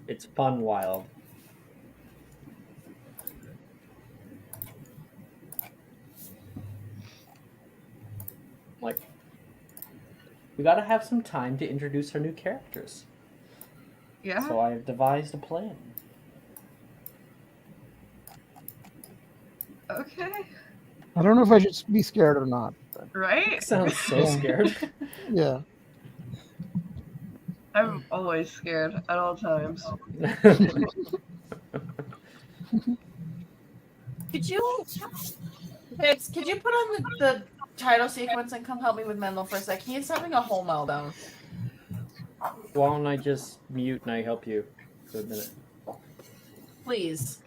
It's fun wild. Like, we gotta have some time to introduce our new characters. Yeah. So I have devised a plan. Okay. I don't know if I should be scared or not. But Right? Sounds so Yeah. scared. yeah. I'm always scared at all times. Could you, Hicks, could you put on the title sequence and come help me with Mendel for a sec? He's having a whole meltdown. Why don't I just mute and I help you for a minute? Please.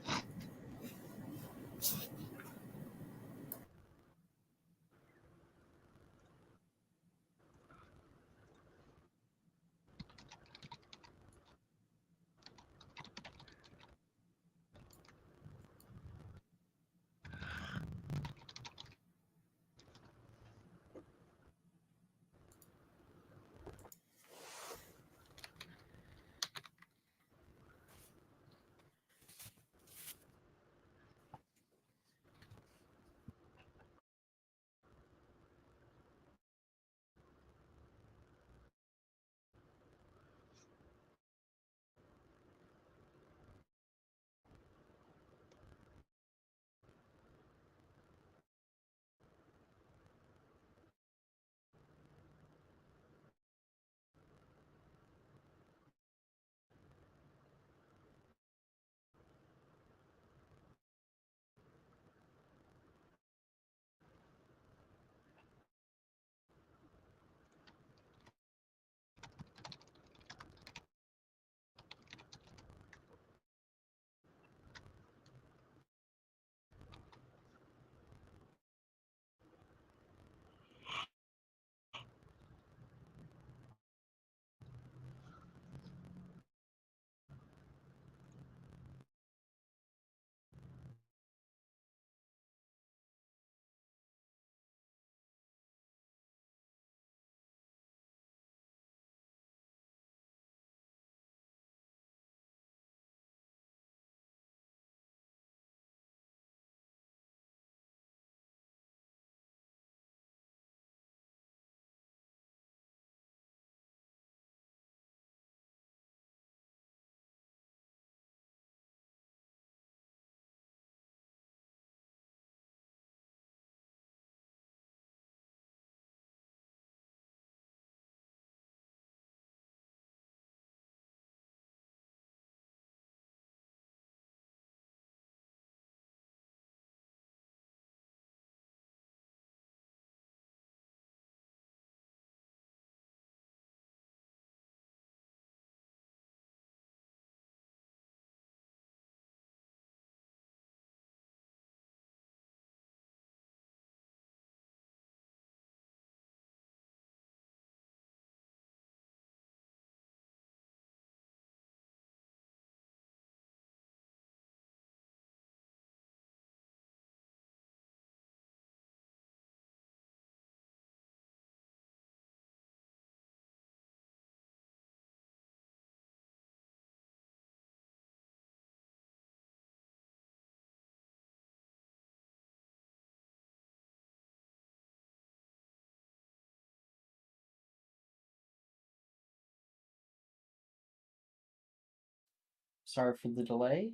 Sorry for the delay.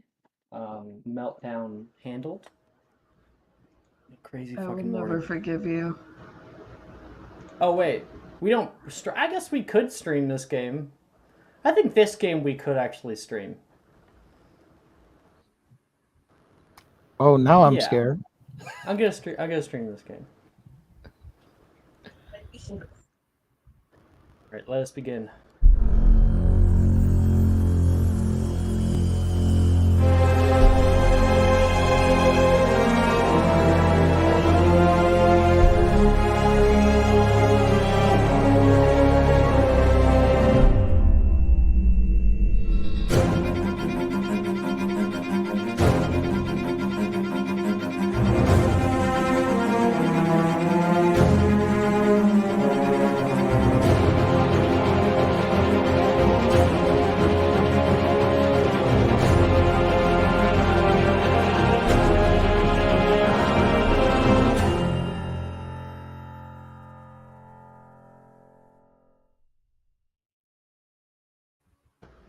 Meltdown handled. Crazy I will fucking never morning. forgive you. Oh wait, we don't. I guess we could stream this game. I think this game we could actually stream. Oh, now I'm Yeah. scared. I'm gonna stream this game. All right, let us begin.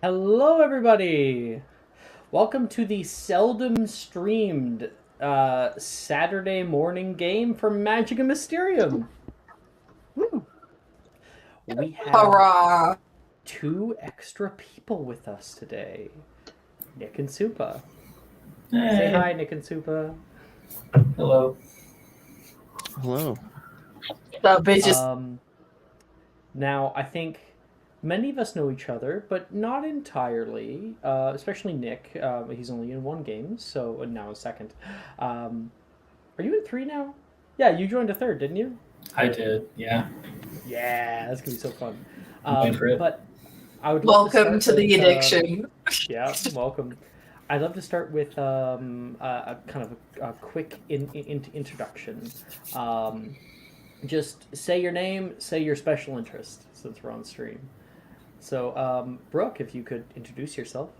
Hello, everybody. Welcome to the seldom streamed Saturday morning game from Magic and Mysterium. Woo. We have Hurrah! 2 extra people with us today. Nick and Supa. Hey. Say hi, Nick and Supa. Hello. Hello. The bitches. Now, I think many of us know each other, but not entirely, especially Nick. He's only in 1 game, so now a second. Are you in 3 now? Yeah, you joined a 3rd, didn't you? I did, yeah. Yeah, that's going to be so fun. Wait for it. But I would love Welcome to the with, addiction. Yeah, welcome. I'd love to start with a kind of a quick introduction. Just say your name, say your special interest, since we're on stream. So, Brooke, if you could introduce yourself.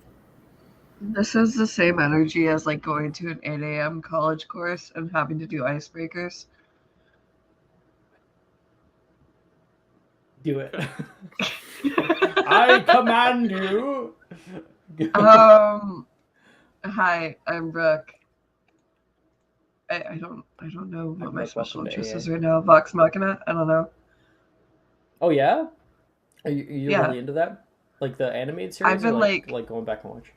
This is the same energy as like going to an 8 a.m. college course and having to do icebreakers. Do it. I command you. Hi, I'm Brooke. I don't know what my Brooke, special welcome to interest AA. is right now. Vox Machina? I don't know. Oh yeah, you're Yeah. really into that, like the animated series. I've been or like going back and watch.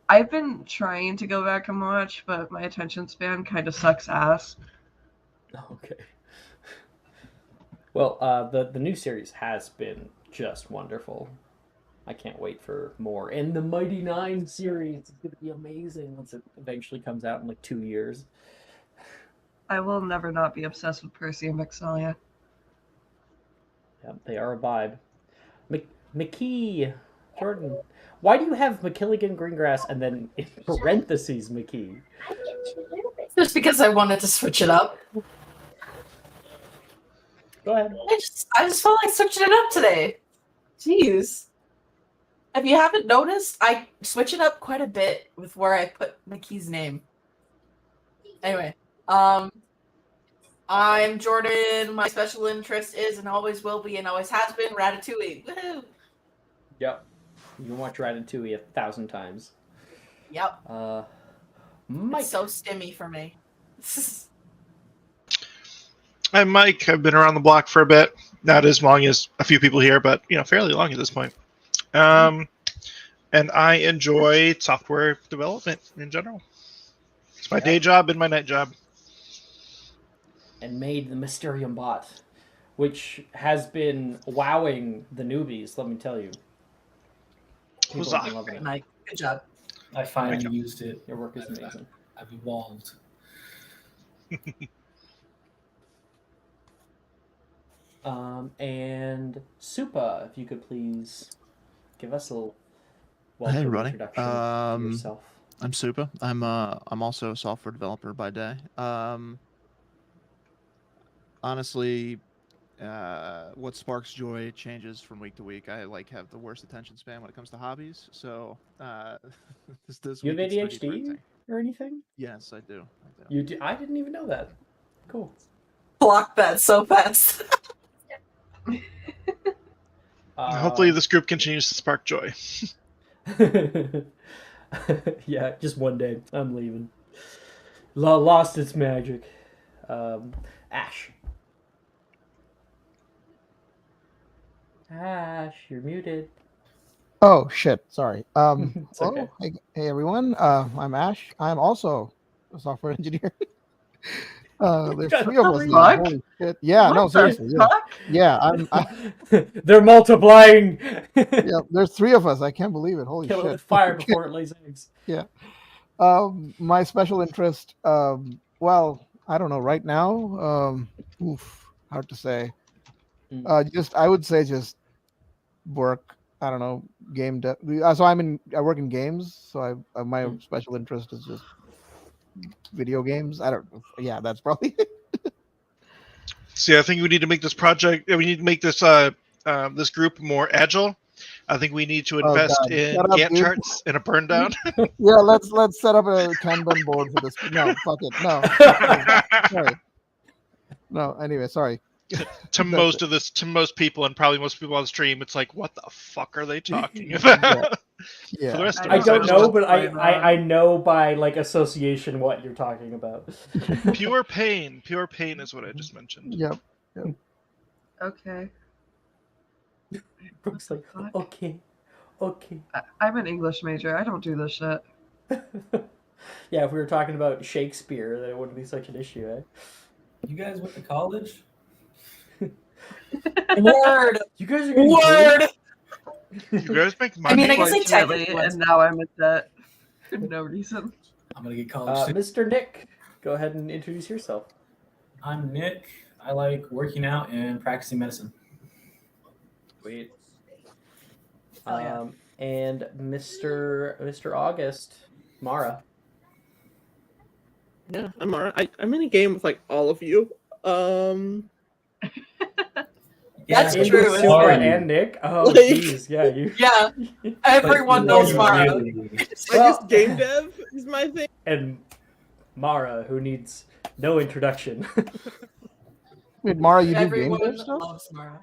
I've been trying to go back and watch, but my attention span kind of sucks ass. Okay. Well, the new series has been just wonderful. I can't wait for more. And the Mighty Nine series is going to be amazing once it eventually comes out in like 2 years. I will never not be obsessed with Percy and Vexalia. Yeah, they are a vibe. McKee, Jordan, why do you have McKilligan Greengrass and then in parentheses McKee? Just because I wanted to switch it up. Go ahead. I just felt like switching it up today. Jeez. If you haven't noticed, I switch it up quite a bit with where I put McKee's name. Anyway, I'm Jordan. My special interest is and always will be and always has been Ratatouille. Woohoo! Yep. You can watch Ratatouille 1,000 times. Yep. Mike. It's so stimmy for me. I'm Mike. I've been around the block for a bit. Not as long as a few people here, but fairly long at this point. And I enjoy software development in general. It's my day job and my night job. And made the Mysterium bot, which has been wowing the newbies, let me tell you. People have been loving it. Mike, good job. I finally used it. Your work is amazing. I've evolved. And Supa, if you could please give us a little welcome everybody. introduction to yourself. I'm Supa. I'm also a software developer by day. Honestly, what sparks joy changes from week to week. I have the worst attention span when it comes to hobbies. So this You have week it's ADHD 3D or anything? Yes, I do. You do? I didn't even know that. Cool. Block that so fast. Hopefully this group continues to spark joy. Yeah, just one day. I'm leaving. Lost its magic. Ash. Ash, you're muted. Oh shit! Sorry. It's okay. Hey everyone. I'm Ash. I'm also a software engineer. There's 3 of us. the now. fuck? Holy shit. Yeah. No, What the seriously. Yeah. fuck? Yeah. They're multiplying. Yeah. There's 3 of us. I can't believe it. Holy Kill it shit. with fire before it lays eggs. Yeah. My special interest. Well, I don't know. Right now, hard to say. I would say just work. I don't know, game. So I work in games. So my special interest is just video games. I don't. Yeah, that's probably it. See, I think we need to make this project. We need to make this this group more agile. I think we need to invest God. in Shut up, Gantt dude. charts and a burn down. Yeah, let's set up a Kanban board for this. No, fuck it. No. Sorry. No. Anyway, sorry. To most people, and probably most people on the stream, it's like, what the fuck are they talking about? Yeah. For the rest of I us, don't know, just but I know by like association what you're talking about. pure pain. Pure pain is what I just mentioned. Yep. Okay. Brooke's like, fuck? okay. I'm an English major. I don't do this shit. Yeah, if we were talking about Shakespeare, then it wouldn't be such an issue, eh? You guys went to college? Word. You guys are getting Word. You guys make I money. mean, I guess I Unfortunately, technically went and now I'm in debt for no reason. I'm gonna get college. Mr. Nick, go ahead and introduce yourself. I'm Nick. I like working out and practicing medicine. Sweet. Hell yeah. And Mr. August, Mara. Yeah, I'm alright. I'm in a game with like all of you. That's Andrew, true. Super, Are you? and Nick. Oh, Like- jeez, yeah, you. Yeah, everyone But knows you Mara. really- I Well- guess game dev is my thing. And Mara, who needs no introduction. Wait, Mara, you do game Everyone dev stuff? loves Mara.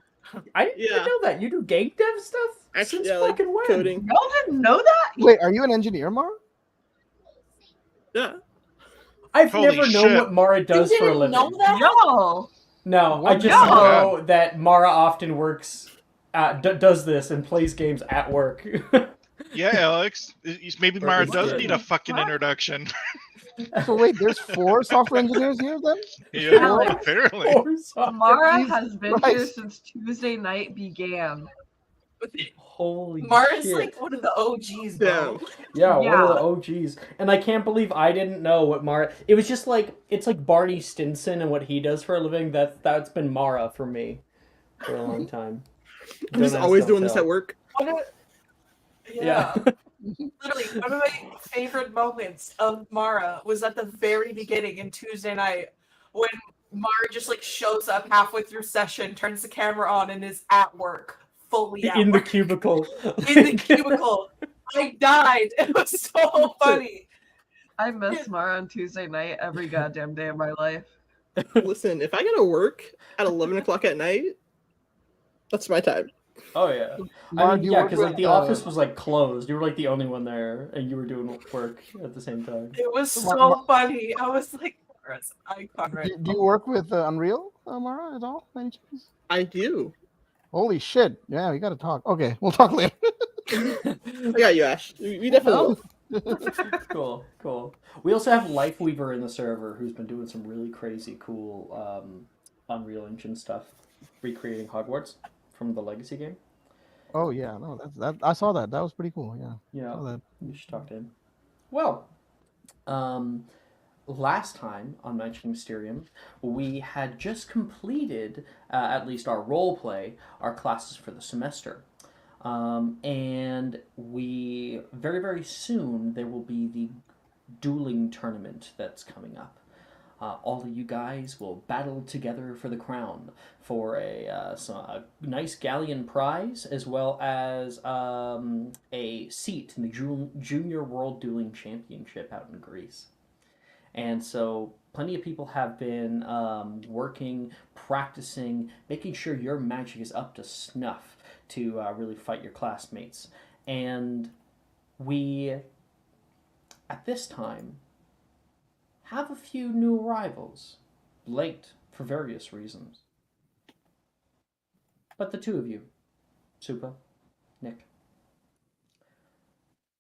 I didn't Yeah. know that. You do game dev stuff? Actually, Since yeah, like fucking when? coding. Y'all didn't know that? Wait, are you an engineer, Mara? Yeah. I've Holy never known shit. what Mara does You for a didn't living. know that? No. No, I just No. know that Mara often works, does this and plays games at work. Yeah, Alex. Maybe Or Mara is does it- need a fucking What? introduction. So wait, there's 4 software engineers here then? Yeah, Alex. apparently. Or something. Mara Jesus has been Christ. here since Tuesday night began. Holy Mara's shit. like one of the OGs, bro. Yeah, one of Yeah. the OGs. And I can't believe I didn't know what Mara... It was just like, it's like Barney Stinson and what he does for a living. That's been Mara for me for a long time. I'm just Don't ask, always don't doing this tell. at work. Yeah. Literally, one of my favorite moments of Mara was at the very beginning in Tuesday night when Mara just like shows up halfway through session, turns the camera on, and is at work, fully at In the work. cubicle. In the cubicle. I died. It was so funny. I miss Mara on Tuesday night every goddamn day of my life. Listen, if I gotta work at 11 o'clock at night, that's my time. Oh, yeah. Mara, I do mean, you yeah, work because like with, the office was like closed. You were like the only one there, and you were doing work at the same time. It was Mar- so funny. I was like, Mara's an icon right do you work with Unreal, Mara, at all? by any chance? I do. Holy shit. Yeah, we gotta talk. Okay, we'll talk later. I got you, Ash. We definitely will. Cool. We also have Lifeweaver in the server, who's been doing some really crazy, cool Unreal Engine stuff, recreating Hogwarts from the Legacy game. Oh yeah, no, that I saw that. That was pretty cool. Yeah. Yeah, Saw that. you should talk to him. Well, last time on Mentioning Mysterium, we had just completed, at least our role play, our classes for the semester. And we, very, very soon, there will be the dueling tournament that's coming up. All of you guys will battle together for the crown for a nice galleon prize, as well as a seat in the Junior World Dueling Championship out in Greece. And so plenty of people have been working, practicing, making sure your magic is up to snuff to really fight your classmates. And we, at this time, have a few new arrivals, late for various reasons. But the two of you, Supa, Nick,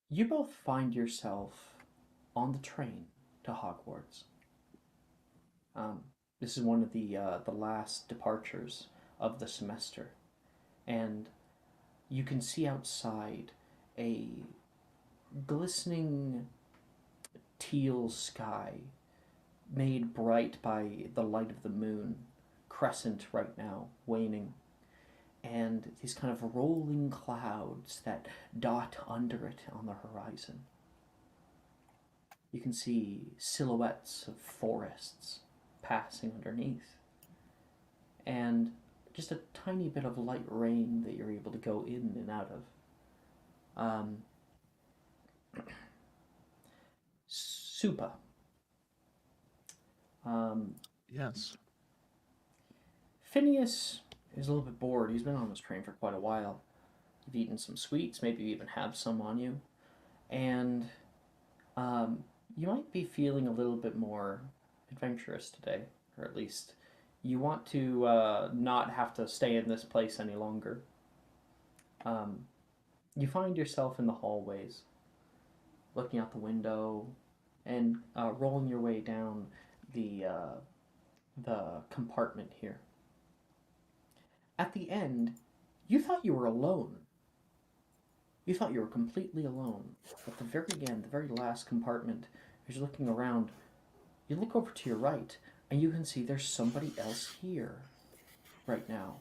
you both find yourself on the train to Hogwarts. This is one of the last departures of the semester, and you can see outside a glistening teal sky made bright by the light of the moon, crescent right now, waning, and these kind of rolling clouds that dot under it on the horizon. You can see silhouettes of forests passing underneath, and just a tiny bit of light rain that you're able to go in and out of. Supa. Yes. Phineas is a little bit bored. He's been on this train for quite a while. You've eaten some sweets, maybe you even have some on you, and you might be feeling a little bit more adventurous today, or at least you want to not have to stay in this place any longer. Um, you find yourself in the hallways, looking out the window, and rolling your way down the compartment here. At the end, you thought you were alone. You thought you were completely alone. At the very end, the very last compartment, as you're looking around, you look over to your right, and you can see there's somebody else here right now.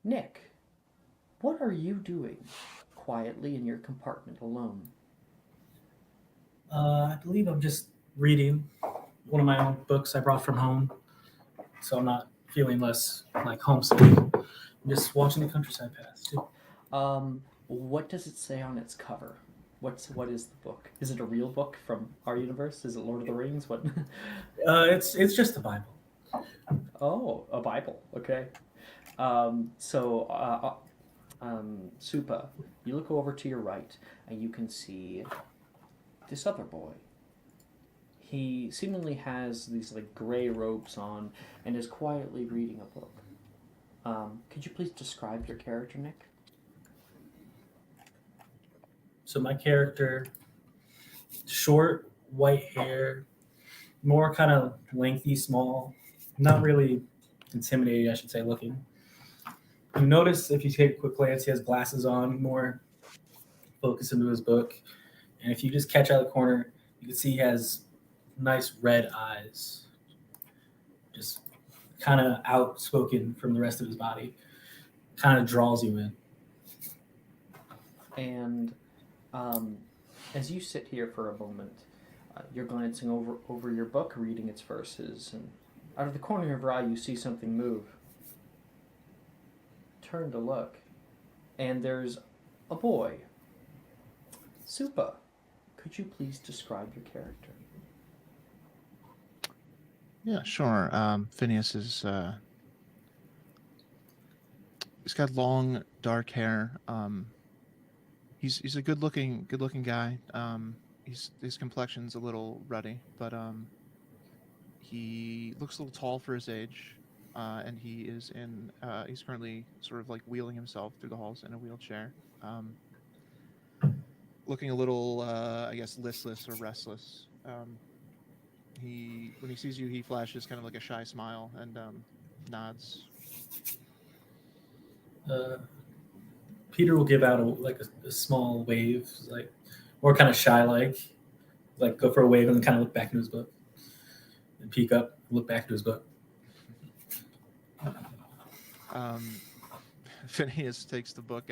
Nick, what are you doing quietly in your compartment alone? I believe I'm just reading one of my own books I brought from home, so I'm not feeling less like homesick. I'm just watching the countryside pass. What does it say on its cover? What is the book? Is it a real book from our universe? Is it Lord of the Rings? What? It's just the Bible. Oh, a Bible. Okay. Supa, you look over to your right, and you can see this other boy. He seemingly has these like gray robes on and is quietly reading a book. Could you please describe your character, Nick? So my character, short, white hair, more kind of lengthy, small, not really intimidating, I should say, looking. You notice if you take a quick glance, he has glasses on, more focus into his book. And if you just catch out of the corner, you can see he has nice red eyes, just kind of outspoken from the rest of his body, kind of draws you in. And as you sit here for a moment, you're glancing over your book, reading its verses, and out of the corner of your eye, you see something move. Turn to look, and there's a boy. Supa, could you please describe your character? Yeah, sure. Phineas is he's got long dark hair. He's a good looking guy. His complexion's a little ruddy, but he looks a little tall for his age. And he's currently sort of like wheeling himself through the halls in a wheelchair. Looking a little, I guess, listless or restless. When he sees you, he flashes kind of like a shy smile and nods. Peter will give out a small wave, like more kind of shy, like go for a wave and then kind of look back into his book, and peek up, look back into his book. Phineas takes the book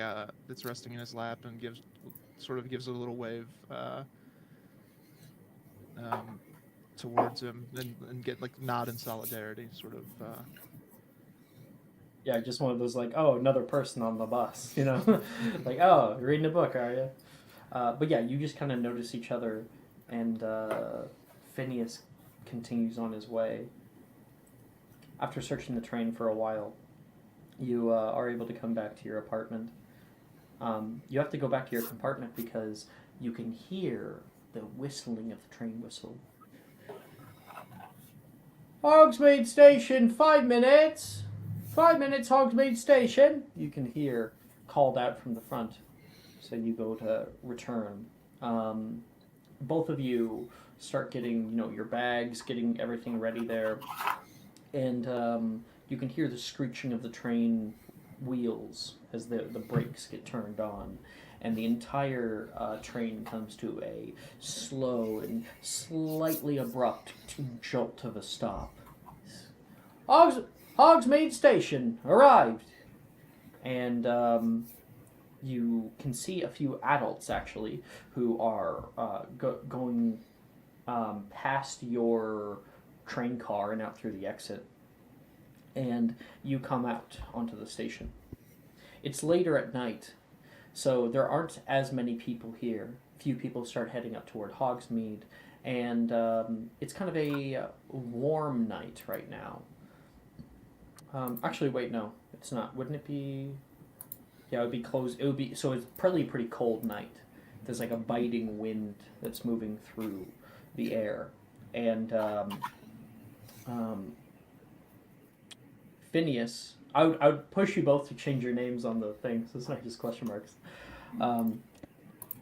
that's resting in his lap and gives a little wave towards him and get like nod in solidarity, sort of. Yeah, just one of those like, oh, another person on the bus, you know, like, oh, you're reading a book, are you? But yeah, you just kind of notice each other, and Phineas continues on his way. After searching the train for a while, you are able to come back to your apartment. You have to go back to your compartment because you can hear the whistling of the train whistle. Hogsmeade Station, 5 minutes! 5 minutes, Hogsmeade Station! You can hear called out from the front. So you go to return. Both of you start getting, your bags, getting everything ready there. And you can hear the screeching of the train wheels as the brakes get turned on. And the entire train comes to a slow and slightly abrupt jolt of a stop. Hogsmeade Station arrived! And you can see a few adults, actually, who are going past your train car and out through the exit. And you come out onto the station. It's later at night, so there aren't as many people here. Few people start heading up toward Hogsmeade, and it's kind of a warm night right now. Actually, wait, no, it's not. Wouldn't it be? Yeah, it would be close. It would be so. It's probably a pretty cold night. There's like a biting wind that's moving through the air, and um, Phineas. I would push you both to change your names on the thing, so it's not just question marks. Um,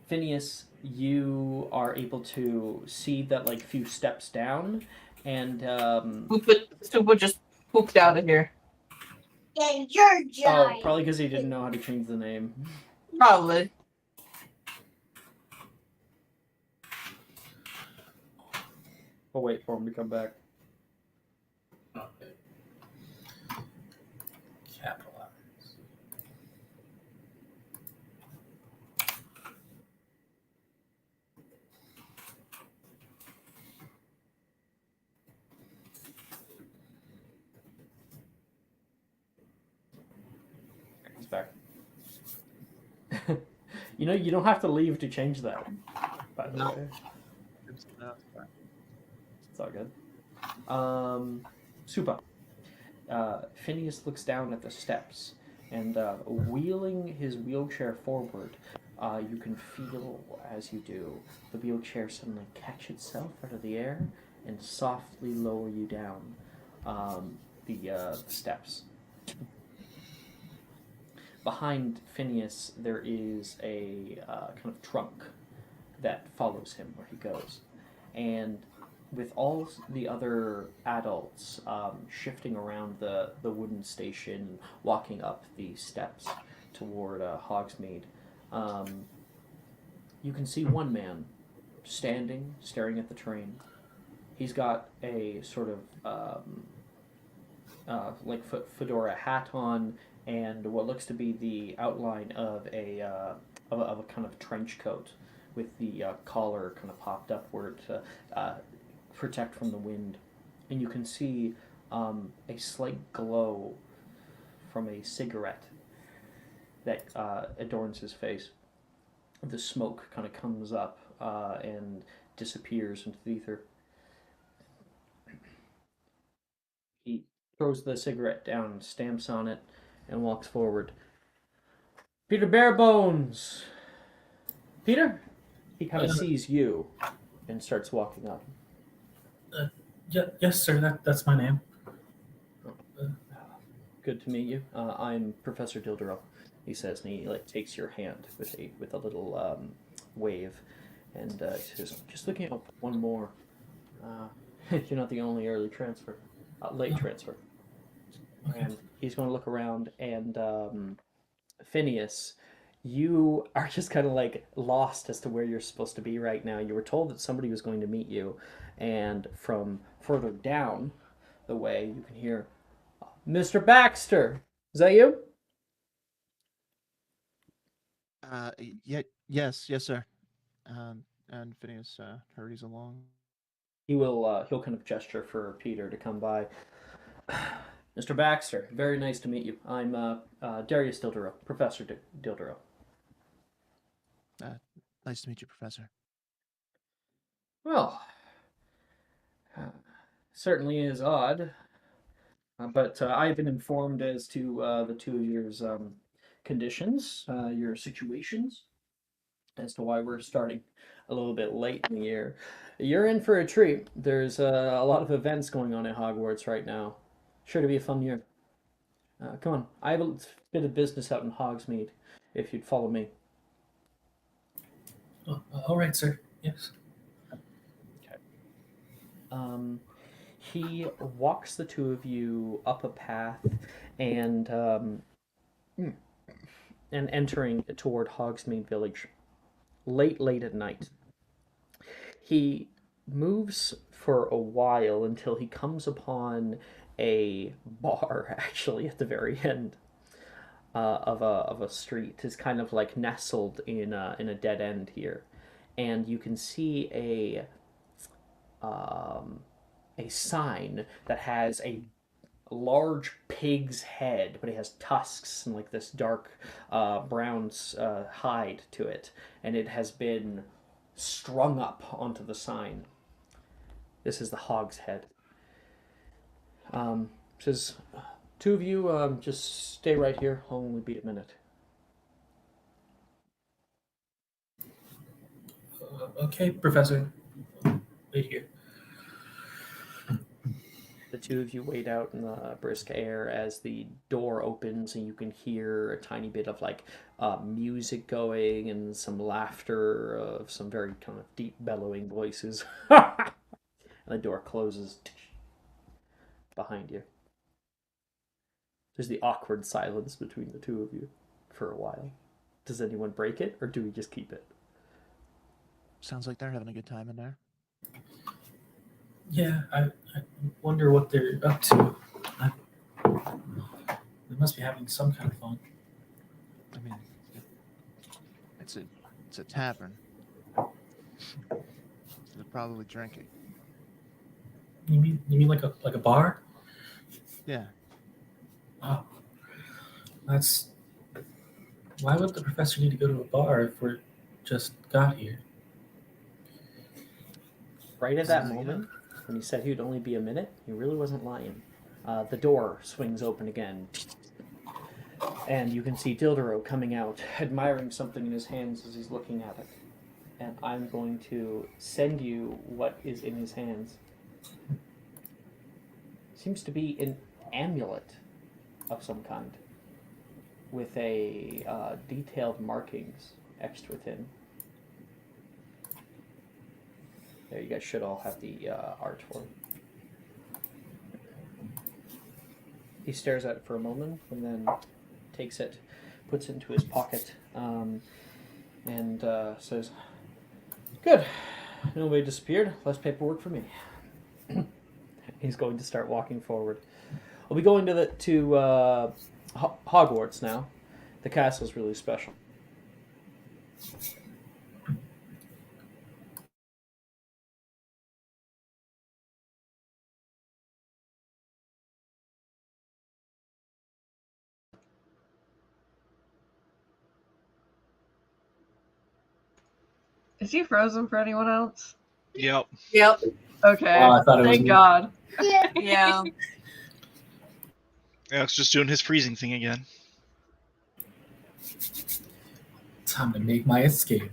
Phineas, you are able to see that like few steps down, and Soup just pooped out of here. oh, probably because he didn't know how to change the name. Probably. We'll wait for him to come back. Okay. Capitalize. He's back. You know, you don't have to leave to change that. By the way, It's it's all good. Super. Phineas looks down at the steps, and wheeling his wheelchair forward, you can feel as you do the wheelchair suddenly catch itself out of the air and softly lower you down the steps. Behind Phineas, there is a kind of trunk that follows him where he goes. And with all the other adults shifting around the wooden station, walking up the steps toward Hogsmeade, you can see one man standing, staring at the train. He's got a sort of like fedora hat on and what looks to be the outline of a kind of trench coat with the collar kind of popped upward to protect from the wind. And you can see a slight glow from a cigarette that adorns his face. The smoke kind of comes up and disappears into the ether. He throws the cigarette down, stamps on it, and walks forward. Peter Barebones! Peter? He kind of sees you and starts walking up. Yeah, yes, sir. That's my name. Good to meet you. I'm Professor Dildero, he says, and he like takes your hand with a little wave, and he says, "Just looking at one more. You're not the only early transfer, late transfer." Okay. And he's going to look around, and Phineas, you are just kind of like lost as to where you're supposed to be right now. You were told that somebody was going to meet you, and from further down the way, you can hear, "Mr. Baxter, is that you?" Yes, sir. And Phineas hurries along. He'll kind of gesture for Peter to come by. "Mr. Baxter, very nice to meet you. I'm Darius Dildero, Professor Dildero." Nice to meet you, Professor. "Well, certainly is odd, but I've been informed as to the two of your conditions, your situations, as to why we're starting a little bit late in the year. You're in for a treat. There's a lot of events going on at Hogwarts right now. Sure to be a fun year. Come on, I have a bit of business out in Hogsmeade. If you'd follow me." Oh, all right, sir. Yes. Okay. He walks the two of you up a path and entering toward Hogsmeade Village late at night. He moves for a while until he comes upon a bar, actually, at the very end of a street. It's kind of like nestled in a dead end here. And you can see a sign that has a large pig's head, but it has tusks and like this dark brown hide to it, and it has been strung up onto the sign. This is the Hog's Head. Says, Two of you, just stay right here. I'll only be a minute. Okay, Professor. Wait here. The two of you wait out in the brisk air as the door opens, and you can hear a tiny bit of music going and some laughter of some very kind of deep bellowing voices. And the door closes behind you. There's the awkward silence between the two of you for a while. Does anyone break it, or do we just keep it? Sounds like they're having a good time in there. Yeah, I wonder what they're up to. They must be having some kind of fun. I mean, it's a tavern. So they're probably drinking. You mean like a bar? Yeah. Oh, that's why would the professor need to go to a bar if we're just got here? Right at that moment, when he said he'd only be a minute, he really wasn't lying. The door swings open again, and you can see Dildero coming out, admiring something in his hands as he's looking at it. And I'm going to send you what is in his hands. Seems to be an amulet of some kind, with a detailed markings etched within. There, you guys should all have the art for it. He stares at it for a moment and then takes it, puts it into his pocket, and says, "Good. Nobody disappeared. Less paperwork for me." He's going to start walking forward. We'll be going to Hogwarts now. The castle's really special. Is he frozen for anyone else? Yep. Yep. Okay. I thought it was Thank me. God. Yeah. Alex just doing his freezing thing again. Time to make my escape.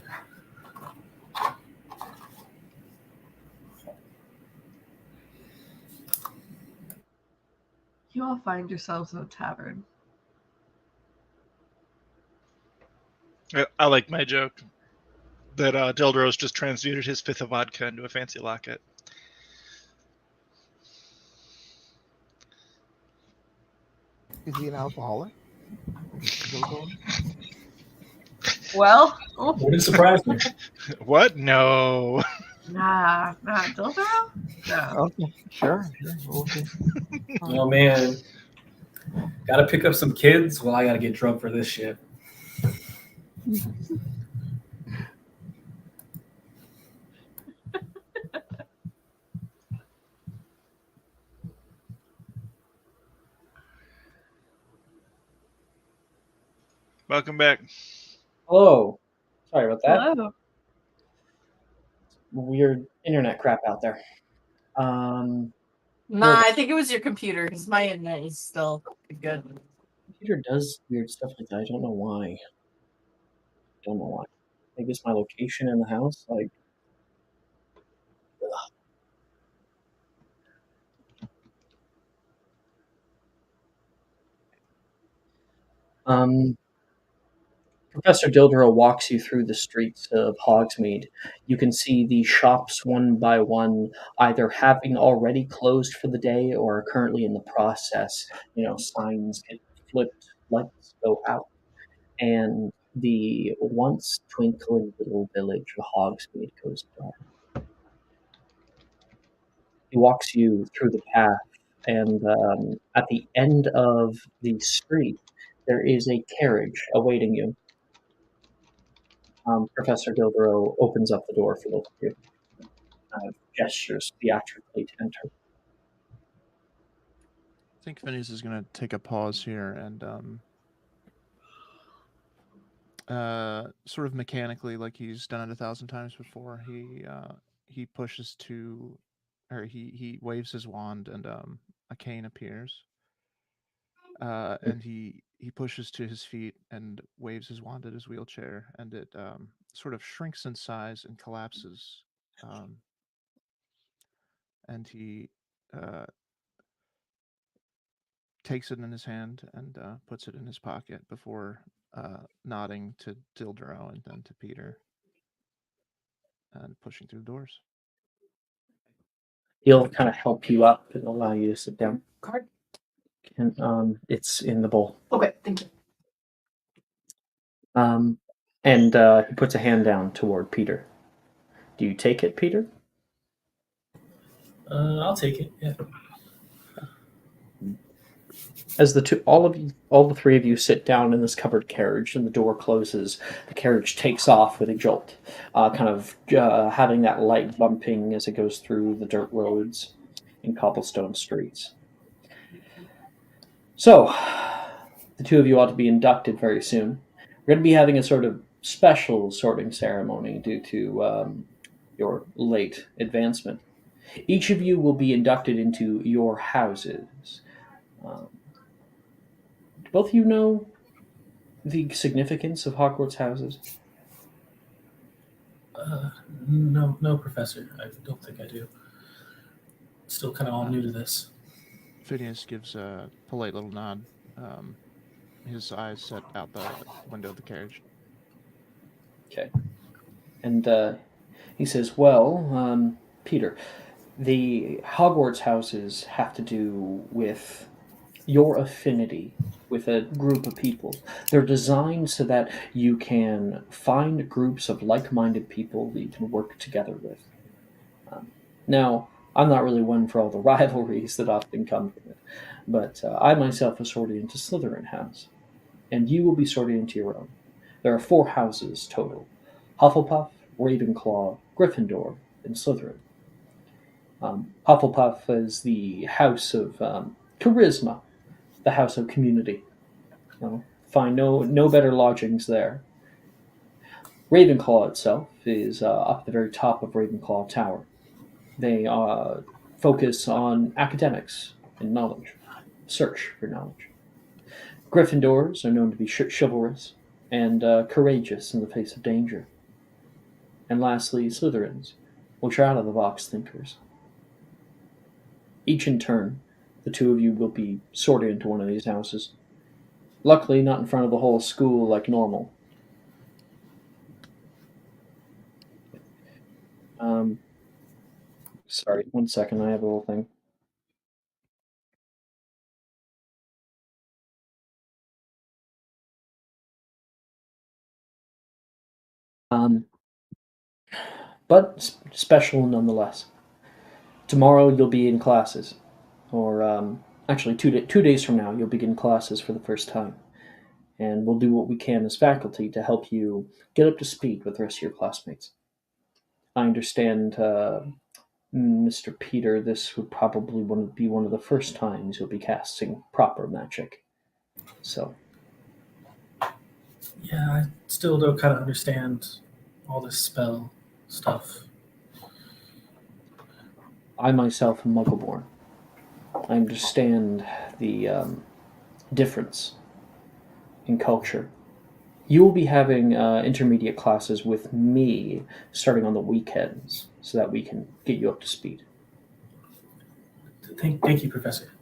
You all find yourselves in a tavern. I like my joke that Delderos just transmuted his fifth of vodka into a fancy locket. Is he an alcoholic? Well, Wouldn't surprise me. What? No. nah, Dildero? No. Okay, sure. Okay. Oh man, gotta pick up some kids. Well, I gotta get drunk for this shit. Welcome back. Hello. Sorry about that. Hello. Weird internet crap out there. Nah, I think it was your computer because my internet is still good. Computer does weird stuff like that. I don't know why. Maybe it's my location in the house. Um, Professor Dildero walks you through the streets of Hogsmeade. You can see the shops one by one, either having already closed for the day or are currently in the process. Signs get flipped, lights go out, and the once twinkling little village of Hogsmeade goes dark. He walks you through the path, and at the end of the street, there is a carriage awaiting you. Professor Gildero opens up the door for both of you, gestures theatrically to enter. I think Phineas is going to take a pause here and sort of mechanically, like he's done it 1,000 times before, he pushes to, or he waves his wand and a cane appears. and he pushes to his feet and waves his wand at his wheelchair, and it sort of shrinks in size and collapses. And he uh, takes it in his hand and puts it in his pocket before nodding to Dildro and then to Peter and pushing through the doors. He'll kind of help you up and allow you to sit down. Card. And it's in the bowl. Okay, thank you. And he puts a hand down toward Peter. Do you take it, Peter? I'll take it. Yeah. As all the three of you sit down in this covered carriage and the door closes, the carriage takes off with a jolt, having that light bumping as it goes through the dirt roads and cobblestone streets. So, the two of you ought to be inducted very soon. We're going to be having a sort of special sorting ceremony due to your late advancement. Each of you will be inducted into your houses. Do both of you know the significance of Hogwarts houses? No, Professor. I don't think I do. Still kind of all new to this. Phineas gives a polite little nod. His eyes set out the window of the carriage. Okay. And he says, well, Peter, the Hogwarts houses have to do with your affinity with a group of people. They're designed so that you can find groups of like-minded people that you can work together with. Now, I'm not really one for all the rivalries that often come from it, but I myself was sorted into Slytherin house, and you will be sorted into your own. There are 4 houses total: Hufflepuff, Ravenclaw, Gryffindor, and Slytherin. Hufflepuff is the house of charisma, the house of community. Find no better lodgings there. Ravenclaw itself is up at the very top of Ravenclaw Tower. They focus on academics and knowledge, search for knowledge. Gryffindors are known to be chivalrous and courageous in the face of danger. And lastly, Slytherins, which are out-of-the-box thinkers. Each in turn, the two of you will be sorted into one of these houses. Luckily, not in front of the whole school like normal. Sorry, 1 second, I have a little thing. But special nonetheless. Tomorrow you'll be in classes, or actually 2 days from now you'll begin classes for the first time, and we'll do what we can as faculty to help you get up to speed with the rest of your classmates. I understand, Mr. Peter, this would probably be one of the first times you'll be casting proper magic. So, Yeah, I still don't kind of understand all this spell stuff. I myself am Muggleborn. I understand the difference in culture. You will be having intermediate classes with me starting on the weekends so that we can get you up to speed. Thank you, Professor.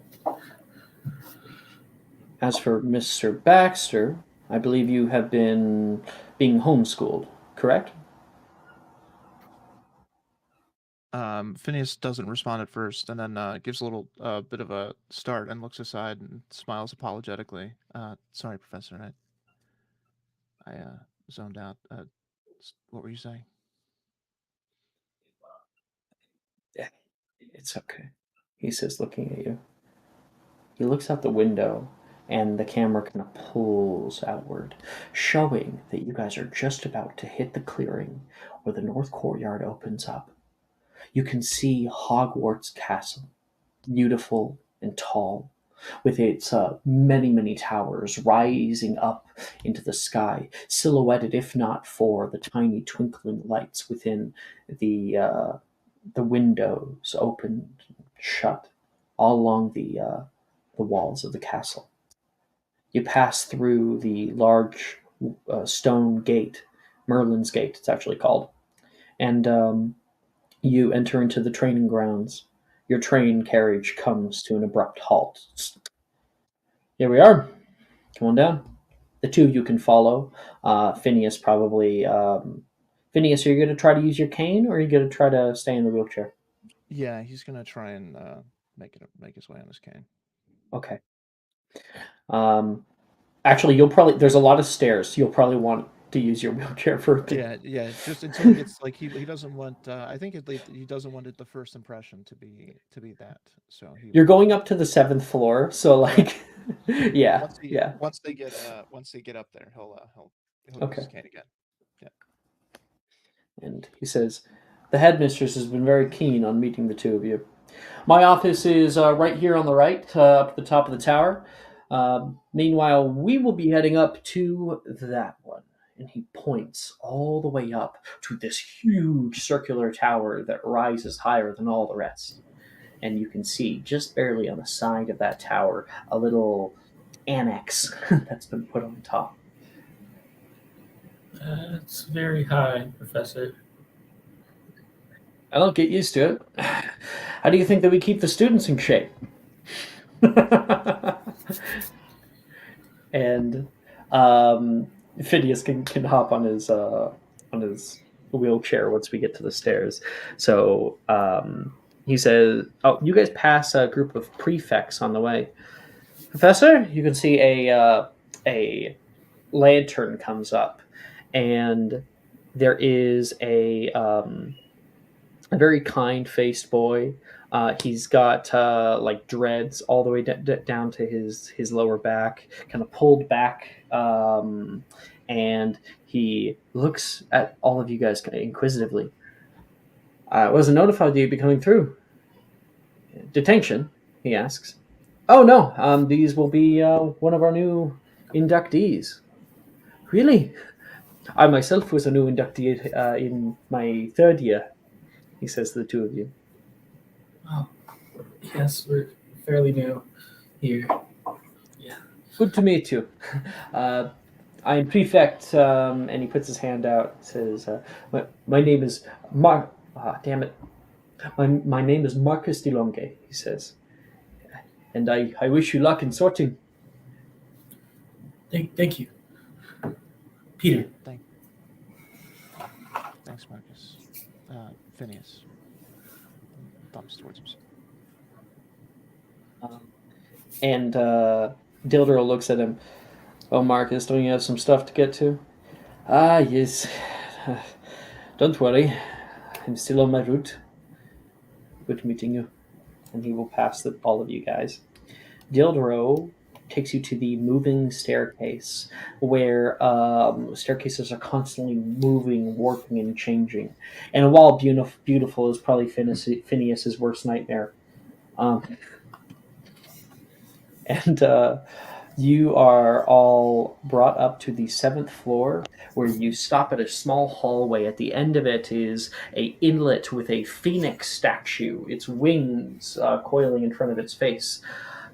As for Mr. Baxter, I believe you have been being homeschooled, correct? Phineas doesn't respond at first, and then gives a little bit of a start and looks aside and smiles apologetically. Sorry, Professor, I zoned out. What were you saying? Yeah, it's okay, he says, looking at you. He looks out the window, and the camera kind of pulls outward, showing that you guys are just about to hit the clearing where the north courtyard opens up. You can see Hogwarts Castle, beautiful and tall, with its many towers rising up into the sky, silhouetted, if not for the tiny twinkling lights within the windows, opened, shut, all along the walls of the castle. You pass through the large stone gate, Merlin's Gate, it's actually called, and you enter into the training grounds. Your train carriage comes to an abrupt halt. Here we are. Come on down. The two of you can follow. Phineas probably. Phineas, are you going to try to use your cane, or are you going to try to stay in the wheelchair? Yeah, he's gonna try and make his way on his cane. Okay. Actually, there's a lot of stairs. So you'll probably want to use your wheelchair for. Yeah. Just until he gets like he doesn't want. I think he doesn't want it the first impression to be that. So You're going up to the 7th floor, so like, yeah, Once they get up there, he'll use his cane again. Yeah. And he says, "The headmistress has been very keen on meeting the two of you. My office is right here on the right, up at the top of the tower. Meanwhile, we will be heading up to that one." And he points all the way up to this huge circular tower that rises higher than all the rest. And you can see just barely on the side of that tower a little annex that's been put on top. It's very high, Professor. I'll get used to it. How do you think that we keep the students in shape? And Phineas can hop on his wheelchair once we get to the stairs. So he says, "Oh, you guys pass a group of prefects on the way. Professor, you can see a lantern comes up, and there is a very kind-faced boy. He's got like dreads all the way down to his lower back, kind of pulled back, and he looks at all of you guys kind of inquisitively. "I wasn't notified that you'd be coming through. Detention?" he asks. "Oh no, these will be one of our new inductees." "Really? I myself was a new inductee in my 3rd year," he says to the two of you. Oh, yes, we're fairly new here. Yeah. "Good to meet you. I'm Prefect," and he puts his hand out. Says, my name is Mark. Damn it. My name is Marcus DeLonge," he says. "And I wish you luck in sorting." Thank you. Peter. Thanks, Marcus. Phineas. Thumbs towards himself. And Dildro looks at him. "Oh, Marcus, don't you have some stuff to get to?" "Ah, yes. Don't worry. I'm still on my route. Good meeting you." And he will pass all of you guys. Dildro takes you to the moving staircase, where staircases are constantly moving, warping, and changing. And while beautiful is probably Phineas's worst nightmare. And you are all brought up to the 7th floor, where you stop at a small hallway. At the end of it is a inlet with a phoenix statue, its wings coiling in front of its face.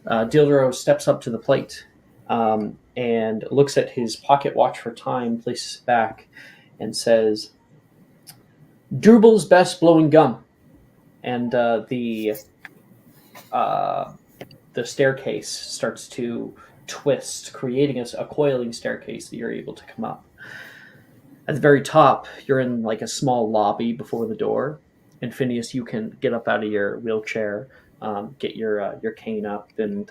Dildro steps up to the plate and looks at his pocket watch for time, places it back, and says, "Durbal's best blowing gum." And the staircase starts to twist, creating a coiling staircase that you're able to come up. At the very top, you're in like a small lobby before the door, and Phineas, you can get up out of your wheelchair, get your cane up, and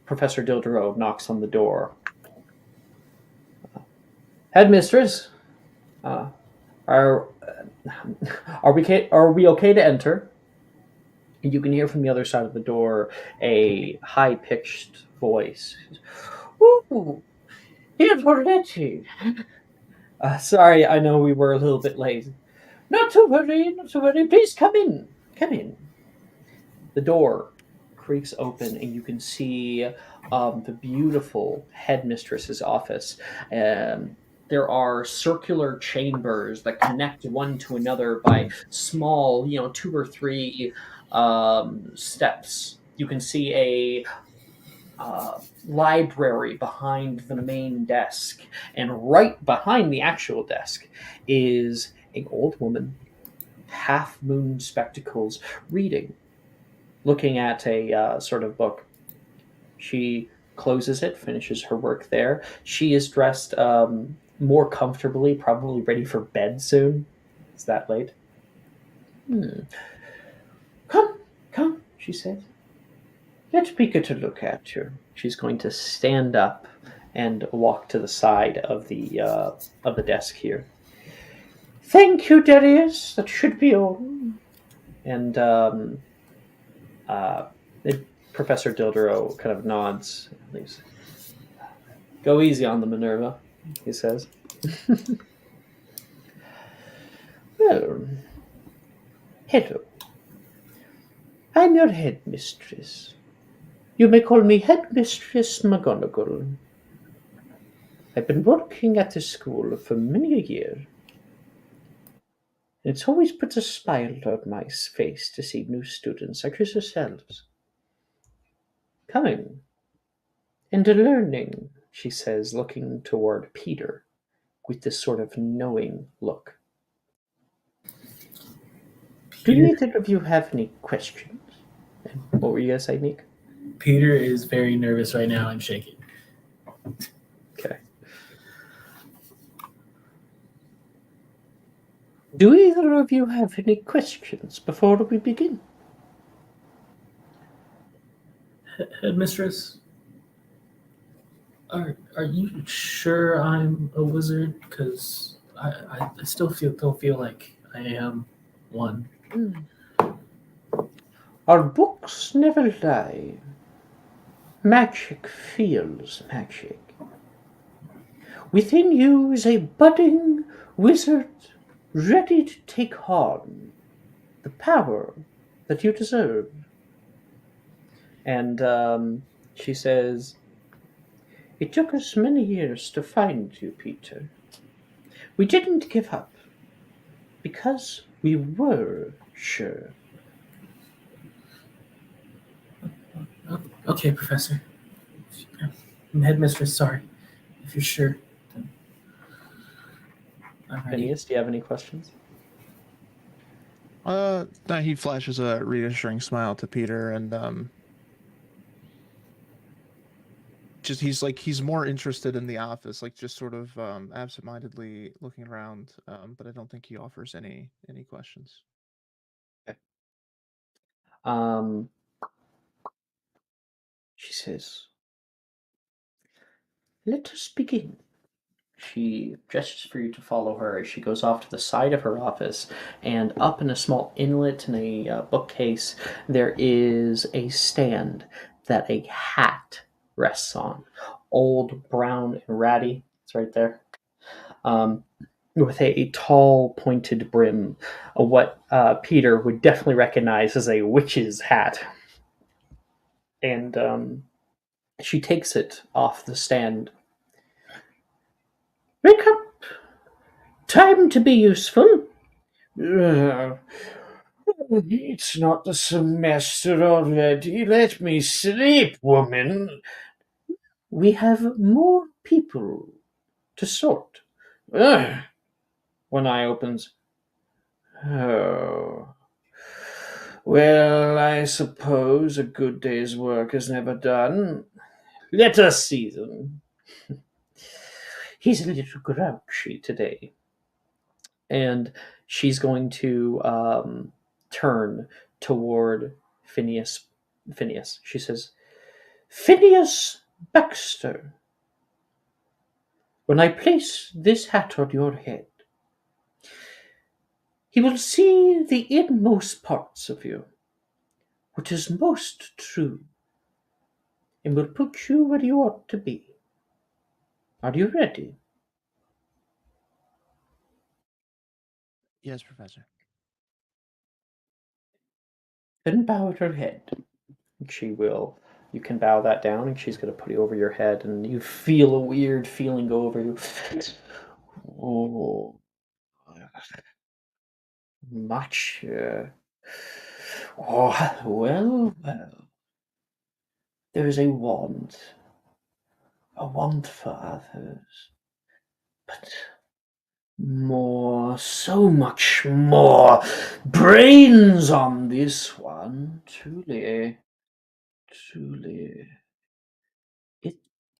Professor Dildro knocks on the door. "Headmistress, are we okay to enter?" And you can hear from the other side of the door a high-pitched voice. "Ooh, here's Moretti. Sorry, I know we were a little bit late." Not to worry. Please come in. Come in." The door creaks open, and you can see the beautiful headmistress's office. There are circular chambers that connect one to another by small, 2 or 3 steps. You can see library behind the main desk, and right behind the actual desk is an old woman, half moon spectacles, reading, looking at a sort of book. She closes it, finishes her work there. She is dressed more comfortably, probably ready for bed soon. It's that late. Come, come, she says. Let me get a look at you. She's going to stand up and walk to the side of the desk here. Thank you, Darius. That should be all. And uh, Professor Dildero kind of nods. Leaves. Go easy on the Minerva, he says. Well, hello. I'm your headmistress. You may call me Headmistress McGonagall. I've been working at this school for many a year. It's always puts a smile on my face to see new students like yourselves coming and learning, she says, looking toward Peter with this sort of knowing look. Do Peter, either of you have any questions? What were you going to say, Nick? Peter is very nervous right now and shaking. Okay. Do either of you have any questions before we begin? Headmistress, are you sure I'm a wizard? Because I still don't feel like I am one. Our books never lie. Magic feels magic. Within you is a budding wizard ready to take on the power that you deserve. And she says, it took us many years to find you, Peter. We didn't give up because we were sure. Okay, Professor. Headmistress, sorry. If you're sure, then I'm ready. Phineas, do you have any questions? No, he flashes a reassuring smile to Peter, and just he's more interested in the office, like just sort of absentmindedly looking around. But I don't think he offers any questions. Okay. She says, let us begin. She gestures for you to follow her as she goes off to the side of her office, and up in a small inlet in a bookcase, there is a stand that a hat rests on. Old, brown, and ratty. It's right there. With a tall, pointed brim, what Peter would definitely recognize as a witch's hat. And she takes it off the stand. Wake up! Time to be useful. It's not the semester already. Let me sleep, woman. We have more people to sort. One eye opens. Oh. Well, I suppose a good day's work is never done. Let us see them. He's a little grouchy today. And she's going to turn toward Phineas. Phineas. She says, Phineas Baxter, when I place this hat on your head, he will see the inmost parts of you, what is most true, and will put you where you ought to be. Are you ready? Yes, Professor. Then bow at her head. She will. You can bow that down, and she's going to put it over your head, and you feel a weird feeling go over you. Oh, much. Oh, well, well. There is a wand for others, but more, so much more brains on this one. Truly, truly. It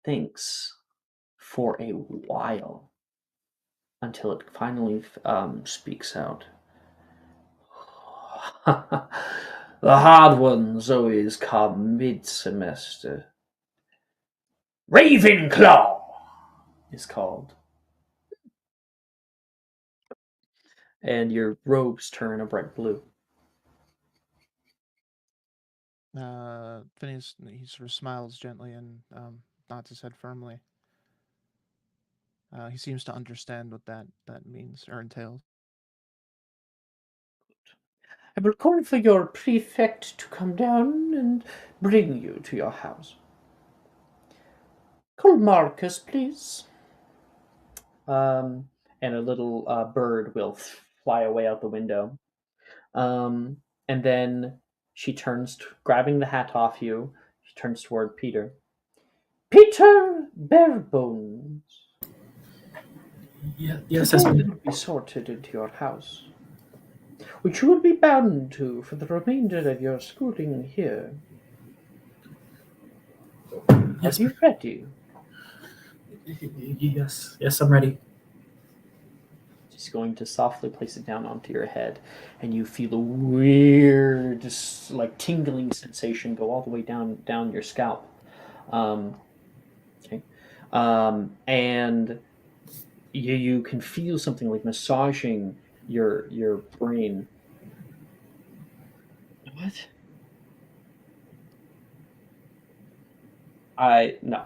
thinks for a while until it finally speaks out. The hard ones always come mid-semester. Ravenclaw is called. And your robes turn a bright blue. Phineas, he sort of smiles gently and nods his head firmly. He seems to understand what that means or entails. I will call for your prefect to come down and bring you to your house. Call Marcus, please. And a little bird will fly away out the window. And then she turns, grabbing the hat off you, she turns toward Peter. Peter Barebones. Yes, Today you will be sorted into your house, which you will be bound to for the remainder of your schooling here. Yes, Are you ready? yes, I'm ready. She's going to softly place it down onto your head, and you feel a weird, like tingling sensation go all the way down your scalp. Okay, and you can feel something like massaging your brain. What? No.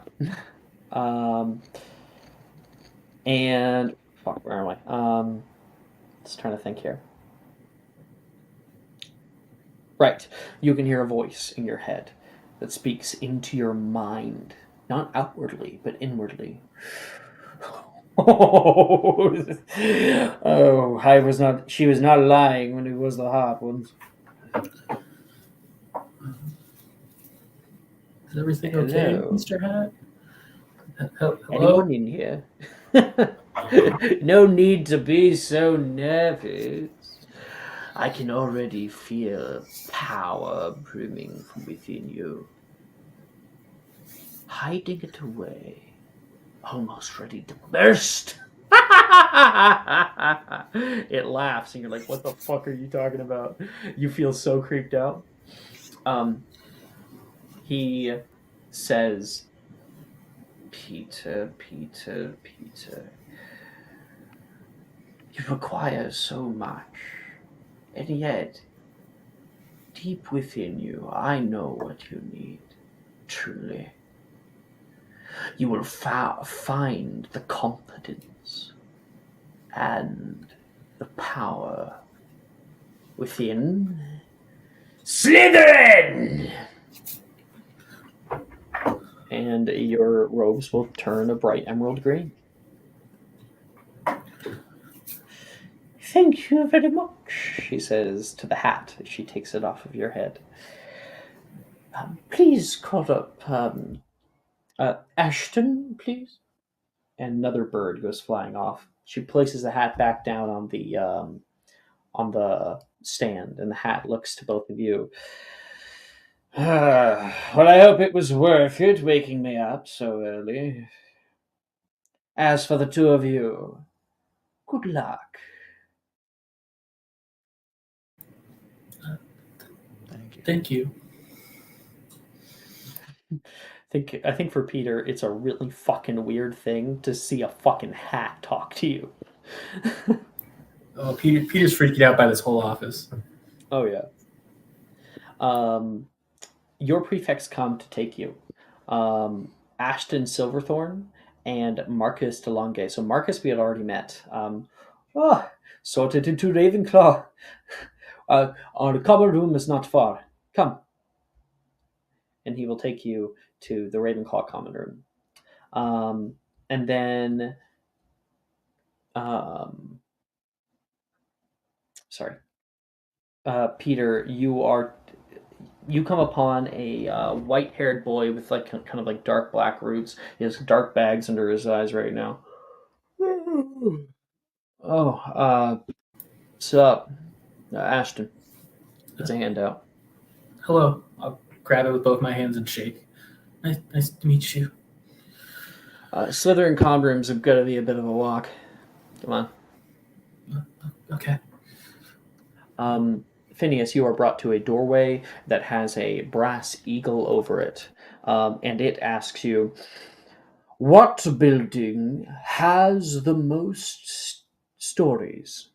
And fuck, where am I? Just trying to think here. Right, you can hear a voice in your head that speaks into your mind, not outwardly but inwardly. Oh, I was not. She was not lying when it was the hot ones. Is everything okay, Hello. Mr. Hat? Hello? Anyone in here? No need to be so nervous. I can already feel power brimming from within you. Hiding it away, almost ready to burst. It laughs, and you're like, "What the fuck are you talking about?" You feel so creeped out. He says, "Peter, Peter, Peter, you require so much, and yet, deep within you, I know what you need. Truly." You will find the confidence and the power within Slytherin! And your robes will turn a bright emerald green. Thank you very much, she says to the hat as she takes it off of your head. Please call up Ashton, please. And another bird goes flying off. She places the hat back down on the stand, and the hat looks to both of you. Well, I hope it was worth it waking me up so early. As for the two of you, good luck. Thank you. I think for Peter, it's a really fucking weird thing to see a fucking hat talk to you. Oh, Peter's freaking out by this whole office. Oh yeah. Your prefects come to take you. Ashton Silverthorn and Marcus DeLonge. So Marcus we had already met. Sorted into Ravenclaw. Our common room is not far. Come. And he will take you to the Ravenclaw common room. And then, sorry, Peter, you are you come upon a white-haired boy with like kind of like dark black roots. He has dark bags under his eyes right now. Oh, what's up, Ashton? It's a handout. Hello. I'll grab it with both my hands and shake. Nice to meet you. Slytherin comm rooms have got to be a bit of a walk. Come on. Okay. Phineas, you are brought to a doorway that has a brass eagle over it, and it asks you, "What building has the most stories?"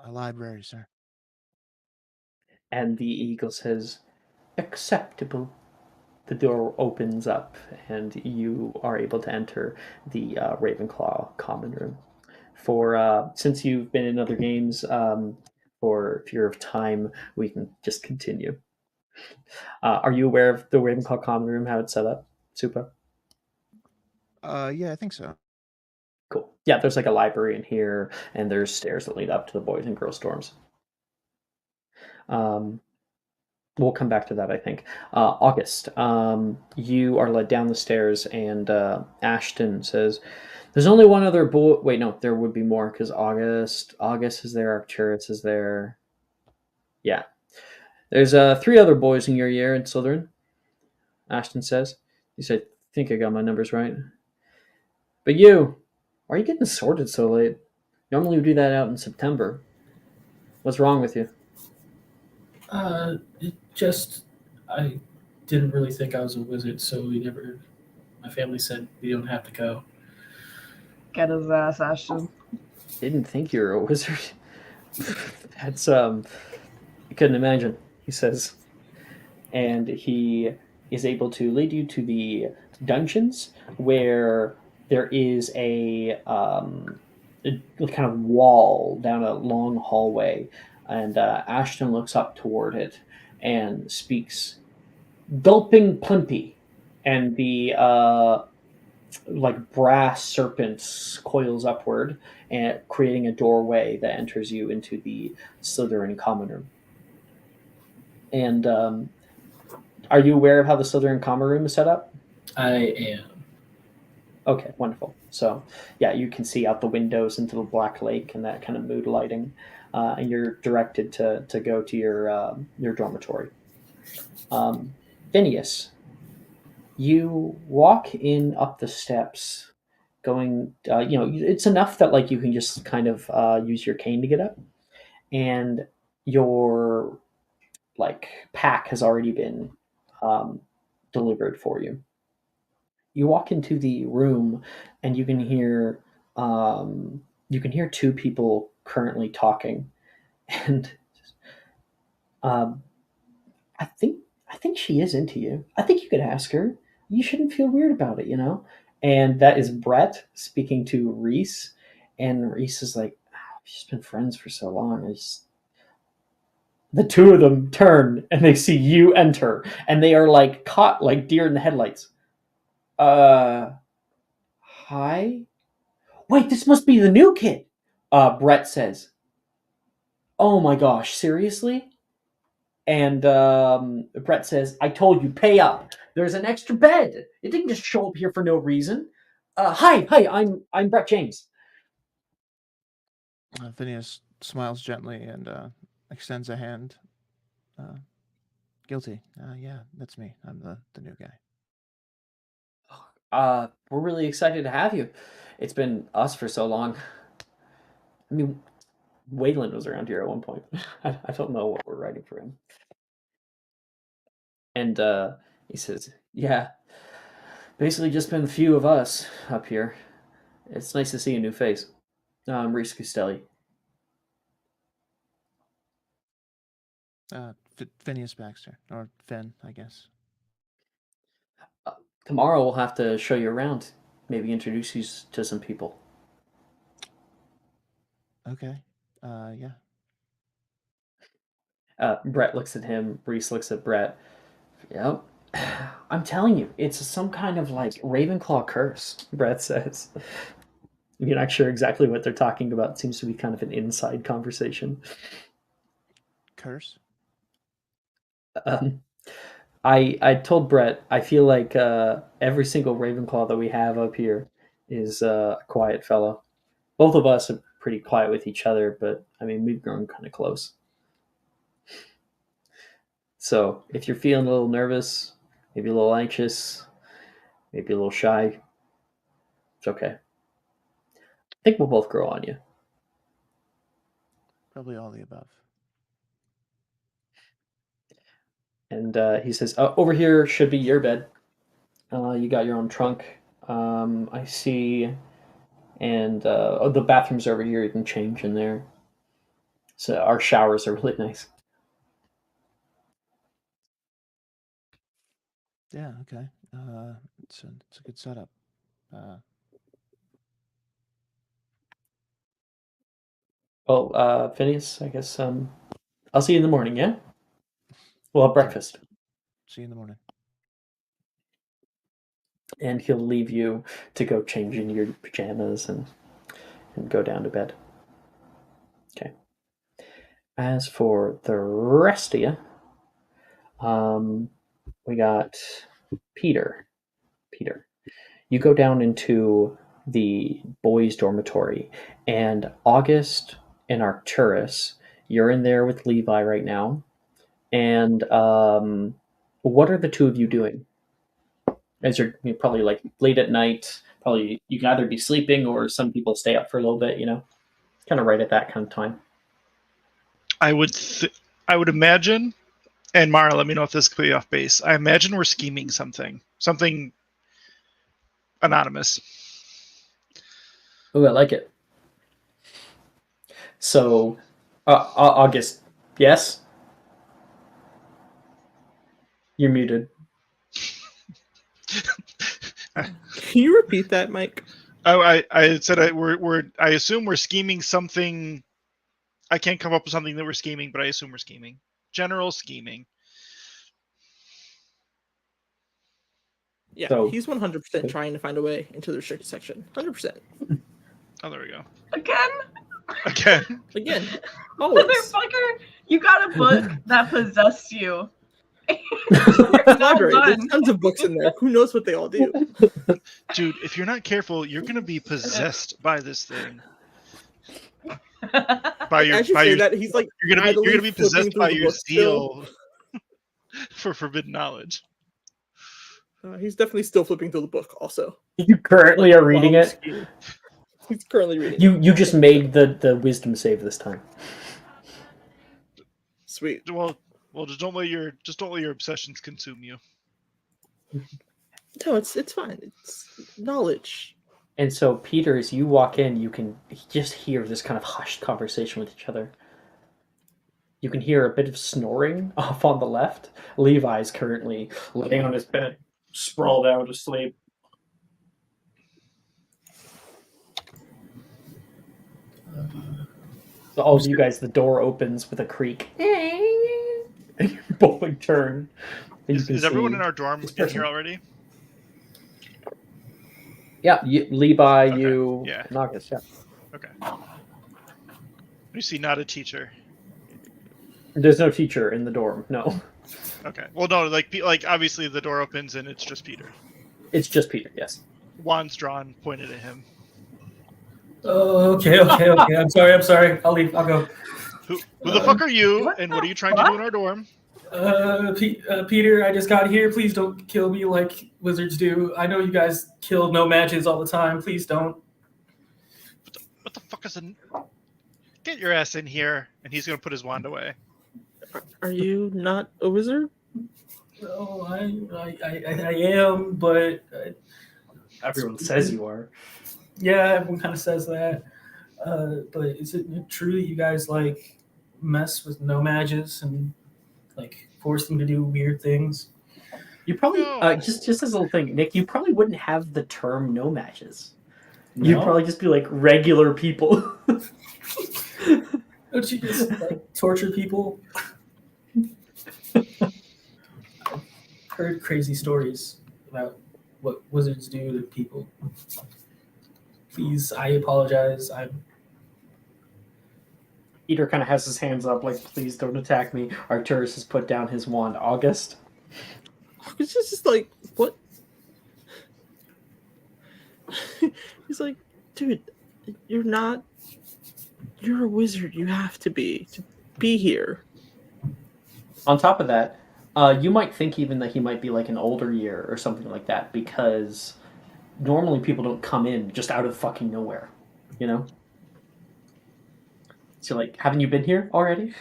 A library, sir. And the eagle says, "Acceptable." The door opens up, and you are able to enter the Ravenclaw common room. For since you've been in other games, for fear of time, we can just continue. Are you aware of the Ravenclaw common room, how it's set up, Supa? Yeah, I think so. Cool. Yeah, there's like a library in here, and there's stairs that lead up to the boys and girls dorms. Um, we'll come back to that, I think. August, you are led down the stairs, and Ashton says, "There's only one other boy." Wait, no, there would be more because August is there. Arcturus is there. Yeah, there's three other boys in your year in Slytherin. Ashton says. He said, "I think I got my numbers right." But you, why are you getting sorted so late? Normally we do that out in September. What's wrong with you? It just I didn't really think I was a wizard, so we never. My family said we don't have to go. Get his ass, Ashton. Didn't think you were a wizard. That's I couldn't imagine, he says. And he is able to lead you to the dungeons where there is a kind of wall down a long hallway, and Ashton looks up toward it and speaks, "Gulping Plimpy," and the like brass serpent coils upward and creating a doorway that enters you into the Slytherin common room. And are you aware of how the Slytherin common room is set up? I am. Okay, wonderful. So, yeah, you can see out the windows into the Black Lake and that kind of mood lighting, and you're directed to go to your dormitory. Phineas, you walk in up the steps, going. It's enough that like you can just kind of use your cane to get up, and your like pack has already been um, delivered for you. You walk into the room, and you can hear two people currently talking, and um, I think I think she is into you. I think you could ask her. You shouldn't feel weird about it. And that is Brett speaking to Reese, and Reese is like, "Oh, we've just been friends for so long. The two of them turn and they see you enter, and they are like caught like deer in the headlights. Uh, Hi. Wait, this must be the new kid. Brett says. "Oh my gosh, seriously?" And Brett says, "I told you, pay up. There's an extra bed. It didn't just show up here for no reason. Hi, I'm Brett James." Phineas smiles gently and extends a hand. Uh, Guilty. Yeah, that's me. I'm the new guy. We're really excited to have you. It's been us for so long. I mean, Wayland was around here at one point. I don't know what we're writing for him. And he says, "Yeah, basically just been a few of us up here. It's nice to see a new face. I'm Reese Costelli." Phineas Baxter, or Finn, I guess. Tomorrow we'll have to show you around, maybe introduce you to some people. Okay. Yeah. Brett looks at him. Reese looks at Brett. "Yep. I'm telling you, it's some kind of like Ravenclaw curse," Brett says. You're not sure exactly what they're talking about. It seems to be kind of an inside conversation. curse? I told Brett I feel like every single Ravenclaw that we have up here is a quiet fellow. Both of us are pretty quiet with each other, but I mean we've grown kind of close. So if you're feeling a little nervous, maybe a little anxious, maybe a little shy, it's okay. I think we'll both grow on you. Probably all the above. And he says, over here should be your bed. You got your own trunk. I see. And the bathrooms over here, you can change in there. So our showers are really nice. Yeah, okay. It's a good setup. Well, Phineas, I guess I'll see you in the morning, yeah? We'll have breakfast. See you in the morning. And he'll leave you to go change in your pajamas and go down to bed. Okay. As for the rest of you, we got Peter. Peter, you go down into the boys' dormitory, and August and Arcturus, you're in there with Levi right now. And what are the two of you doing? As you're probably like late at night, probably you can either be sleeping or some people stay up for a little bit, kind of right at that kind of time. I would imagine, and Mara, let me know if this could be off base. I imagine we're scheming something anonymous. Oh, I like it. So, August, yes? You're muted. Can you repeat that, Mike? Oh, I said I assume we're scheming something. I can't come up with something that we're scheming, but I assume we're scheming. General scheming. Yeah, So- he's 100% trying to find a way into the restricted section. 100%. Oh, there we go. Again? Again. Always. Motherfucker, you got a book that possessed you. Library. There's tons of books in there. Who knows what they all do? Dude, if you're not careful, you're gonna be possessed by this thing. That, he's like you're gonna be possessed by your zeal for forbidden knowledge. He's definitely still flipping through the book. Also, you currently are reading it. He's currently reading. You just made the wisdom save this time. Sweet. Well, just don't let your obsessions consume you. No, it's fine. It's knowledge. And so, Peter, as you walk in, you can just hear this kind of hushed conversation with each other. You can hear a bit of snoring off on the left. Levi's currently laying on his bed, sprawled out asleep. So all of you guys, the door opens with a creak. And you both turn. Is everyone in our dorm in here already? Yeah, Levi, okay. you, yeah. and August, yeah. Okay. You see, not a teacher. There's no teacher in the dorm, no. Okay. Well, no, like obviously the door opens and it's just Peter. It's just Peter, yes. Wand's drawn, pointed at him. Oh, okay. I'm sorry. I'll leave. I'll go. Who the fuck are you, and what are you trying to do in our dorm? Peter, I just got here. Please don't kill me like wizards do. I know you guys kill no matches all the time. Please don't. What the fuck is a... Get your ass in here, and he's gonna put his wand away. Are you not a wizard? No, I am, but everyone says you are. Yeah, everyone kind of says that. But is it true that you guys like mess with no mages and like force them to do weird things? You probably just as a little thing, Nick. You probably wouldn't have the term no mages. No? You'd probably just be like regular people. Don't you just like torture people? I've heard crazy stories about what wizards do to people. Please, I apologize. Eater kind of has his hands up, like, please don't attack me. Arcturus has put down his wand. August? It's just like, what? He's like, dude, you're not. You're a wizard. You have to be here. On top of that, you might think even that he might be like an older year or something like that, because normally people don't come in just out of fucking nowhere, you know? So, like, haven't you been here already?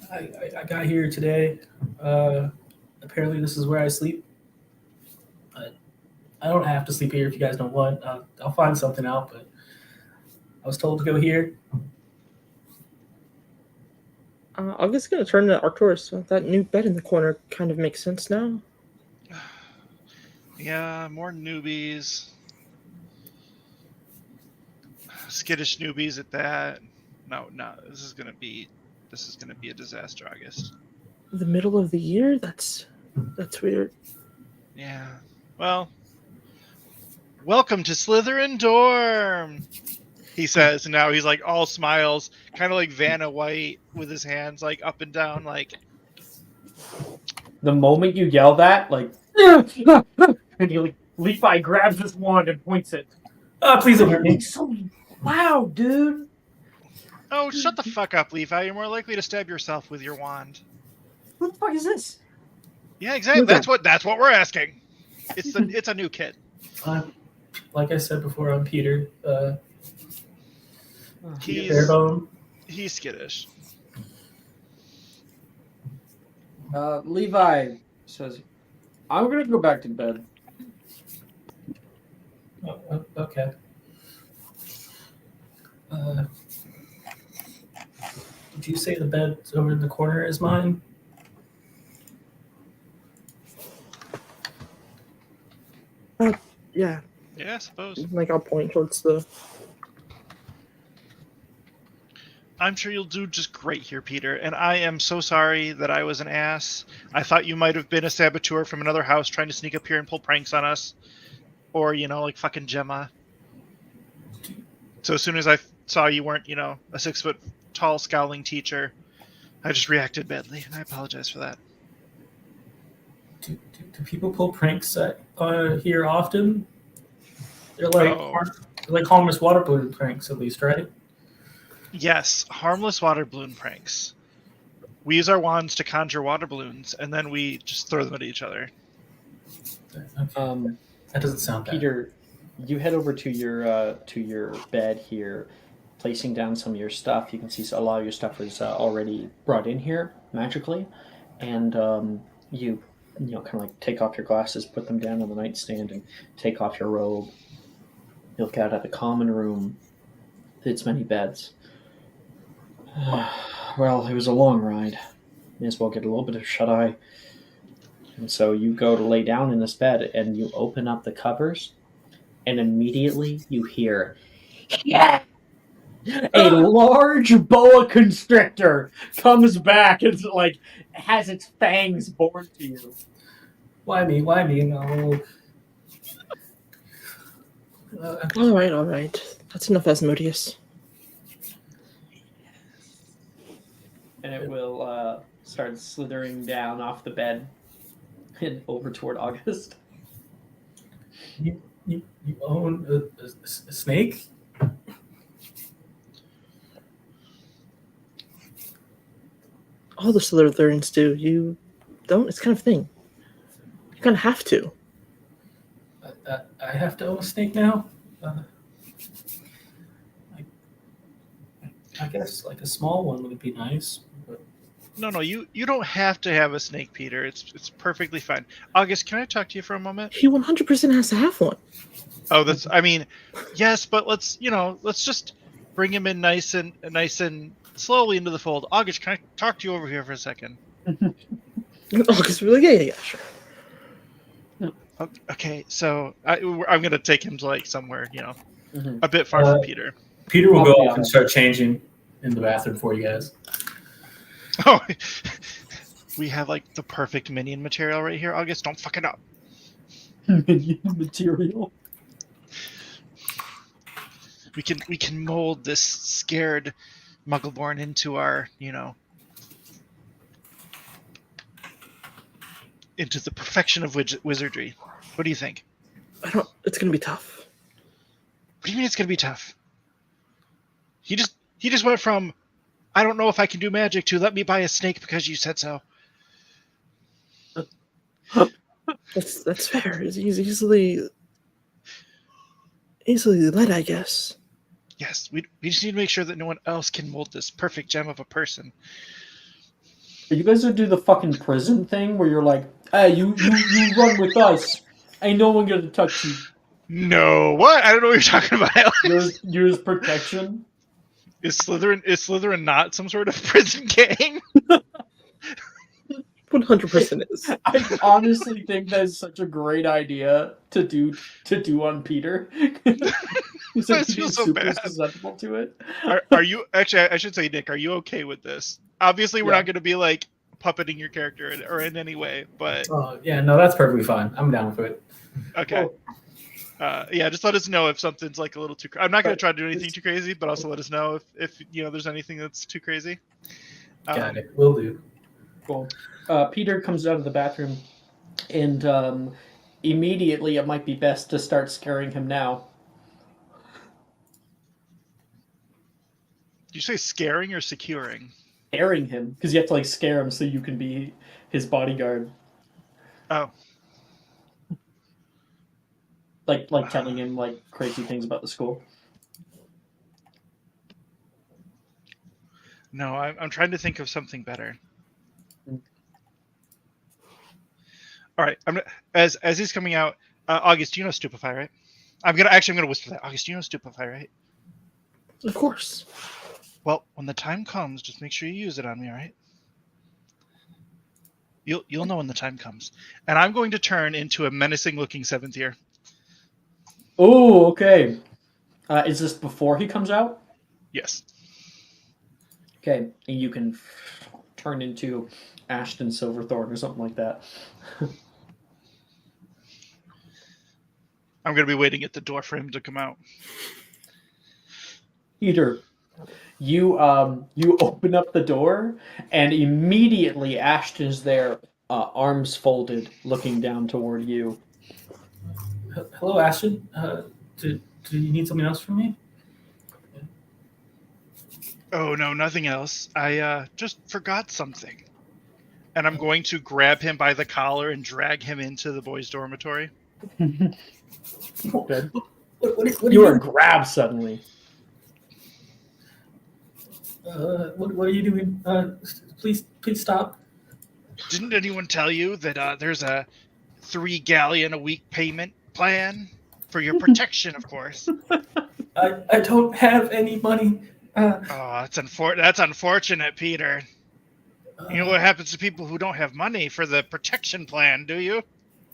I got here today. Apparently, this is where I sleep. I don't have to sleep here if you guys don't want. I'll find something out, but I was told to go here. I'm just gonna turn to Arcturus. That new bed in the corner kind of makes sense now. Yeah, more newbies. Skittish newbies at that. No, this is gonna be a disaster, August. The middle of the year? That's weird. Yeah. Well, welcome to Slytherin Dorm, he says, and now he's like all smiles, kind of like Vanna White with his hands like up and down, like. The moment you yell that, like, and he, like, Levi grabs his wand and points it. Please don't hurt me. It's so loud, dude. Oh, shut the fuck up, Levi. You're more likely to stab yourself with your wand. What the fuck is this? Yeah, exactly. That's what we're asking. It's a new kid. Like I said before, I'm Peter. He's skittish. Levi says, I'm gonna go back to bed. Oh, okay. Did you say the bed over in the corner is mine? Yeah. Yeah, I suppose. Like, I'll point towards the. I'm sure you'll do just great here, Peter, and I am so sorry that I was an ass. I thought you might have been a saboteur from another house trying to sneak up here and pull pranks on us. Or, like fucking Gemma. So as soon as I saw you weren't, a 6 foot tall scowling teacher, I just reacted badly, and I apologize for that. Do people pull pranks here often? They're like harmless water balloon pranks, at least, right? Yes, harmless water balloon pranks. We use our wands to conjure water balloons, and then we just throw them at each other. Okay. That doesn't sound bad. Peter, you head over to your bed here, placing down some of your stuff. You can see a lot of your stuff is already brought in here magically, and you kind of like take off your glasses, put them down on the nightstand, and take off your robe. You look out at the common room. Its many beds. Well, it was a long ride. May as well get a little bit of shut-eye. And so you go to lay down in this bed, and you open up the covers, and immediately you hear, yeah! A large boa constrictor comes back and like has its fangs born to you. Why me? No. All right. That's enough, Asmodeus. And it will start slithering down off the bed and over toward August. You own a snake? All the Slytherins do. You don't? It's kind of thing. You kind of have to. I have to own a snake now? I guess like a small one would be nice. But... No, you don't have to have a snake, Peter. It's perfectly fine. August, can I talk to you for a moment? He 100% has to have one. Oh, yes, but let's just bring him in nice and slowly into the fold. August, can I talk to you over here for a second? August, really? Yeah, sure. Okay, so I'm gonna take him to like somewhere, a bit far from Peter. Peter will go off and start changing in the bathroom for you guys. Oh, we have like the perfect minion material right here. August, don't fuck it up. Minion material. We can mold this scared Muggleborn into our, into the perfection of wizardry. What do you think? It's gonna be tough. What do you mean it's gonna be tough? He just went from, I don't know if I can do magic, to let me buy a snake because you said so. That's fair. He's easily led, I guess. Yes, we just need to make sure that no one else can mold this perfect gem of a person. Are you guys gonna do the fucking prison thing where you're like, hey, you run with us. Ain't no one gonna touch you. No, what? I don't know what you're talking about, Alex. Use protection. Is Slytherin not some sort of prison gang? 100% is. I honestly think that's such a great idea to do on Peter. He's I feel so super bad. susceptible to it. Are you actually? I should say, Nick. Are you okay with this? Obviously, we're not going to be like puppeting your character or in any way, but yeah, no, that's perfectly fine. I'm down with it. Okay. Cool. Yeah, just let us know if something's like a little too. I'm not going to try to do anything too crazy, but also let us know if there's anything that's too crazy. Got it. Will do. Cool. Peter comes out of the bathroom, and immediately it might be best to start scaring him now. Did you say scaring or securing? Scaring him, because you have to like scare him so you can be his bodyguard. Oh. Like telling him like crazy things about the school. No, I'm trying to think of something better. All right, as he's coming out. August, do you know Stupefy, right? I'm gonna whisper that. August, do you know Stupefy, right? Of course. Well, when the time comes, just make sure you use it on me, all right? You'll know when the time comes. And I'm going to turn into a menacing-looking seventh year. Oh, okay. Is this before he comes out? Yes. Okay, and you can turn into Ashton Silverthorn or something like that. I'm going to be waiting at the door for him to come out. Peter, you open up the door, and immediately Ashton's there, arms folded, looking down toward you. Hello, Ashton. Do you need something else from me? Oh, no, nothing else. I just forgot something. And I'm going to grab him by the collar and drag him into the boys' dormitory. Good. What You are grabbed suddenly. What are you doing? Please stop. Didn't anyone tell you that there's a 3 galleon a week payment plan for your protection, of course? I don't have any money. That's unfortunate, Peter. You know what happens to people who don't have money for the protection plan, do you?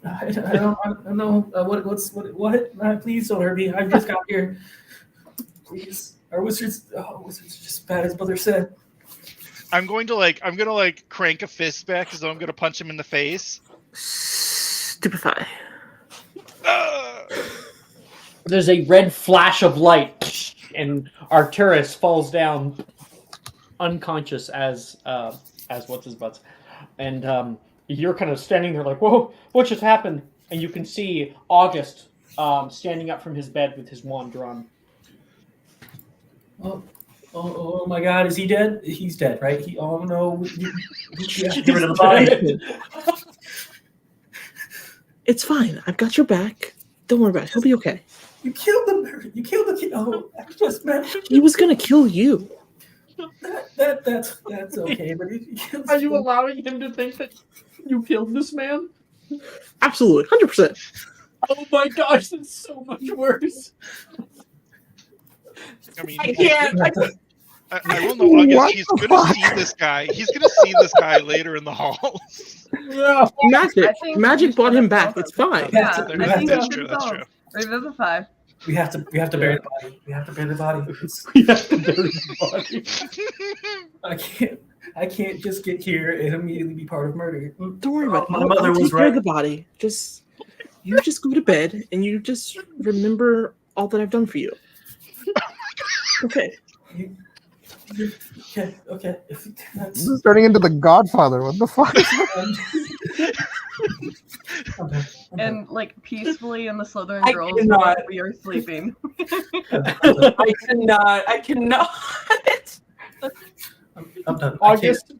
I don't know. What? Please don't hurt me. I just got here. Please. Our wizards are just as bad as Mother said. I'm gonna crank a fist back as though I'm gonna punch him in the face. Stupefy. There's a red flash of light, and Arcturus falls down unconscious as what's his butts, and you're kind of standing there like, whoa, what just happened? And you can see August standing up from his bed with his wand drawn. Oh my God! Is he dead? He's dead, right? Oh no! We have to Get rid of the body. It's fine. I've got your back. Don't worry about it. He'll be okay. You killed him. You killed the kid. Oh, I just meant he was gonna kill you. That's okay. But are you allowing him to think that you killed this man? Absolutely, 100%. Oh my gosh, that's so much worse. I mean, I can't. I will know, August. He's gonna see this guy. He's gonna see this guy later in the hall. Yeah. Magic brought him back. It's fine. Yeah, That's true. That's true. Revivify. We have to bury the body. We have to bury the body. We have to bury the body. I can't just get here and immediately be part of murder. Don't worry about it. My mother I'll was take care of right. the body. You just go to bed and you just remember all that I've done for you. Okay. Okay. If This that's, is turning into the Godfather. What the fuck? I'm done. And like peacefully in the Slytherin I girls' cannot. room, we are sleeping. I cannot. I'm done. August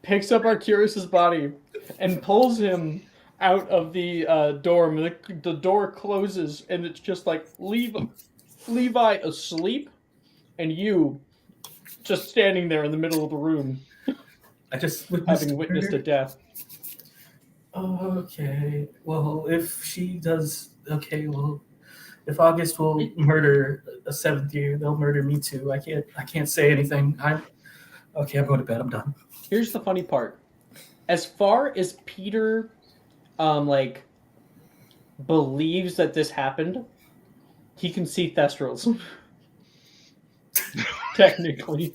picks up Arcturus's body and pulls him out of the dorm. The door closes, and it's just like Levi asleep, and you just standing there in the middle of the room, I just witnessed having witnessed a murder. death. Okay. Well, if she does, okay. Well, if August will murder a seventh year, they'll murder me too. I can't say anything. I'm going to bed. I'm done. Here's the funny part. As far as Peter, like, believes that this happened, he can see Thestrals. Technically.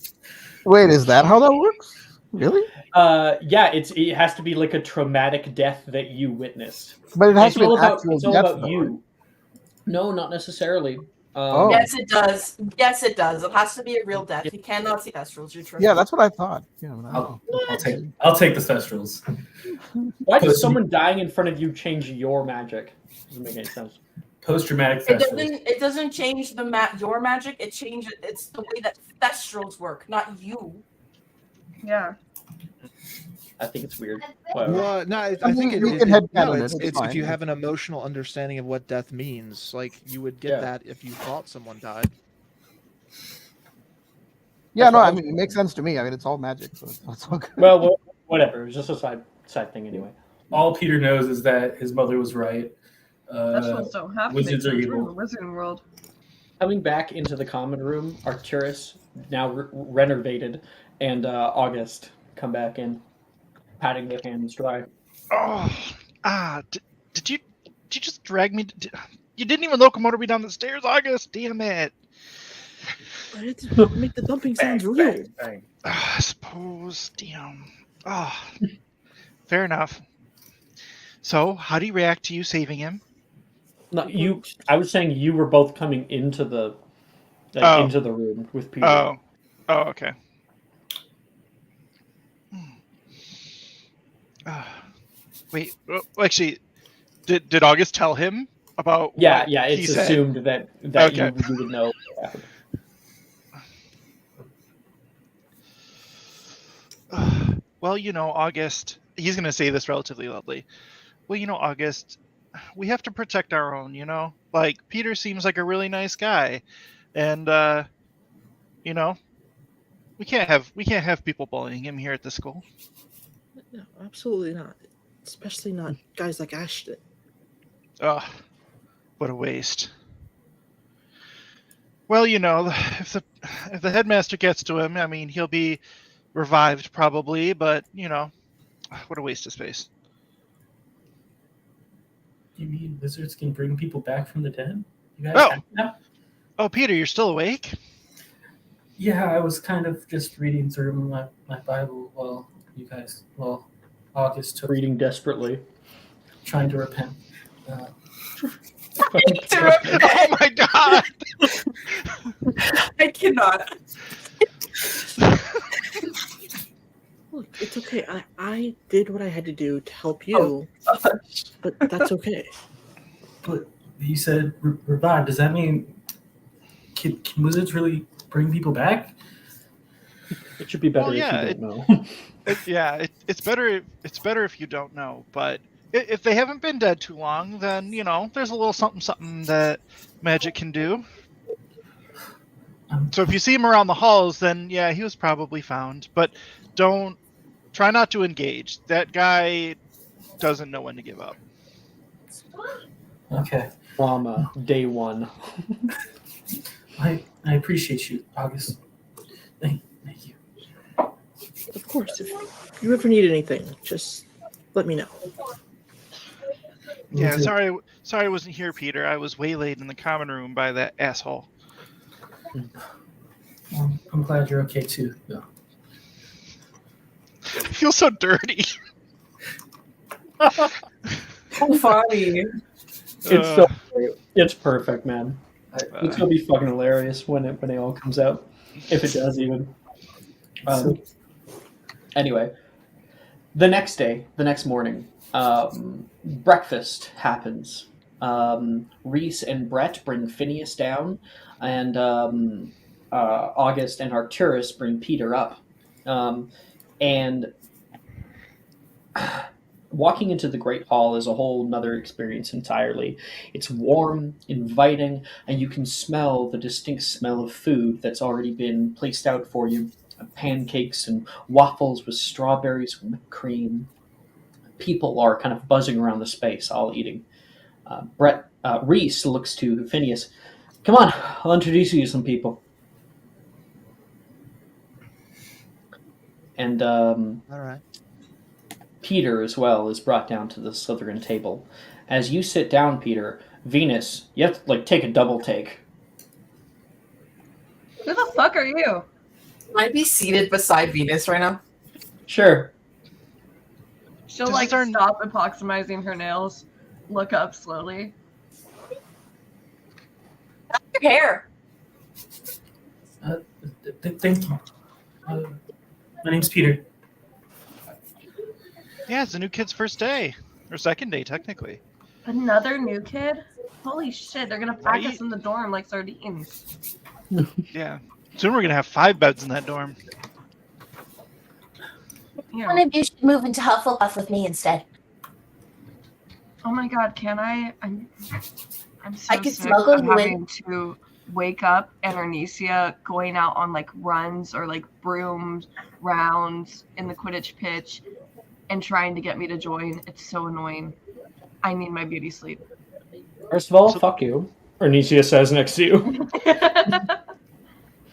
Wait, is that how that works? Really? Yeah, it has to be like a traumatic death that you witnessed. But it has It's to be all an about actual it's all death, about though, you. right? No, not necessarily. Oh. Yes, it does. Yes, it does. It has to be a real death. You cannot see Thestrals. You're true. Yeah, that's what I thought. Yeah, but I don't I'll know. I'll take the Thestrals. Why does someone dying in front of you change your magic? Doesn't make any sense. Post-traumatic It Thestrals. doesn't change your magic. It's the way that Thestrals work, not you. Yeah. I think it's weird. Whatever. Well, no, I mean, think we can headcanon it, it's it's if fine. you have an emotional understanding of what death means. Like you would get that if you thought someone died. Yeah, That's no, what I I was mean, it makes sense to me. I mean, it's all magic, so it's all good. Well, whatever. It was just a side thing anyway. All Peter knows is that his mother was right. Thestrals don't have to make Wizards are sense. We're in evil. the wizarding world. Coming back into the common room, Arcturus, now renovated, and August come back in, patting their hands dry. Did you just drag me? You didn't even locomotive me down the stairs, August. Damn it! I had to make the dumping sounds real. I suppose. Damn. Fair enough. So, how do you react to you saving him? No, you. I was saying you were both coming into the into the room with Peter. Oh, okay. Wait, actually, did August tell him about? Yeah, what yeah. he It's said? assumed that Okay. you would know what happened. Well, August. He's gonna say this relatively loudly. Well, August, we have to protect our own. Like Peter seems like a really nice guy, and we can't have people bullying him here at the school. No, absolutely not. Especially not guys like Ashton. What a waste. Well, if the headmaster gets to him, I mean, he'll be revived probably, but what a waste of space. You mean wizards can bring people back from the dead? You guys Oh, Peter, you're still awake? Yeah, I was kind of just reading through my Bible while August took Reading desperately. trying to repent. Oh my god! I cannot. Look, it's okay. I did what I had to do to help you, but that's okay. But you said revive. Does that mean can wizards really bring people back? It should be better Well, yeah, if you don't know. It's better. It's better if you don't know. But if they haven't been dead too long, then there's a little something that magic can do. So if you see him around the halls, then yeah, he was probably found. But try not to engage. That guy doesn't know when to give up. Okay. Trauma, day one. I appreciate you, August. Thank you. Of course, if you ever need anything, just let me know. Yeah, sorry I wasn't here, Peter. I was waylaid in the common room by that asshole. I'm glad you're okay too. Yeah. I feel so dirty. So funny. It's perfect, man. It's gonna be fucking hilarious when it all comes out, if it does even. Anyway, the next morning, breakfast happens. Reese and Brett bring Phineas down, and August and Arcturus bring Peter up. And walking into the Great Hall is a whole nother experience entirely. It's warm, inviting, and you can smell the distinct smell of food that's already been placed out for you. Pancakes and waffles with strawberries and whipped cream. People are kind of buzzing around the space, all eating. Reese looks to Phineas. Come on, I'll introduce you to some people. And All right. Peter, as well, is brought down to the Slytherin table. As you sit down, Peter, Venus, you have to take a double take. Who the fuck are you? Can I be seated beside Venus right now? Sure. She'll This is our- stop epoximizing her nails, look up slowly. Your hair. Thank you. My name's Peter. Yeah, it's a new kid's first day. Or second day, technically. Another new kid? Holy shit, they're gonna pack Right? us in the dorm like sardines. Yeah. Soon we're going to have 5 beds in that dorm. You One know. of you should move into Hufflepuff with me instead. Oh my god, can I? I'm so I could sick smuggle of you in. having to wake up and Arnesia going out on runs or broom rounds in the Quidditch pitch and trying to get me to join. It's so annoying. I need my beauty sleep. First of all, fuck you. Arnesia says next to you.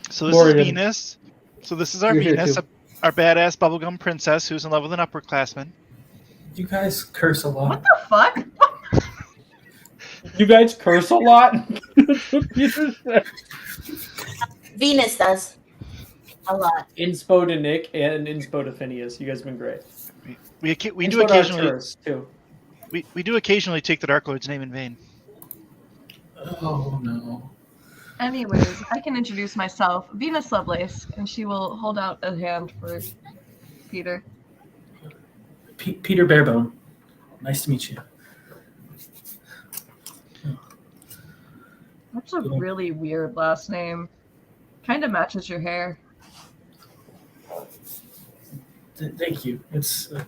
So this Morgan. is Venus. So this is our You're here Venus, too. our badass bubblegum princess who's in love with an upperclassman. You guys curse a lot. What the fuck? You guys curse a lot? Venus does. A lot. Inspo to Nick and inspo to Phineas. You guys have been great. We Inspo do to occasionally Arcturus, too. we do occasionally take the Dark Lord's name in vain. Oh no. Anyways, I can introduce myself, Venus Lovelace, and she will hold out a hand for Peter. Peter Barebone. Nice to meet you. That's a really weird last name. Kind of matches your hair. Thank you. It's an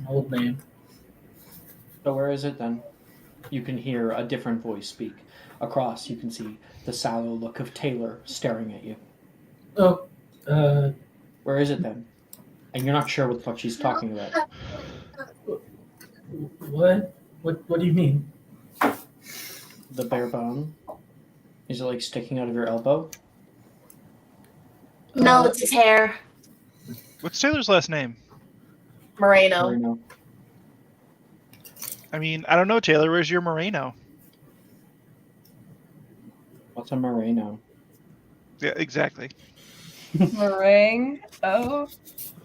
old name. So where is it then? You can hear a different voice speak. Across, you can see the sallow look of Taylor staring at you. Oh, Where is it then? And you're not sure what the fuck she's talking about. what? What do you mean? The bare bone? Is it sticking out of your elbow? No, it's his hair. What's Taylor's last name? Moreno. Moreno. I mean, I don't know, Taylor. Where's your Moreno? What's a Moreno? Yeah, exactly. Meringue. Oh.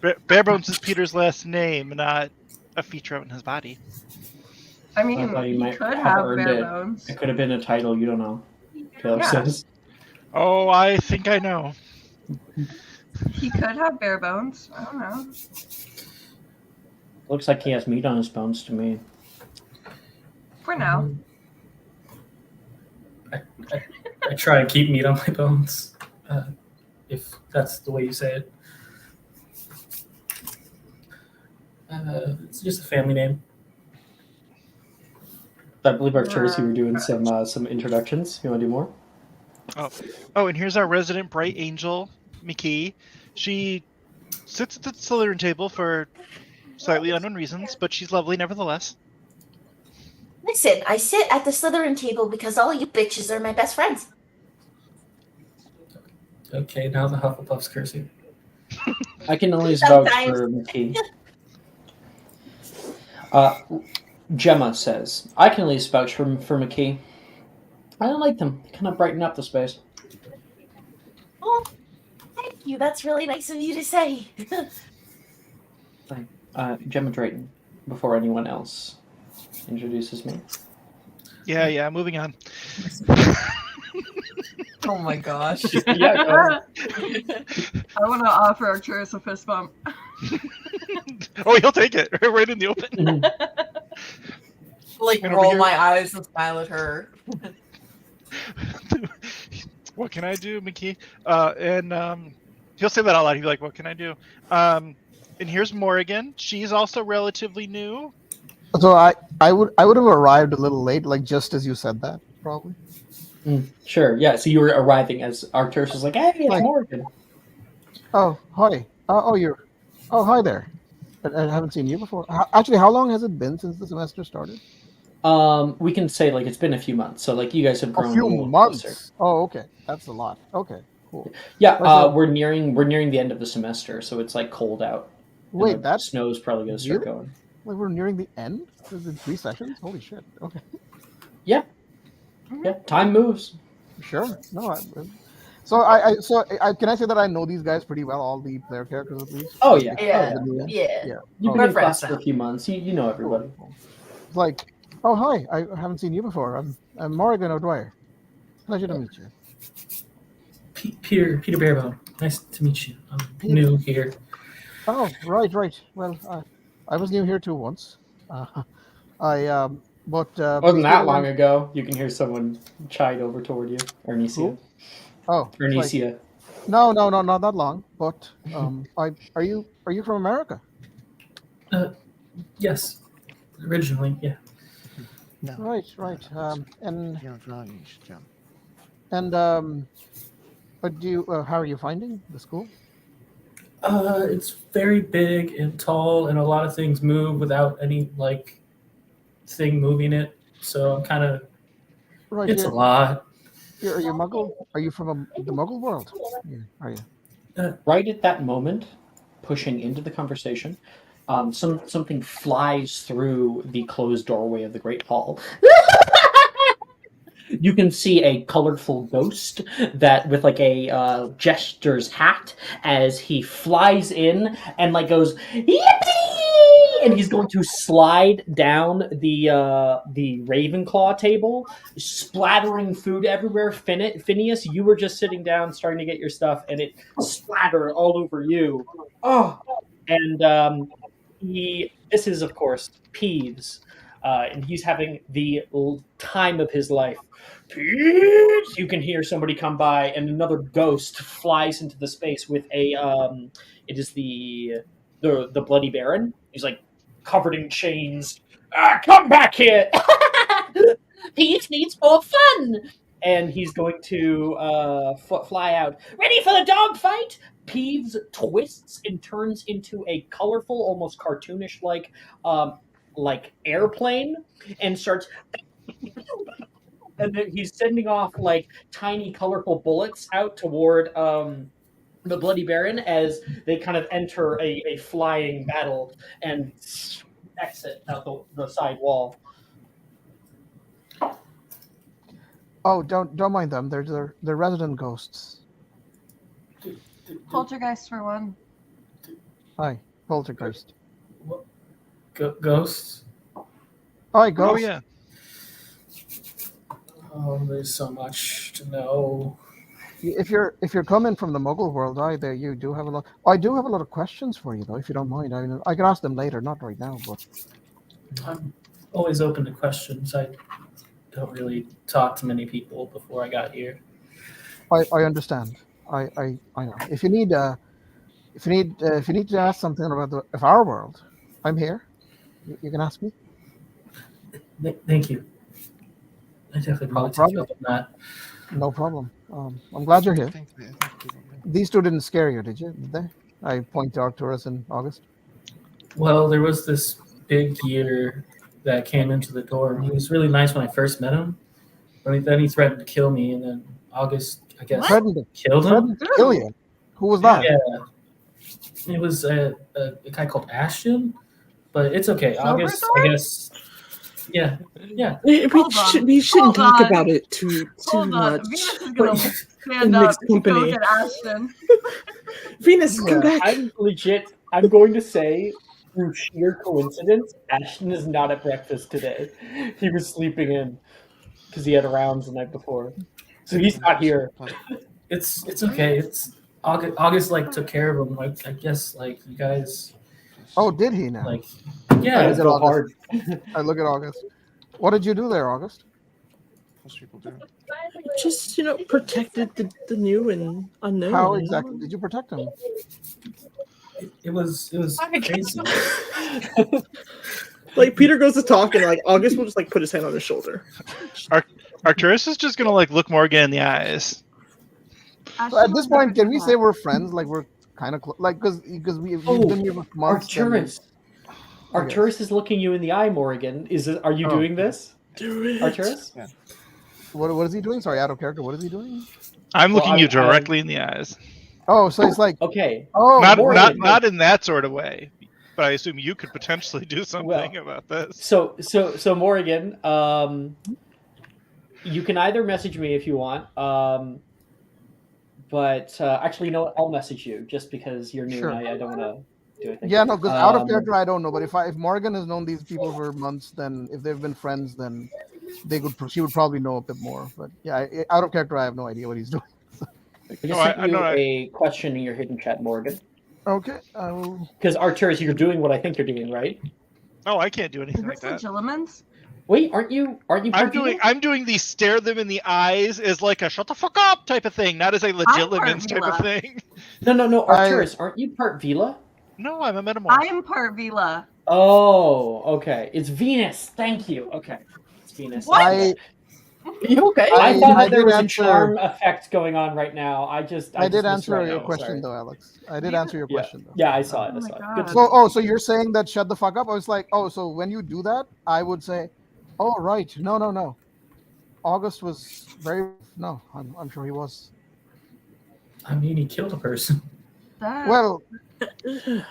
Barebones is Peter's last name, not a feature in his body. I mean, I thought you he might could have have earned bare it. bones. It could have been a title, you don't know. Taylor Yeah. says. Oh, I think I know. He could have bare bones. I don't know. Looks like he has meat on his bones to me. For now. I try and keep meat on my bones, if that's the way you say it. It's just a family name. I believe Arcturus, you were doing some introductions. You want to do more? Oh, and here's our resident bright angel, McKee. She sits at the Slytherin table for slightly unknown reasons, but she's lovely nevertheless. Listen, I sit at the Slytherin table because all you bitches are my best friends. Okay, now the Hufflepuff's cursing. I can only vouch Sometimes. for McKee. Gemma says, I can at least vouch for McKee. I don't like them. They kind of brighten up the space. Oh, thank you. That's really nice of you to say. Gemma Drayton, before anyone else introduces me. Yeah, moving on. Oh my gosh. Yeah, go ahead. I want to offer Arcturus a fist bump. Oh, he'll take it right in the open. Like And over roll here- my eyes and smile at her. What can I do, McKee? And he'll say that out loud. He'll be like, "What can I do?" And here's Morrigan. She's also relatively new. So I would have arrived a little late, like just as you said that, probably. Sure, yeah. So you were arriving as Arcturus was like, "Hey, it's Like- Morgan." Oh, hi. Hi there. I haven't seen you before. Actually, how long has it been since the semester started? We can say like it's been a few months. So like you guys have grown A few little months. closer. Oh, okay. That's a lot. Okay, cool. Yeah, Okay. we're nearing the end of the semester, so it's like cold out. and Wait, the that's snow's probably gonna start really? going. Like we're nearing the end? Is it 3 sessions? Holy shit. Okay. Yeah, time moves. Sure. No. So can I say that I know these guys pretty well, all the player characters at least? Oh yeah, Yeah. oh, yeah. Yeah. Yeah. You've Oh, been in We're class friends for a few months. You know everybody. cool. It's like, oh hi, I haven't seen you before. I'm Morrigan O'Dwyer. Pleasure to meet you. Peter Barebone. Nice to meet you. I'm Peter. new here. Oh, right. Well, I was new here too once. But Wasn't that long ago? You can hear someone chide over toward you, Ernesia. Who? Oh, it's like, Ernesia. no, not that long. But are you from America? Yes, originally, yeah. No. Right. And Jump. but do you how are you finding the school? It's very big and tall, and a lot of things move without any like thing moving it. So I'm kind of. Right. It's a lot. Are you Muggle? Are you from the Muggle world? Yeah, are you? Right at that moment, pushing into the conversation, something flies through the closed doorway of the Great Hall. You can see a colorful ghost that with like a jester's hat as he flies in and like goes yippee, and he's going to slide down the Ravenclaw table, splattering food everywhere. Phineas, you were just sitting down, starting to get your stuff, and it splattered all over you. Oh, and this is of course Peeves. And he's having the time of his life. Peeves! You can hear somebody come by, and another ghost flies into the space with a. It is the Bloody Baron. He's like covered in chains. Come back here! Peeves needs more fun, and he's going to fly out. Ready for the dog fight? Peeves twists and turns into a colorful, almost cartoonish like airplane and starts and then he's sending off like tiny colorful bullets out toward the Bloody Baron as they kind of enter a flying battle and exit out the side wall. Oh, don't mind them. They're resident ghosts. Poltergeist for one. Hi, poltergeist. Ghosts. Hi, ghost. Oh yeah. Oh, there's so much to know. If you're coming from the Muggle world, you do have a lot. I do have a lot of questions for you, though, if you don't mind. I mean, I can ask them later, not right now, but I'm always open to questions. I don't really talk to many people before I got here. I understand. I know. If you need to ask something about our world, I'm here. You can ask me. Thank you. I definitely probably take you up on that. No problem. I'm glad you're here. These two didn't scare you, did you? Did they? I point to Arcturus in August. Well, there was this big year that came into the door. He was really nice when I first met him. But then he threatened to kill me, and then August, I guess, Threatened killed him. Threatened to kill you. Who was that? Yeah. It was a guy called Ashton, but it's okay. August, I guess. Yeah. We shouldn't talk about it too Hold on. much. Venus is gonna in stand up mixed to go company. get Ashton. Venus, come back. I'm going to say, through sheer coincidence, Ashton is not at breakfast today. He was sleeping in because he had rounds the night before. So he's not here. It's okay. It's August like took care of him. Like I guess like you guys Oh, did he now? like I yeah. didn't go hard. I look at August. What did you do there, August? Most people do. Just protected the new and unknown. How exactly did you protect him? It was crazy. Like Peter goes to talk, and like August will just like put his hand on his shoulder. Arcturus is just gonna like look Morgan in the eyes. So at this point, can we say we're friends? Like we're kind of like because we've been here for months. Arcturus. Arcturus is looking you in the eye, Morgan. Are you doing this? Do it, Arcturus? Yeah. What is he doing? Sorry, out of character. What is he doing? I'm looking you directly in the eyes. Oh, so it's like okay. Oh, not in that sort of way. But I assume you could potentially do something about this. So Morgan, you can either message me if you want, but actually, you know what? I'll message you just because you're new and I don't want to do anything. Yeah, no, because out of character, I don't know. But if Morgan has known these people for months, then if they've been friends, then she would probably know a bit more. But yeah, out of character, I have no idea what he's doing. I just sent you a question in your hidden chat, Morgan. Okay, I will. Because Arcturus, you're doing what I think you're doing, right? No, I can't do anything like that. Wait, aren't you? I'm doing the stare them in the eyes as like a shut the fuck up type of thing, not as a legilimens type of thing. No, Arcturus, aren't you part Vila? No, I'm a metamorph. I am part Vila. Oh, okay. It's Venus. Thank you. Okay, it's Venus. What? Are you okay? I thought that there was a charm effect going on right now. I did answer your question though, Alex. I did answer your question though. Yeah, I saw it. Good. So you're saying that shut the fuck up? I was like, so when you do that, I would say, oh right, no. August was no. I'm sure he was. I mean, he killed a person. Well, did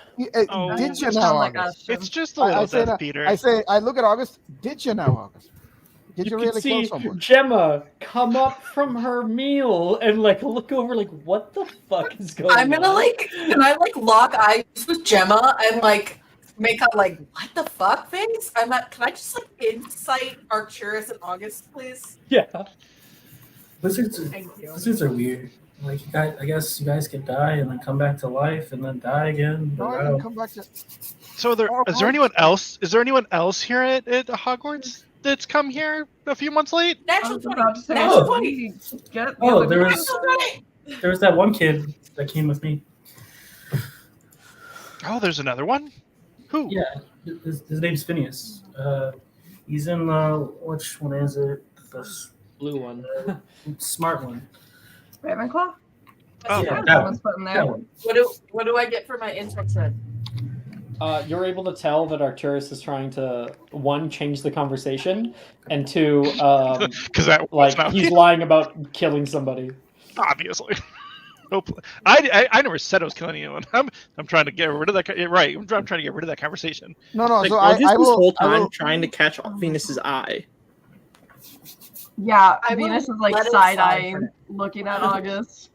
you now, August? It's just a little death, Peter. I look at August. Did you now, August? Did you really see kill someone? Gemma come up from her meal and like look over like what the fuck is going on? I'm gonna can I lock eyes with Gemma and like make a what the fuck face? Can I just insight Arcturus and August, please? Yeah. Lizards are weird. Like I guess you guys could die and then come back to life and then die again. No, I can come back to. So is there anyone else? Is there anyone else here at Hogwarts that's come here a few months late? Natural 20. There was that one kid that came with me. Oh, there's another one. Who? Yeah, his name's Phineas. He's in which one is it? The blue one. Smart one. Ravenclaw? Oh, yeah, that one. Put in there. What do I get for my insight then? You're able to tell that Arcturus is trying to, one, change the conversation, and two, because he's lying about killing somebody. Obviously. I never said I was killing anyone. I'm trying to get rid of that. Right. I'm trying to get rid of that conversation. No. Like, So August I will. This whole time trying to catch Venus's eye. Yeah, Venus is side eyeing, looking at August.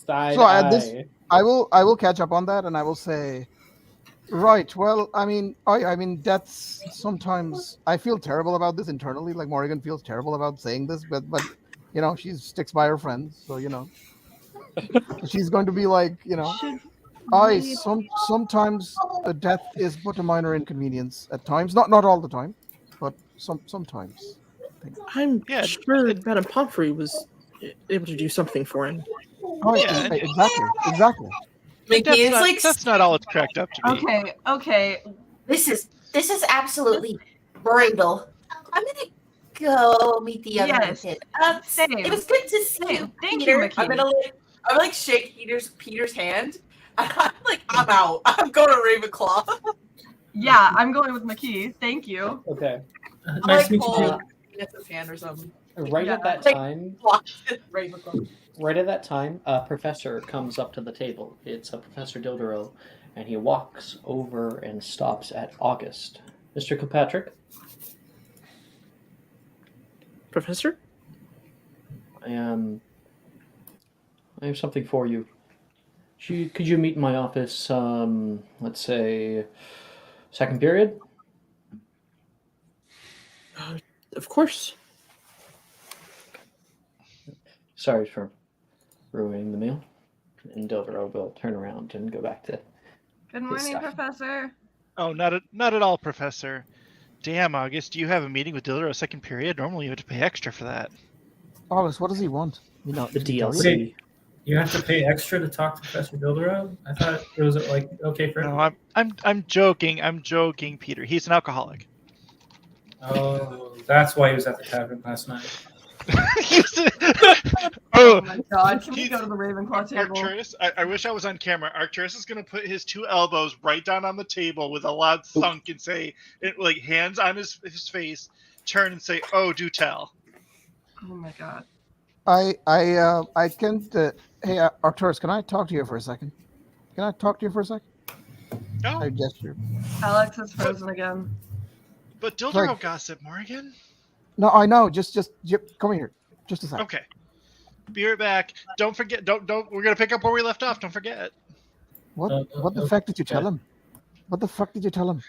At this, I will catch up on that, and I will say, right. Well, I mean, that's sometimes I feel terrible about this internally. Like Morgan feels terrible about saying this, but she sticks by her friends, so she's going to be like, sometimes a death is but a minor inconvenience at times, not all the time, but sometimes. I'm sure Madame Pomfrey was able to do something for him. Oh, yeah, exactly. That's not all it's cracked up to be. Okay. This is absolutely brutal. I'm gonna go meet the other kid. It was good to see you, Thank Peter. you, Makini. I'm shake Peter's hand. I'm out. I'm going to Ravenclaw. Yeah, I'm going with McKee. Thank you. Okay. Nice to meet you. His hand or something. Right at that time. Right at that time, a professor comes up to the table. It's Professor Dildero, and he walks over and stops at August. Mr. Kilpatrick? Professor? I have something for you. Could you meet in my office, let's say, second period? Of course. Sorry for ruining the meal. And Dildro will turn around and go back to Good his morning, stuff. Professor. Oh, not at all, Professor. Damn, August, you have a meeting with Dildro second period. Normally you have to pay extra for that. August, what does he want? You know, The did he tell you? DLC. Wait, you have to pay extra to talk to Professor Builderov? I thought it was like okay for. No, I'm joking. I'm joking, Peter. He's an alcoholic. Oh, that's why he was at the tavern last night. Oh my god, can we go to the Ravenclaw table? Arcturus, I wish I was on camera. Arcturus is going to put his 2 elbows right down on the table with a loud thunk and say, like, hands on his face, turn and say, "Oh, do tell." Oh my god. I can't. Hey, Arcturus, can I talk to you for a second? Can I talk to you for a second? No. I gesture. Alex is frozen again. But Dildro gossip, Morgan. No, I know. Just come here. Just a second. Okay. Be right back. Don't forget. Don't. We're gonna pick up where we left off. Don't forget. What the fuck did you tell him? What the fuck did you tell him?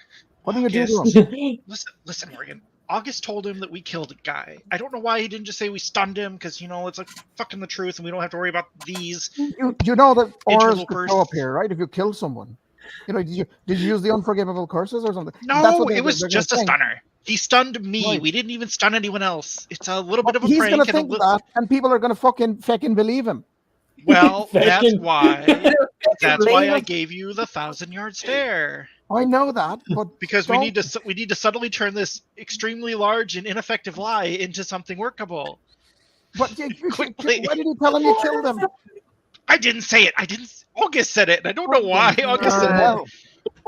What did you do August, to him? listen, Morgan. August told him that we killed a guy. I don't know why he didn't just say we stunned him, because it's like fucking the truth, and we don't have to worry about these. You know that auras could interlopers. show up here, right? If you kill someone, did you use the unforgivable curses or something? No, it was just a stunner. He stunned me. Right. We didn't even stun anyone else. It's a little bit of a He's prank. gonna think that, and people are gonna fucking believe him. Well, that's Fucking- why. That's why I Blame gave you the 1,000-yard stare. I know that, but Because we need to subtly turn this extremely large and ineffective lie into something workable. But Quickly. why did you tell him you killed him? I didn't say it. August said it, and I don't know why August said Well, it.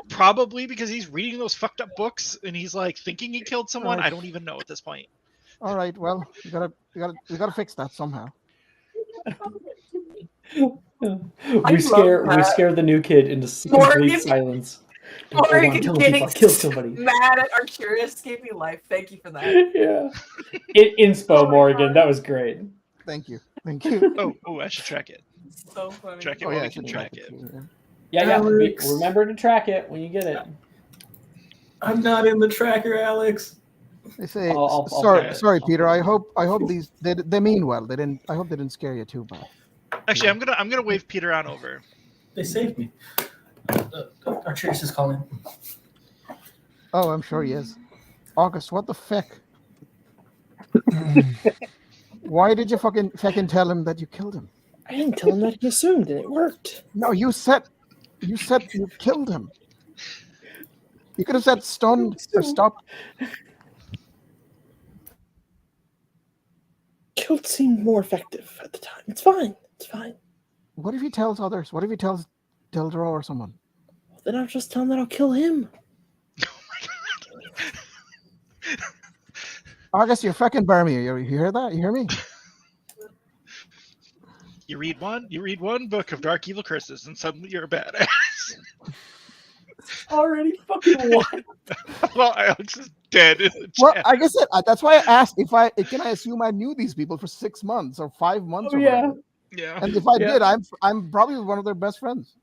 Probably because he's reading those fucked up books and he's like thinking he killed someone. Right. I don't even know at this point. all right. Well, we gotta fix that somehow. We scare the new kid into complete Morgan- silence. Don't go Morgan on telling getting people I killed somebody. mad at Arcturus gave me life. Thank you for that. Yeah. Inspo, Morgan. That was great. Thank you. Oh, I should track it. So funny. Track it Oh while yeah, we I can should track track it. it. Yeah. Alex. Remember to track it when you get it. I'm not in the tracker, Alex. They say I'll sorry, Peter. I hope these they mean well. I hope they didn't scare you too bad. Actually, I'm gonna wave Peter on over. They saved me. Arcturus is calling. Oh, I'm sure he is. August, what the feck? Why did you fucking tell him that you killed him? I didn't tell him that. He assumed, and it worked. No, you said you killed him. You could have said stunned or stopped. Killed seemed more effective at the time. It's fine. It's fine. What if he tells others? What if he tells Dildro or someone? Well, then I'll just tell him that I'll kill him. August, you're fucking Barmy. You hear that? You hear me? You read one book of Dark Evil Curses, and suddenly you're a badass. Already fucking what? Well, Alex is dead in the Well, chat. like I said, that's why I asked can I assume I knew these people for 6 months or 5 months or yeah. whatever. Yeah. And if I did, I'm probably one of their best friends.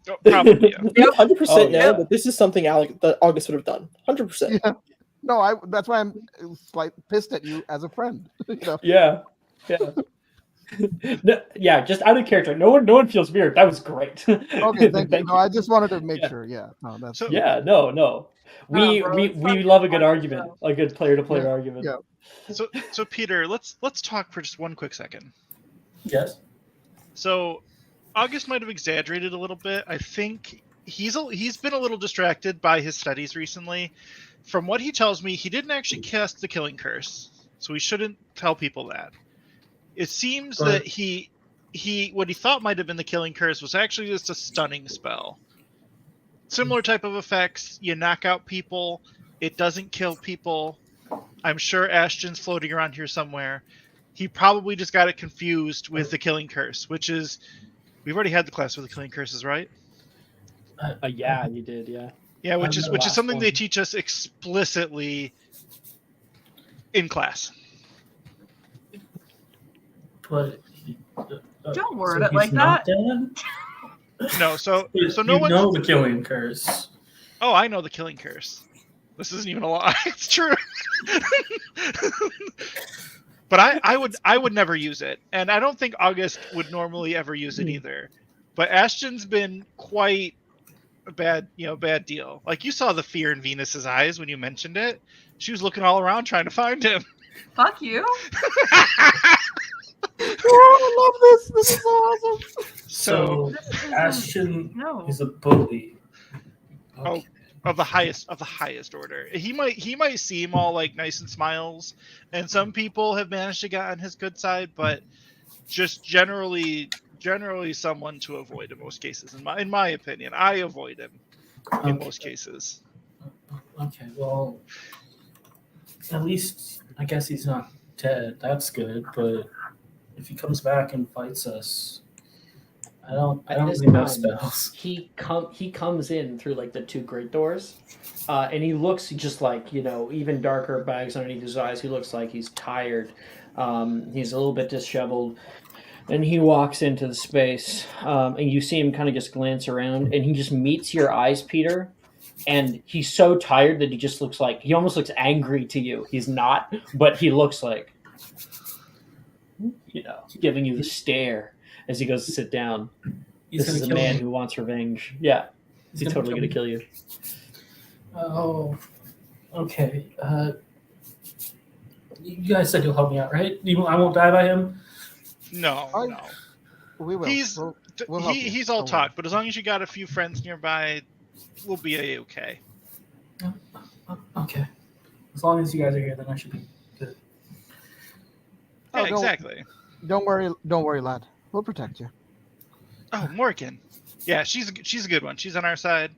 Oh, probably, yeah. You 100% know yeah. that this is something that August would have done. 100%. Yeah. No, that's why I'm like pissed at you as a friend. You know? Yeah. No, yeah, just out of character. No one feels weird. That was great. Okay, thank you. No, I just wanted to make sure. Yeah. No, that's So- Yeah, no. We bro, it's we fucking love a good fun, argument, so. a good player-to-player argument. Yeah. So Peter, let's talk for just one quick second. Yes. So August might have exaggerated a little bit. I think he's been a little distracted by his studies recently. From what he tells me, he didn't actually cast the killing curse, so we shouldn't tell people that. It seems that he what he thought might have been the killing curse was actually just a stunning spell. Similar type of effects. You knock out people. It doesn't kill people. I'm sure Ashton's floating around here somewhere. He probably just got it confused with the killing curse, which is we've already had the class with the killing curses, right? Yeah, you did. Yeah. Yeah, which is last something one. they teach us explicitly in class. But Don't word so it like he's not that. dead? No, so You no one. know the killing curse. Oh, I know the killing curse. This isn't even a lie. It's true. But I would never use it, and I don't think August would normally ever use it either. But Ashton's been quite a bad deal. Like, you saw the fear in Venus's eyes when you mentioned it. She was looking all around trying to find him. Fuck you. I love this. This is so awesome. So Ashton is a bully. Okay. Of the highest order. He might seem all like nice and smiles, and some people have managed to get on his good side, but just generally someone to avoid in most cases. In my opinion, I avoid him in most cases. Okay, well, at least I guess he's not dead. That's good. But if he comes back and fights us, I don't really know spells. He comes in through like the two great doors, and he looks just like, even darker bags underneath his eyes. He looks like he's tired. He's a little bit disheveled, and he walks into the space, and you see him kind of just glance around, and he just meets your eyes, Peter. And he's so tired that he almost looks angry to you. He's not, but he looks like, giving you the stare as he goes to sit down. This is a man who wants revenge. Yeah, he's totally going to kill you. Oh, okay. You guys said you'll help me out, right? I won't die by him? No. We will. He's all talk, but as long as you got a few friends nearby, we'll be a-okay. Okay. As long as you guys are here, then I should be good. Yeah, exactly. Don't worry, lad. We'll protect you. Oh, Morgan. Yeah, she's a good one. She's on our side.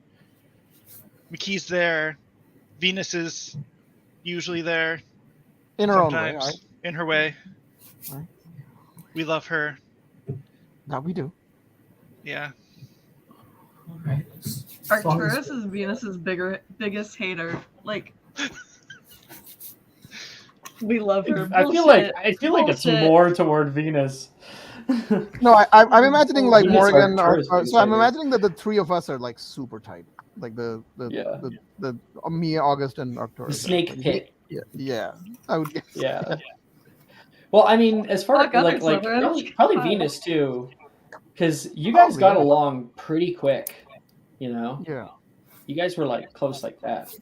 McKee's there. Venus is usually there. In her own way, right? In her way. Right. We love her. That we do. Yeah. All right. Arcturus is Venus's biggest hater. Like, we love her. I feel like it's more toward Venus. No, I'm imagining like Venus Morgan. Arcturus So I'm imagining that the three of us are like super tight, like the me, August, and Arcturus. The snake pit. Yeah. I would guess. Yeah. Well, I mean, as far as like probably Venus too, because you guys got along pretty quick, Yeah. You guys were like close like that.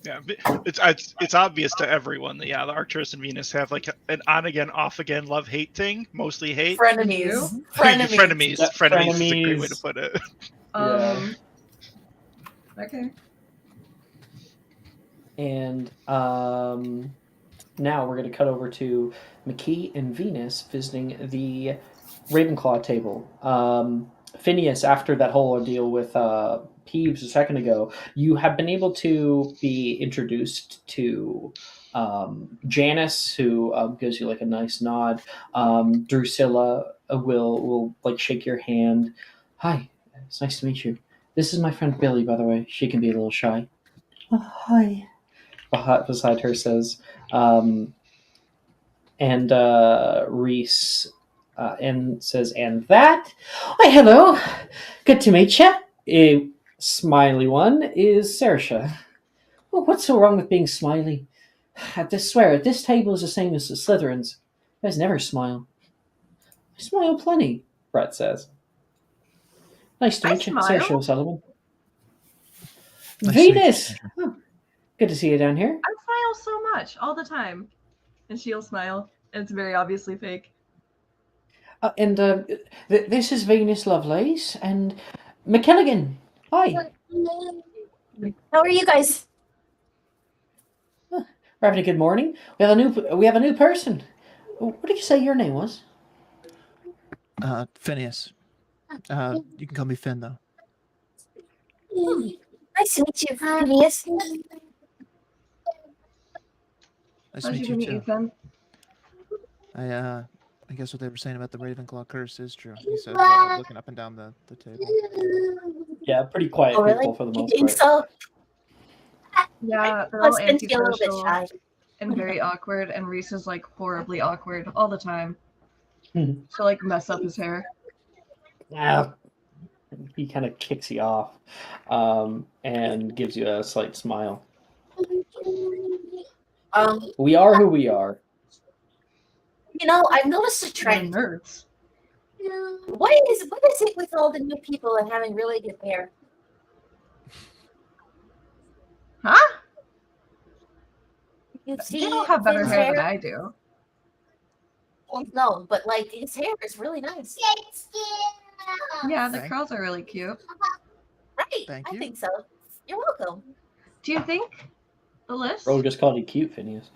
Yeah, it's obvious to everyone that the Arcturus and Venus have like an on again, off again, love hate thing. Mostly hate. Frenemies. Frenemies is a great way to put it. Okay. And now we're going to cut over to McKee and Venus visiting the Ravenclaw table. Phineas, after that whole ordeal with Peeves a second ago, you have been able to be introduced to Janice, who gives you like a nice nod. Drusilla will like shake your hand. Hi, it's nice to meet you. This is my friend Billy, by the way. She can be a little shy. Hi. Beside her says, and Reese and says, and that? Why, hello. Good to meet you. Smiley one is Saoirse. Oh, what's so wrong with being smiley? I swear, this table is the same as the Slytherins. You guys never smile. I smile plenty, Brett says. Nice to meet you, Saoirse O'Sullivan. Venus! Oh, good to see you down here. I smile so much, all the time. And she'll smile, and it's very obviously fake. This is Venus Lovelace and McKilligan. Hi. How are you guys? We're having a good morning. We have a new person. What did you say your name was? Phineas. You can call me Finn though. Nice to meet you, Phineas. Nice to meet you too. I guess what they were saying about the Ravenclaw curse is true. He said, looking up and down the table. Yeah, pretty quiet people for the most part. So? Yeah, they're all antisocial and very awkward, and Reese is like horribly awkward all the time. She'll like mess up his hair. Yeah. He kind of kicks you off and gives you a slight smile. We are who we are. I've noticed a trend. Nerds. What is it with all the new people and having really good hair? Huh? You They don't have better hair than I do. Well, no, but like his hair is really nice. Yeah, the curls are really cute. Right. Thank I you. think so. You're welcome. Do you think the list? Bro just called you cute, Phineas.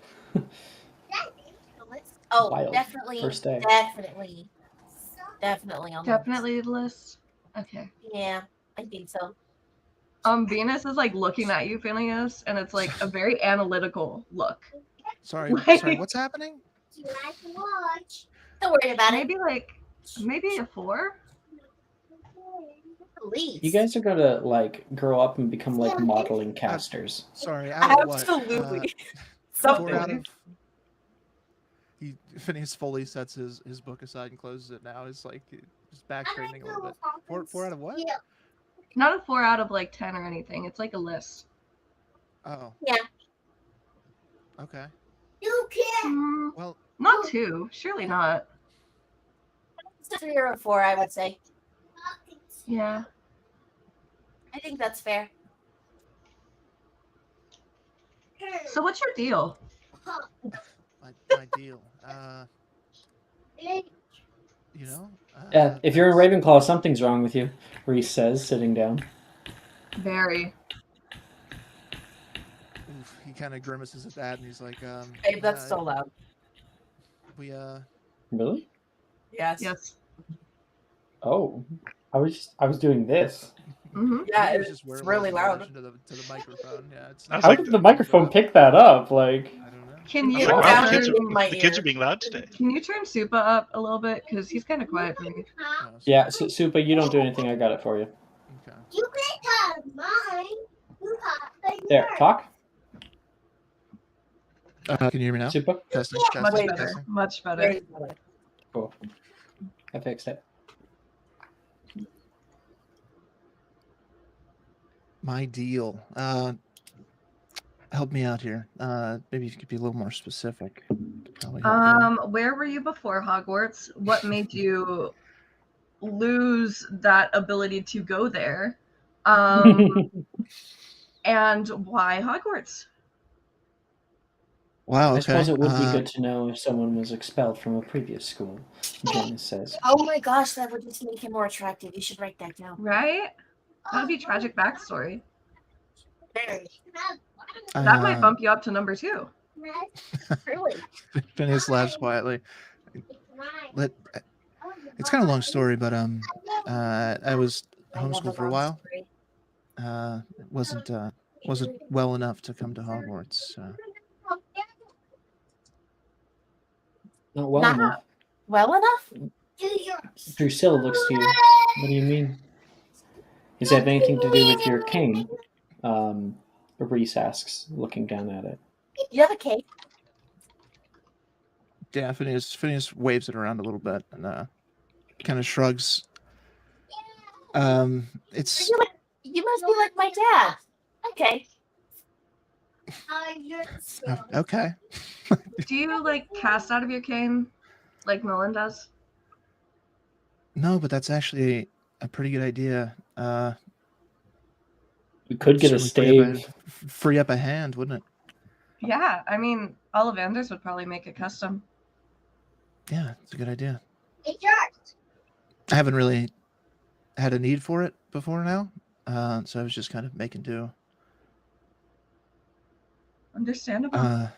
Oh, Wild. definitely. First day. Definitely. Definitely on Definitely the list. Okay. Yeah, I think so. Venus is like looking at you, Phineas, and it's like a very analytical look. Sorry, what's happening? Don't worry about maybe maybe a 4. Please. You guys are gonna like grow up and become like modeling casters. Sorry, out of Absolutely. what? 4 out of. Phineas fully sets his book aside and closes it now. It's like just back straightening a little bit. 4 out of what? Not a 4 out of like 10 or anything. It's like a list. Oh. Yeah. Okay. You can. Well, not 2. Surely not. It's a 3 or a 4, I would say. Yeah. I think that's fair. So what's your deal? My deal. Yeah, if you're a Ravenclaw, something's wrong with you, Reese says, sitting down. Very. Oof, he kind of grimaces at that, and he's like, Hey, that's so loud. We Really? Yes. Yes. Oh, I was doing this. Mm-hmm. Yeah, He was it's just really loud. to the microphone. Yeah, it's How did the microphone pick that up? Like, I don't know. Can you Wow, turn, the kids are being loud today. Can you turn Supa up a little bit? Because he's kind of quiet for me. yeah, Supa, you don't do anything. I got it for you. Okay. You can turn mine. There, talk. Can you hear me now? Supa. Testing. Much Testing. better. Testing. Much better. Cool. I fixed it. My deal. Help me out here. Maybe you could be a little more specific. Where were you before Hogwarts? What made you lose that ability to go there? And why Hogwarts? Wow. Okay. I suppose it would be good to know if someone was expelled from a previous school. Janice says. Oh my gosh, that would just make him more attractive. You should write that down. Right? That would be tragic backstory. Very. That might bump you up to number 2. Really? Phineas laughs quietly. It's kind of a long story, but I was homeschooled for a while. It wasn't well enough to come to Hogwarts. Not well enough. Well enough? Drusilla looks to you. What do you mean? Does that have anything to do with your cane? Reese asks, looking down at it. You have a cake? Yeah, Phineas waves it around a little bit and kind of shrugs. It's. You must be like my dad. Okay. Okay. Do you like cast out of your cane like Nolan does? No, but that's actually a pretty good idea. We could get a stave. Free up a hand, wouldn't it? Yeah, I mean, Ollivanders would probably make it custom. Yeah, it's a good idea. It's yours. I haven't really had a need for it before now, so I was just kind of making do. Understandable.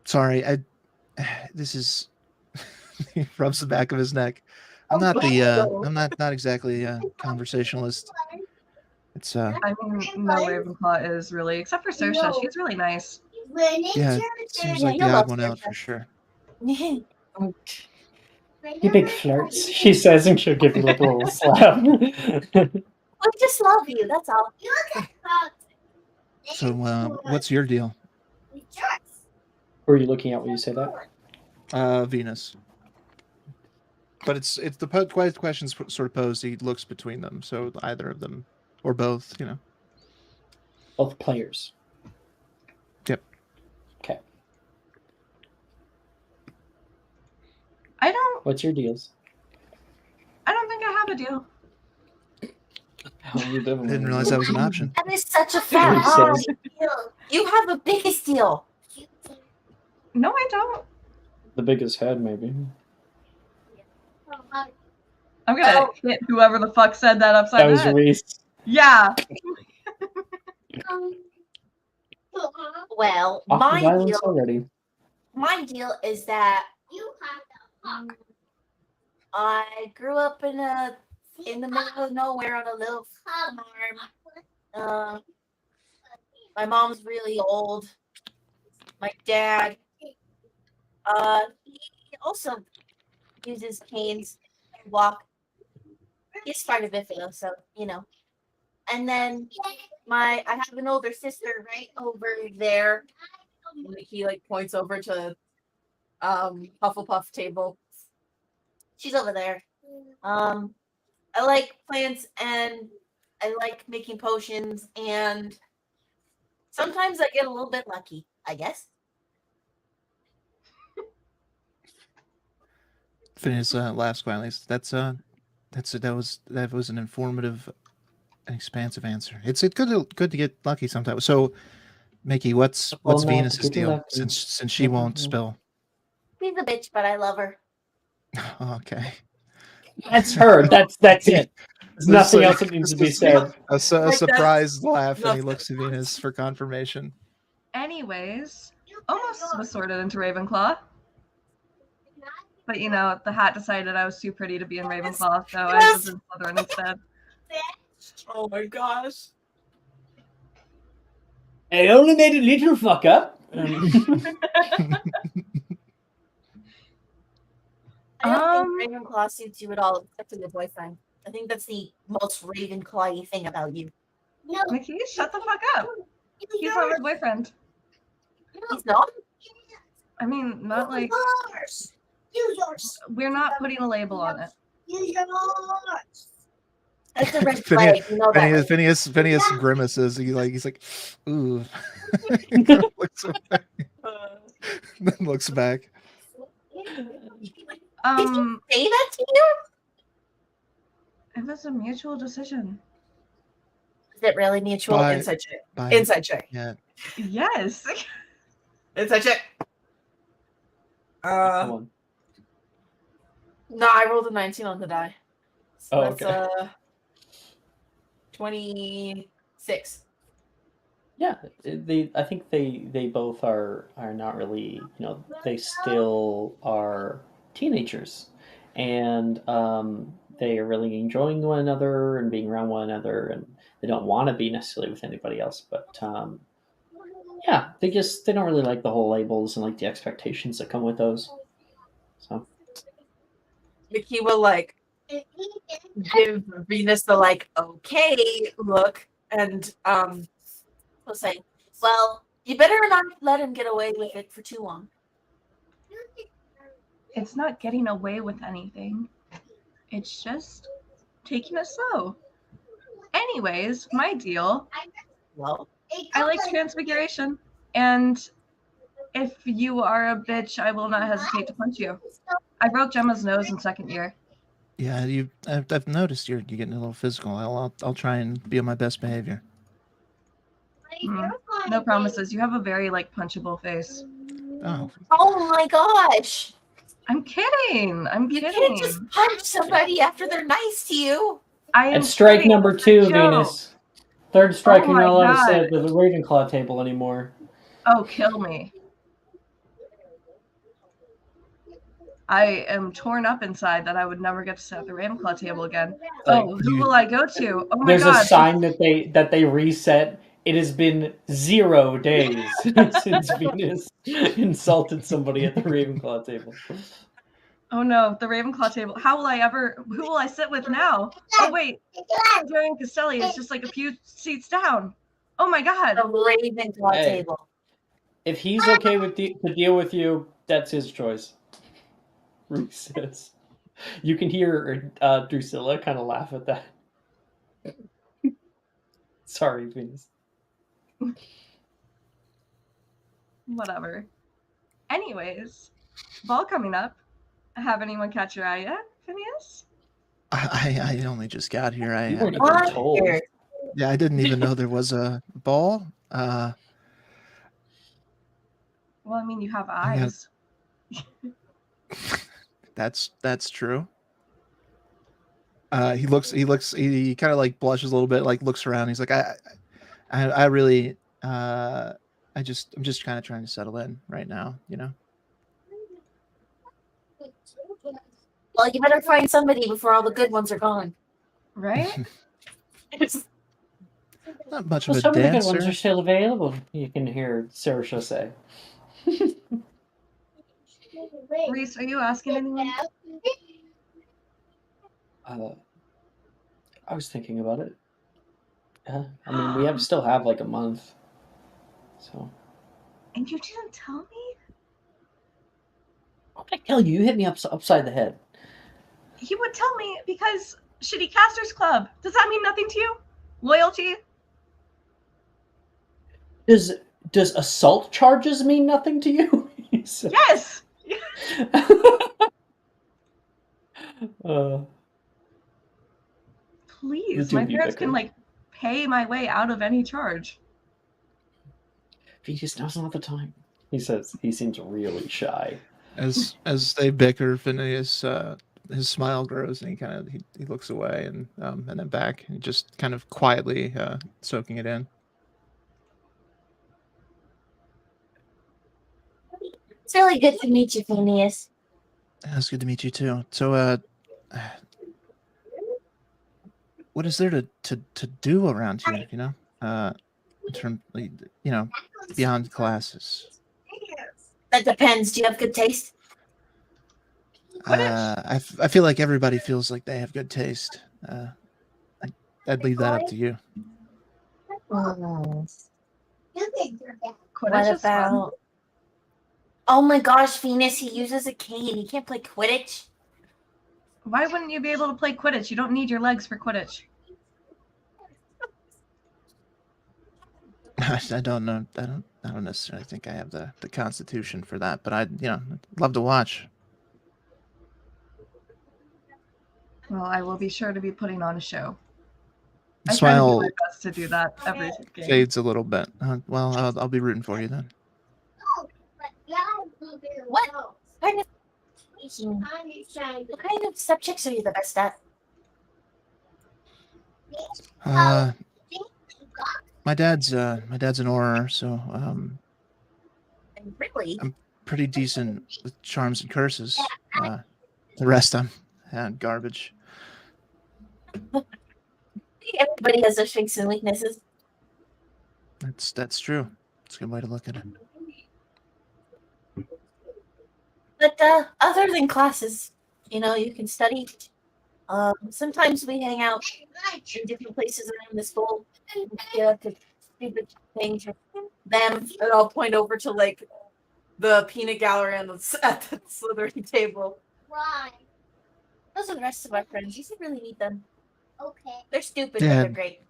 Sorry, this is. He rubs the back of his neck. I'm not exactly a conversationalist. It's I mean, no Ravenclaw is really, except for Saoirse. She's really nice. Yeah, it seems like the odd one out for sure. You big flirts, she says, and she'll give you like a little slap. I just love you, that's all. So, what's your deal? Who are you looking at when you say that? Venus. But it's the questions sort of posed. He looks between them, so either of them or both, Both players. Yep. Okay. I don't. What's your deals? I don't think I have a deal. Oh, you I didn't realize that was an option. That is such a fat lie. You have the biggest deal. No, I don't. The biggest head, maybe. I'm gonna hit whoever the fuck said that upside That the was head. Reese. Yeah. Well, Off the my violence deal. already. My deal is that I grew up in the middle of nowhere on a little farm. My mom's really old. My dad, he also uses canes to walk. He's spina bifida, so you know. And then I have an older sister right over there. He like points over to Hufflepuff table. She's over there. I like plants and I like making potions, and sometimes I get a little bit lucky, I guess. Phineas laughs quietly. That was an informative and expansive answer. It's good to get lucky sometimes. So, Mickey, what's Well, not Venus's to get deal? lucky. Since she won't spill. She's a bitch, but I love her. Okay. That's her. That's it. There's nothing else that needs to be said. A Like, surprised laugh, and he nothing. looks to Venus for confirmation. Anyways, almost was sorted into Ravenclaw. But you know, the hat decided I was too pretty to be in Ravenclaw, so I was in Slytherin instead. Oh my gosh. I only made a little fuck up. I don't think Ravenclaw suits you at all, except for your boyfriend. I think that's the most Ravenclaw-y thing about you. No, Mickey, shut the fuck up. He's not my boyfriend. he's not. I mean, not like Use yours. we're not putting a label on it. Use yours. That's a red Phineas, flag. You know that. Phineas grimaces. He's like, ooh. looks away. Then looks back. Did he say that to you? It was a mutual decision. Is it really mutual? Bye. Inside check. Bye. Inside check. Yeah. Yes. Inside check. Come on. No, I rolled a 19 on the die. So Oh, that's okay. 26. Yeah, I think they both are not really, they still are teenagers, and they are really enjoying one another and being around one another, and they don't want to be necessarily with anybody else, but yeah, they don't really like the whole labels and like the expectations that come with those. So Mickey will like give Venus the like okay look, and He'll say, well, you better not let him get away with it for too long. It's not getting away with anything. It's just taking it slow. Anyways, my deal. Well, I like transfiguration. And if you are a bitch, I will not hesitate to punch you. I broke Gemma's nose in second year. Yeah, I've noticed you're getting a little physical. I'll try and be on my best behavior. No promises. You have a very punchable face. Oh. Oh my gosh. I'm kidding. You can't just punch somebody after they're nice to you. It's strike kidding. number 2, Venus. Third strike, you're my not allowed to God. sit at the Ravenclaw table anymore. Oh, kill me. I am torn up inside that I would never get to sit at the Ravenclaw table again. Who will I go to? Oh my There's God. a sign that they reset. It has been 0 days since Venus insulted somebody at the Ravenclaw table. Oh no, the Ravenclaw table. Who will I sit with now? Oh wait, Darian Castelli is just a few seats down. Oh my God. The Ravenclaw table. If he's okay with to deal with you, that's his choice. Reese says. You can hear Drusilla kind of laugh at that. Sorry, Venus. Whatever. Anyways, ball coming up. Have anyone catch your eye yet, Phineas? I only just got here. You weren't even What? told. Yeah, I didn't even know there was a ball. Well, I mean, you have I got- eyes. that's true. He kind of like blushes a little bit, like looks around. He's like, I really, I'm just kind of trying to settle in right now, you know? Well, you better find somebody before all the good ones are gone. Right? Not much Well, of a some of the good ones dancer. are still available. You can hear Saoirse say. Reese, are you asking anyone? I was thinking about it. I mean, we still have like a month. So. And you didn't tell me? What did I tell you? You hit me upside the head. You would tell me because Shitty Casters Club. Does that mean nothing to you? Loyalty? Does assault charges mean nothing to you? Yes! Please, my parents can like pay my way out of any charge. Just now's not the time. He says. He seems really shy. As they bicker, Phineas, his smile grows and he looks away and then back and just kind of quietly soaking it in. It's really good to meet you, Phineas. It's good to meet you too. So, what is there to do around here? You know, in terms, you know, beyond classes. That depends. Do you have good taste? I feel like everybody feels like they have good taste. I'd leave that up to you. What Quidditch is fun. about? Oh my gosh, Venus! He uses a cane. He can't play Quidditch. Why wouldn't you be able to play Quidditch? You don't need your legs for Quidditch. I don't know. I don't necessarily think I have the constitution for that, but I'd love to watch. Well, I will be sure to be putting on a show. I try to do Smile my best to do that every game. fades a little bit. Well, I'll be rooting for you then. What kind of subjects are you the best at? My dad's an orar, so Really? I'm pretty decent with charms and curses. The rest I'm garbage. Everybody has their strengths and weaknesses. That's true. It's a good way to look at it. But other than classes, you know, you can study. Sometimes we hang out in different places around the school. Yeah, to stupid things with them. And I'll point over to like the peanut gallery at the Slytherin table. Why? Those are the rest of our friends. You should really meet them. Okay. They're stupid, Yeah. but they're great.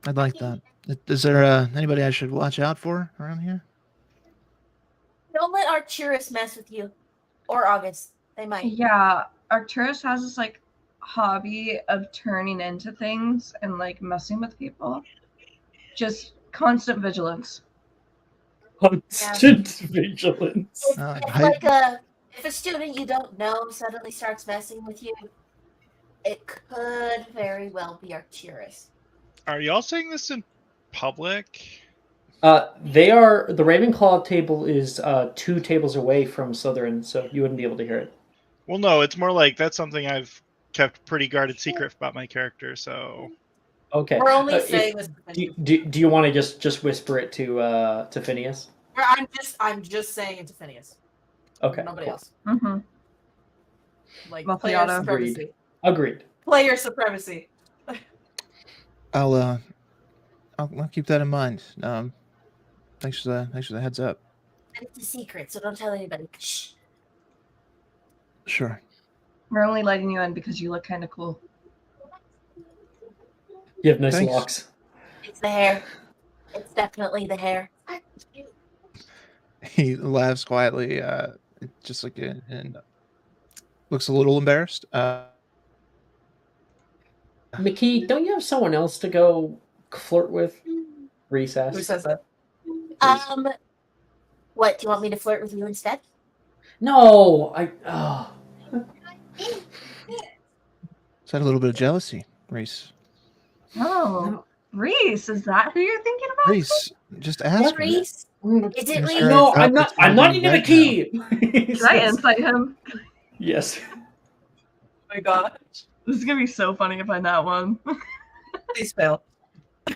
I'd like that. Is there anybody I should watch out for around here? Don't let Arcturus mess with you. Or August. They might. Yeah, Arcturus has this like hobby of turning into things and like messing with people. Just constant vigilance. Constant vigilance. If a student you don't know suddenly starts messing with you, it could very well be Arcturus. Are y'all saying this in public? They are. The Ravenclaw table is 2 tables away from Slytherin, so you wouldn't be able to hear it. Well, no, it's more like that's something I've kept pretty guarded secret about my character. So okay, We're only saying this. Do you want to just whisper it to Phineas? I'm just saying it to Phineas. Okay, Nobody cool. else. Mm-hmm. Like Well, player Fiona. supremacy. Agreed. Player supremacy. I'll keep that in mind. Thanks for the heads up. And it's a secret, so don't tell anybody. Shh. Sure. We're only letting you in because you look kind of cool. You have nice Thanks. locks. It's the hair. It's definitely the hair. He laughs quietly, just like in looks a little embarrassed. McKee, don't you have someone else to go flirt with? Recess. Who says that? What, do you want me to flirt with you instead? No, I. Oh. Is that a little bit of jealousy, Reese? Oh, No. Reese, is that who you're thinking about? Reese, just ask her. Reese? Is it This Reese? guy No, got I'm not. opportunity I'm not even right McKee. Can I insight him? Yes. Oh my gosh. This is gonna be so funny if I that one. Please fail. now.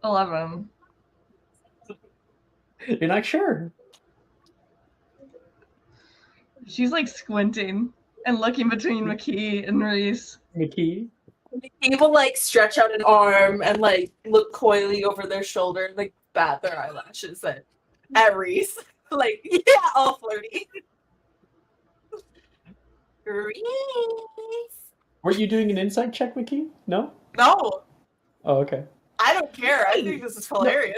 11. You're not sure. She's like squinting and looking between McKee and Reese. McKee. He will like stretch out an arm and like look coyly over their shoulder, like bat their eyelashes at Reese. Like, yeah, all flirty. Reese. Were you doing an insight check, McKee? No. No, Oh, okay. I don't care. I think this is hilarious.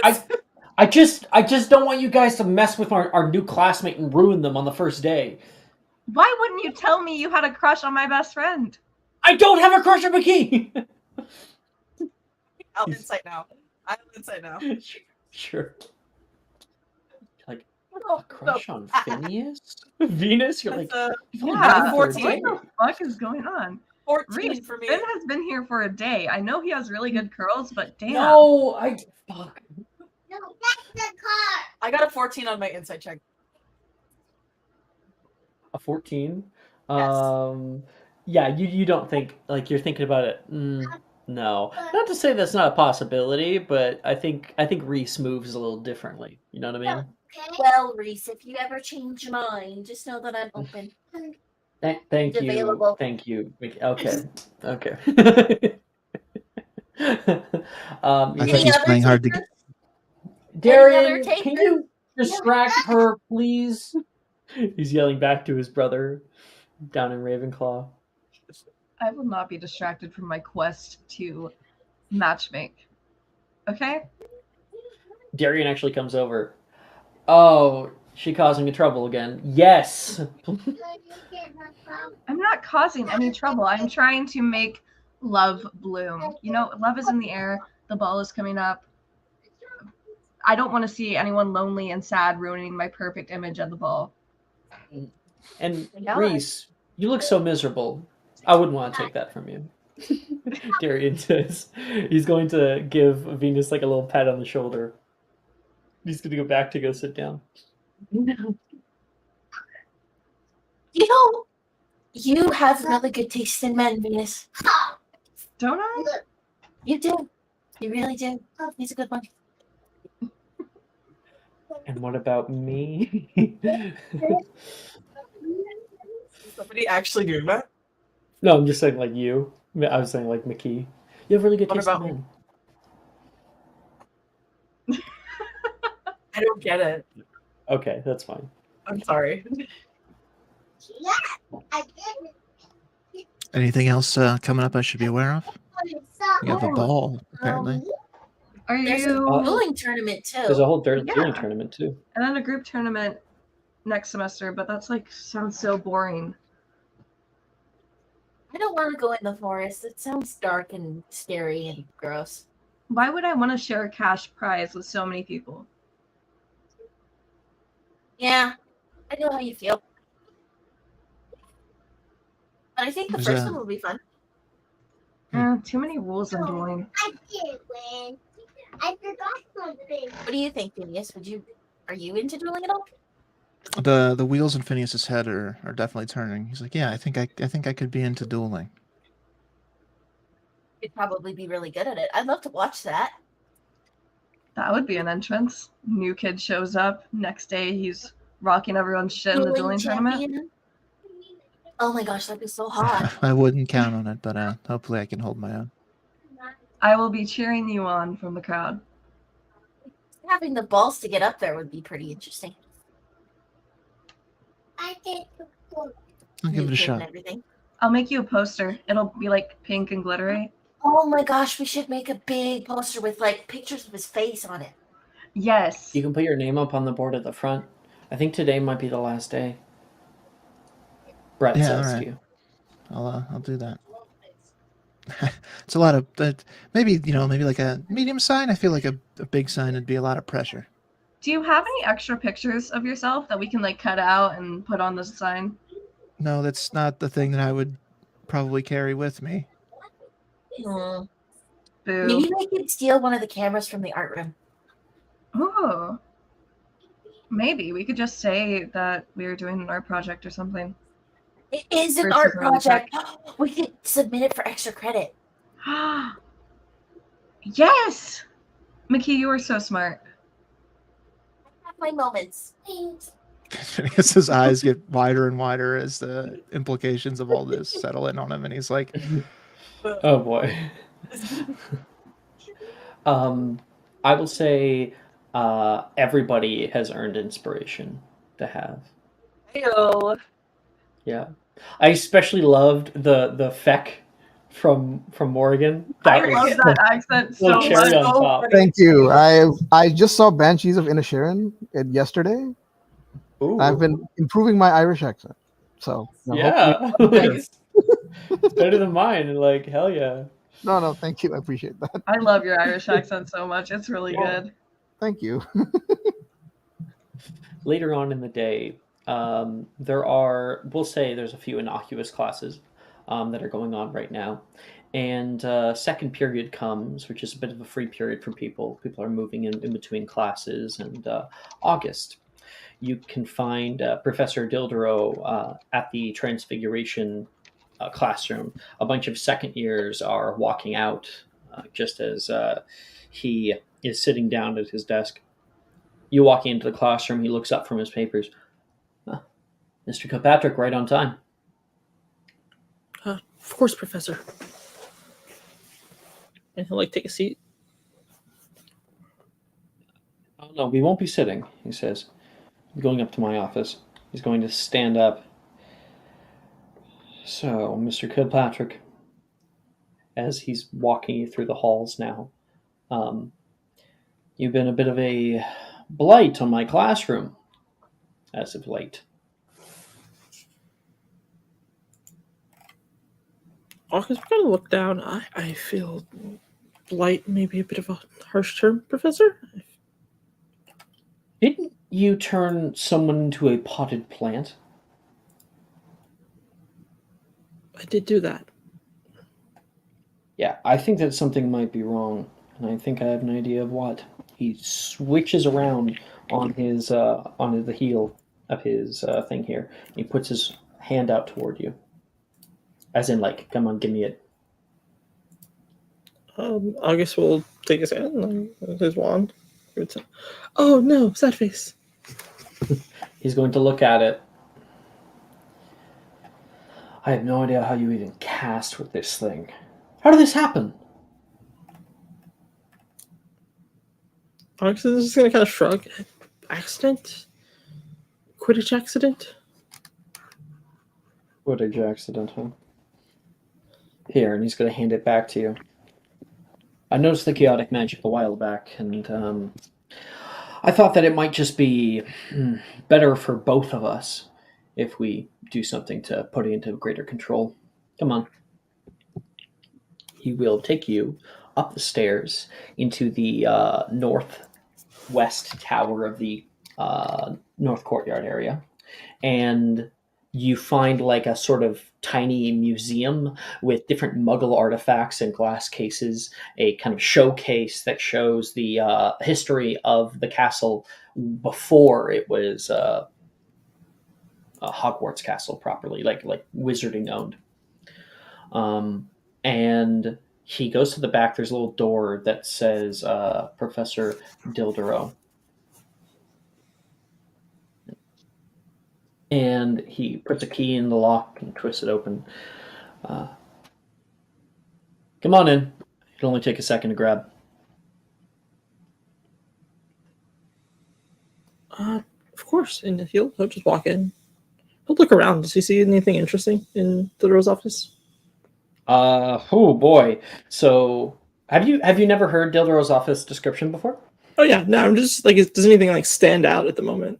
I just don't want you guys to mess with our new classmate and ruin them on the first day. Why wouldn't you tell me you had a crush on my best friend? I don't have a crush on McKee. I'll insight now. I'll insight now. Sure. Like Oh, a crush on no. Phineas? Venus? You're like, That's you've only Yeah, known her for a 14. day. what the fuck is going on? 14 Reese, for me. Ben has been here for a day. I know he has really good curls, but damn. No, fuck. No, that's the car. I got a 14 on my insight check. A 14. Yes. Yeah, you don't think, like, you're thinking about it. No, not to say that's not a possibility, but I think Reese moves a little differently. You know what I mean? Well, Reese, if you ever change your mind, just know that I'm open. Thank you. Available. Thank you. Okay. Okay. I he's think like, he's playing hard to get. Darian, takers? can you distract her, please? He's yelling back to his brother down in Ravenclaw. I will not be distracted from my quest to matchmake. Okay? Darian actually comes over. Oh, she causing me trouble again. Yes. I'm not causing any trouble. I'm trying to make love bloom. You know, love is in the air. The ball is coming up. I don't want to see anyone lonely and sad ruining my perfect image of the ball. And Yeah. Reese, you look so miserable. I wouldn't want to take that from you. Darian says he's going to give Venus like a little pat on the shoulder. He's going to go back to go sit down. You know, you have really good taste in men, Venus. Don't I? You do. You really do. He's a good one. And what about me? Is somebody actually doing that? No, I'm just saying like you. I was saying like McKee. You have really good What taste about in men. I don't get it. Okay, that's fine. I'm sorry. Anything else coming up I should be aware of? You have a ball, apparently. Are There's a you? dueling tournament too. There's a whole dueling Yeah. tournament too. And then a group tournament next semester, but that's like sounds so boring. I don't want to go in the forest. It sounds dark and scary and gross. Why would I want to share a cash prize with so many people? Yeah, I know how you feel. But I think the There's first a- one will be fun. Too many rules in dueling. I did win. I forgot something. What do you think, Phineas? Are you into dueling at all? The wheels in Phineas's head are definitely turning. He's like, yeah, I think I could be into dueling. You'd probably be really good at it. I'd love to watch that. That would be an entrance. New kid shows up. Next day, he's rocking everyone's shit in the dueling tournament. champion? Oh my gosh, that'd be so hot. I wouldn't count on it, but hopefully I can hold my own. I will be cheering you on from the crowd. Having the balls to get up there would be pretty interesting. I did. I'll give it a shot. Everything. I'll make you a poster. It'll be like pink and glittery. Oh my gosh, we should make a big poster with like pictures of his face on it. Yes. You can put your name up on the board at the front. I think today might be the last day. Brett Yeah, all says to right. you. I'll do that. It's a lot of that. Maybe maybe like a medium sign. I feel like a big sign would be a lot of pressure. Do you have any extra pictures of yourself that we can like cut out and put on the sign? No, that's not the thing that I would probably carry with me. Hmm. Boo. Maybe we could steal one of the cameras from the art room. Ooh. Maybe we could just say that we were doing an art project or something. It is an Versus art another project. We could submit it for extra credit. Yes! Mickey, you are so smart. I have my moments. I guess his eyes get wider and wider as the implications of all this settle in on him, and he's like, Oh boy. I will say everybody has earned inspiration to have. Ew. Yeah. I especially loved the feck from Morgan. I love that accent so little cherry much. on top. Thank you. I just saw Banshees of Inisherin yesterday. Ooh. I've been improving my Irish accent. So Yeah. hopefully- It's better than mine. Like, hell yeah. no, thank you. I appreciate that. I love your Irish accent so much. It's really good. Thank you. Later on in the day, we'll say there's a few innocuous classes that are going on right now. And second period comes, which is a bit of a free period for people. People are moving in between classes. And August, you can find Professor Dildero at the Transfiguration classroom. A bunch of second years are walking out just as he is sitting down at his desk. You walk into the classroom, he looks up from his papers. Mr. Kilpatrick, right on time. Of course, Professor. And he'll take a seat. Oh, no, we won't be sitting, he says. I'm going up to my office. He's going to stand up. So, Mr. Kilpatrick, as he's walking you through the halls now, you've been a bit of a blight on my classroom as of late. August, we're gonna look down. I feel blight, maybe a bit of a harsh term, Professor. Didn't you turn someone into a potted plant? I did do that. Yeah, I think that something might be wrong, and I think I have an idea of what. He switches around on the heel of his thing here. He puts his hand out toward you, as in like, "Come on, give me it." August will take his hand, his wand. Oh no, sad face. He's going to look at it. I have no idea how you even cast with this thing. How did this happen? August is just gonna kind of shrug. Accident? Quidditch accident? Quidditch accident, huh? Here, and he's going to hand it back to you. I noticed the chaotic magic a while back, and I thought that it might just be better for both of us if we do something to put it into greater control. Come on. He will take you up the stairs into the northwest tower of the north courtyard area, and you find like a sort of tiny museum with different Muggle artifacts and glass cases, a kind of showcase that shows the history of the castle before it was a Hogwarts castle properly, like wizarding owned. And he goes to the back. There's a little door that says Professor Dildero. And he puts a key in the lock and twists it open. Come on in. It'll only take a second to grab. Of course. And he'll just walk in. He'll look around. Does he see anything interesting in Dilro's office? Oh boy. So have you never heard Dildero's office description before? Oh yeah, no, I'm just like, does anything like stand out at the moment?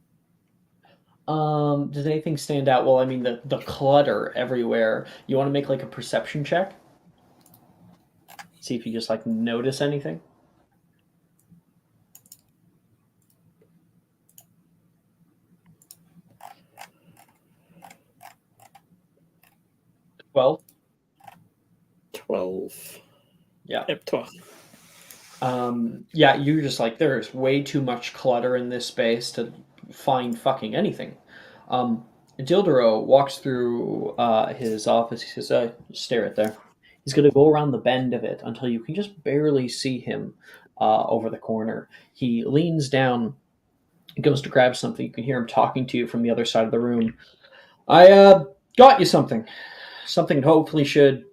Does anything stand out? Well, I mean the clutter everywhere. You want to make like a perception check? See if you just like notice anything. 12. 12. Yeah. Yep, 12. Yeah, you're just like, there's way too much clutter in this space to find fucking anything. Dildero walks through his office. He says, stare it there. He's going to go around the bend of it until you can just barely see him over the corner. He leans down, goes to grab something. You can hear him talking to you from the other side of the room. I got you something. Something hopefully should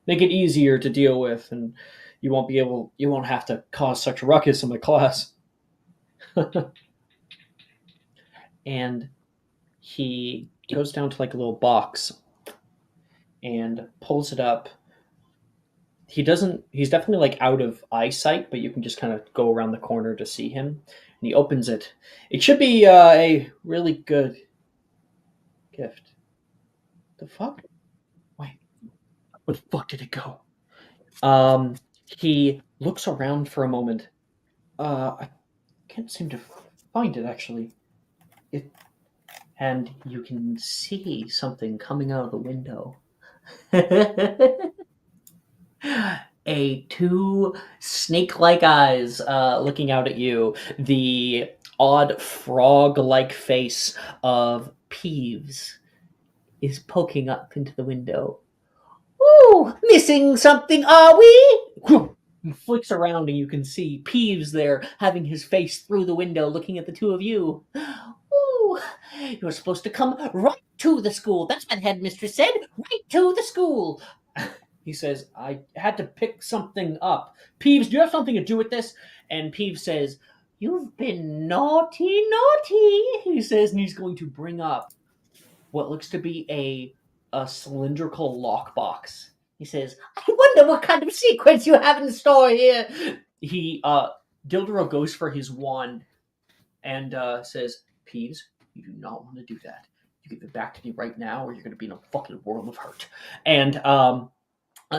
make it easier to deal with, and you won't have to cause such a ruckus in my class. And he goes down to like a little box and pulls it up. He's definitely like out of eyesight, but you can just kind of go around the corner to see him. And he opens it. It should be a really good gift. The fuck? Wait. Where the fuck did it go? He looks around for a moment. I can't seem to find it actually. And you can see something coming out of the window. Two snake-like eyes looking out at you. The odd frog-like face of Peeves is poking up into the window. Ooh, missing something, are we? He flicks around and you can see Peeves there having his face through the window looking at the two of you. Ooh, you're supposed to come right to the school. That's what the headmistress said. Right to the school. He says, I had to pick something up. Peeves, do you have something to do with this? And Peeves says, you've been naughty, naughty, he says, and he's going to bring up what looks to be a cylindrical lockbox. He says, I wonder what kind of sequence you have in store here. Dildero goes for his wand and says, Peeves, you do not want to do that. You give it back to me right now or you're going to be in a fucking world of hurt. And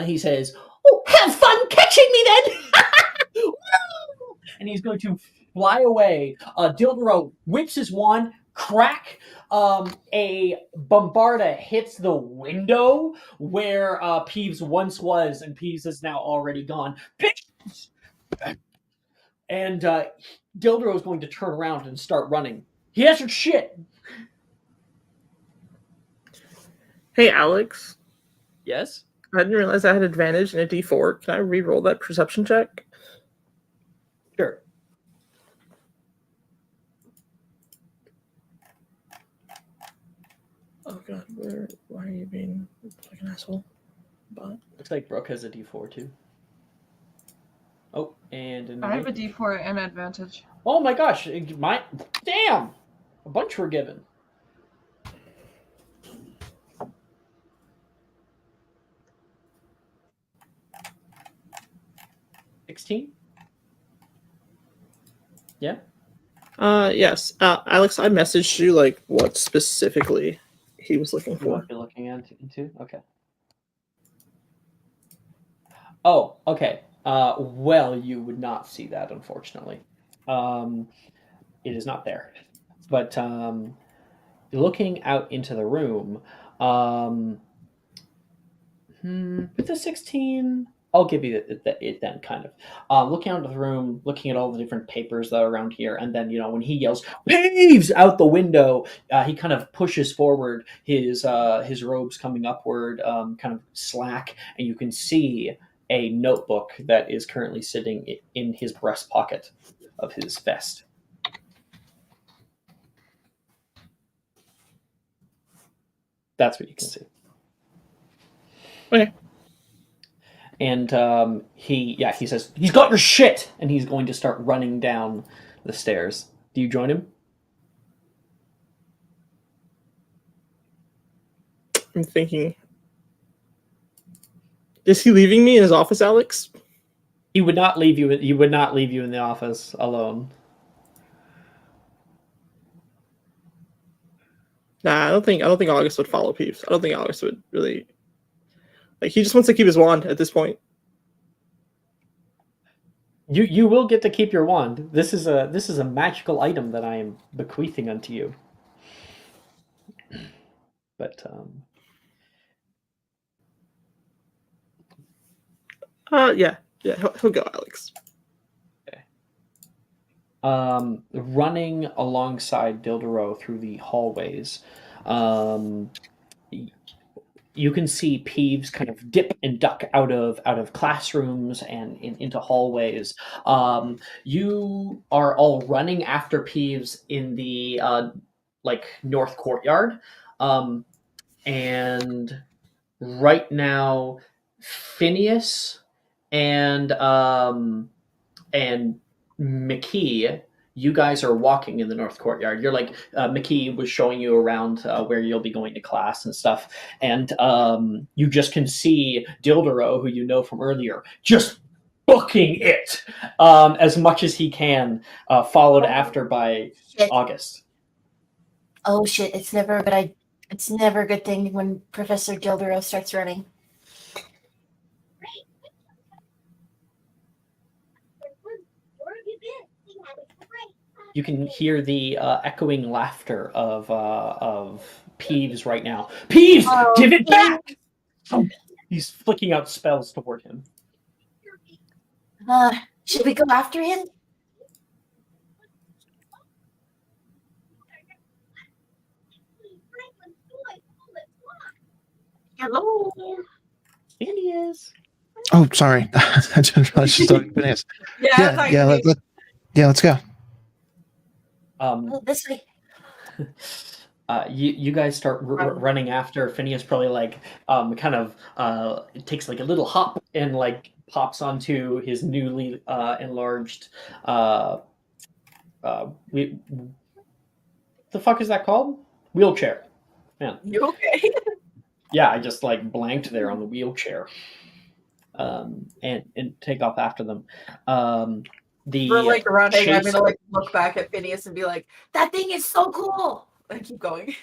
he says, oh, have fun catching me then! And he's going to fly away. Dildero whips his wand, crack, a bombarda hits the window where Peeves once was, and Peeves is now already gone. And Dildero is going to turn around and start running. He answered shit. Hey, Alex. Yes? I didn't realize I had advantage in a D4. Can I re-roll that perception check? Sure. Oh god, why are you being like an asshole? But looks like Brooke has a D4 too. Oh, and I have a D4 and advantage. Oh my gosh, damn! A bunch were given. $16? Yeah? yes. Alex, I messaged you like what specifically he was looking for. What you're looking into? Okay. Oh, okay. Well, you would not see that, unfortunately. It is not there. But looking out into the room, with the 16, I'll give you it then, kind of. Looking out of the room, looking at all the different papers that are around here, and then, when he yells, Peeves! Out the window, he kind of pushes forward, his robes coming upward, kind of slack, and you can see a notebook that is currently sitting in his breast pocket of his vest. That's what you can see. Okay. And he says, he's got your shit! And he's going to start running down the stairs. Do you join him? I'm thinking. Is he leaving me in his office, Alex? He would not leave you. He would not leave you in the office alone. Nah, I don't think August would follow Peeves. I don't think August would really. Like, he just wants to keep his wand at this point. You will get to keep your wand. This is a magical item that I am bequeathing unto you. But Yeah, he'll go, Alex. Running alongside Dildero through the hallways, you can see Peeves kind of dip and duck out of classrooms and into hallways. You are all running after Peeves in the like north courtyard, and right now, Phineas and McKee, you guys are walking in the north courtyard. You're like McKee was showing you around where you'll be going to class and stuff, and you just can see Dildero, who you know from earlier, just booking it as much as he can, followed after by Shit. August. Oh shit! It's never a good. It's never a good thing when Professor Dildero starts running. You can hear the echoing laughter of Peeves right now. Peeves, Oh, give it Peeves. back! He's flicking out spells toward him. Should we go after him? Hello. Here he is. Oh, sorry. I didn't realize she's talking Phineas. Let's go. This way. You guys start running after Phineas. Probably like kind of it takes like a little hop and like pops onto his newly enlarged the fuck is that called? Wheelchair. Man. You okay? Yeah, I just like blanked there on the wheelchair. And take off after them. We're like running. chase- I'm gonna like look back at Phineas and be like, "That thing is so cool." And keep going.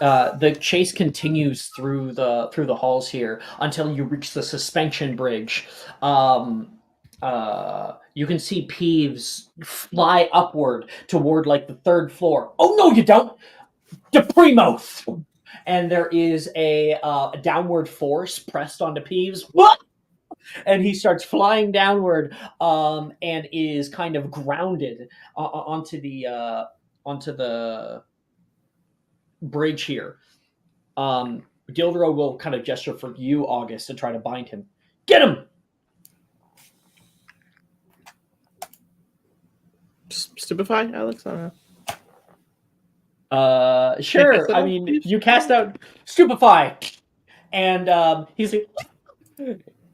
The chase continues through the halls here until you reach the suspension bridge. You can see Peeves fly upward toward like the third floor. Oh no, you don't, Deprimo! And there is a downward force pressed onto Peeves. What? And he starts flying downward, and is kind of grounded onto the bridge here. Dildero will kind of gesture for you, August, to try to bind him. Get him! Stupefy, Alex? I don't know. Sure. I mean, you cast out Stupefy, and he's like,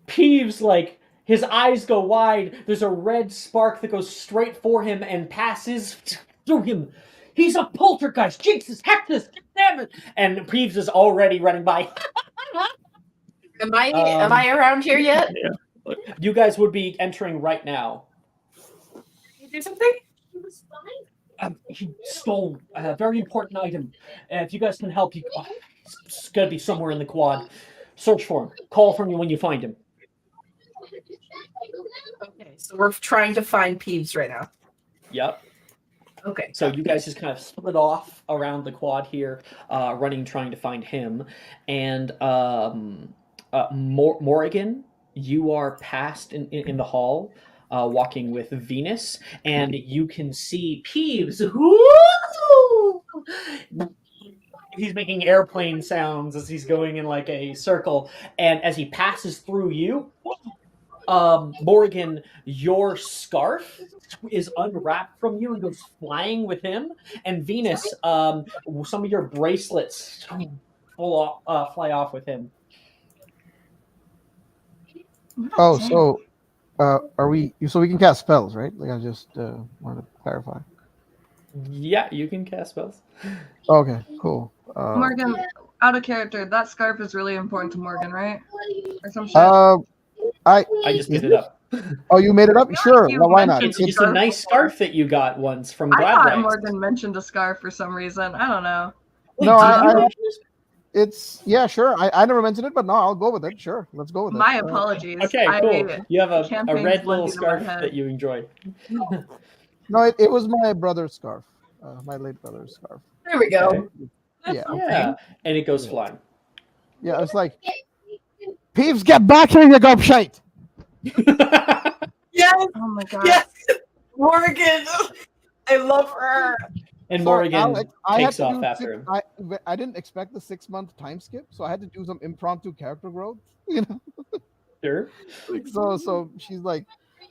Peeves, like, his eyes go wide. There's a red spark that goes straight for him and passes through him. He's a poltergeist. Jesus, heck this, damn it! And Peeves is already running by. Am I around here yet? Yeah. You guys would be entering right now. You do something? He stole a very important item. If you guys can help, it's got to be somewhere in the quad. Search for him. Call from you when you find him. Okay, so we're trying to find Peeves right now. Yep. Okay. So you guys just kind of split off around the quad here, running, trying to find him. And Morrigan, you are past in the hall, walking with Venus, and you can see Peeves. Woo! He's making airplane sounds as he's going in like a circle, and as he passes through you, Morrigan, your scarf is unwrapped from you and goes flying with him, and Venus, some of your bracelets fly off with him. Oh, so are we? So we can cast spells, right? Like I just wanted to clarify. Yeah, you can cast spells. Okay, cool. Morgan, Out of character, that scarf is really important to Morgan, right? Or some shit. I just is made it up. Oh, you made it up? I feel Sure. like you Well, why not? mentioned It's just a nice before. scarf that you got once from I thought Gladrags. Morgan mentioned a scarf for some reason. I don't know. Wait, No, did I you have. mention this? It's yeah, sure. I never mentioned it, but no, I'll go with it. Sure, let's go with it. My apologies. Okay, cool. You have a campaigns red blend little into my scarf head. that you enjoy. No, it was my brother's scarf, my late brother's scarf. There we go. Okay. Yeah, Yeah, and it goes flying. yeah. It's like, Peeves, get back here, you gobshite. Yes, Oh my god. yes, Morgan. I love her. And So, Morgan Alex, I had takes to off do after him. I didn't expect the 6-month time skip, so I had to do some impromptu character growth. You know, Sure. like, so she's like,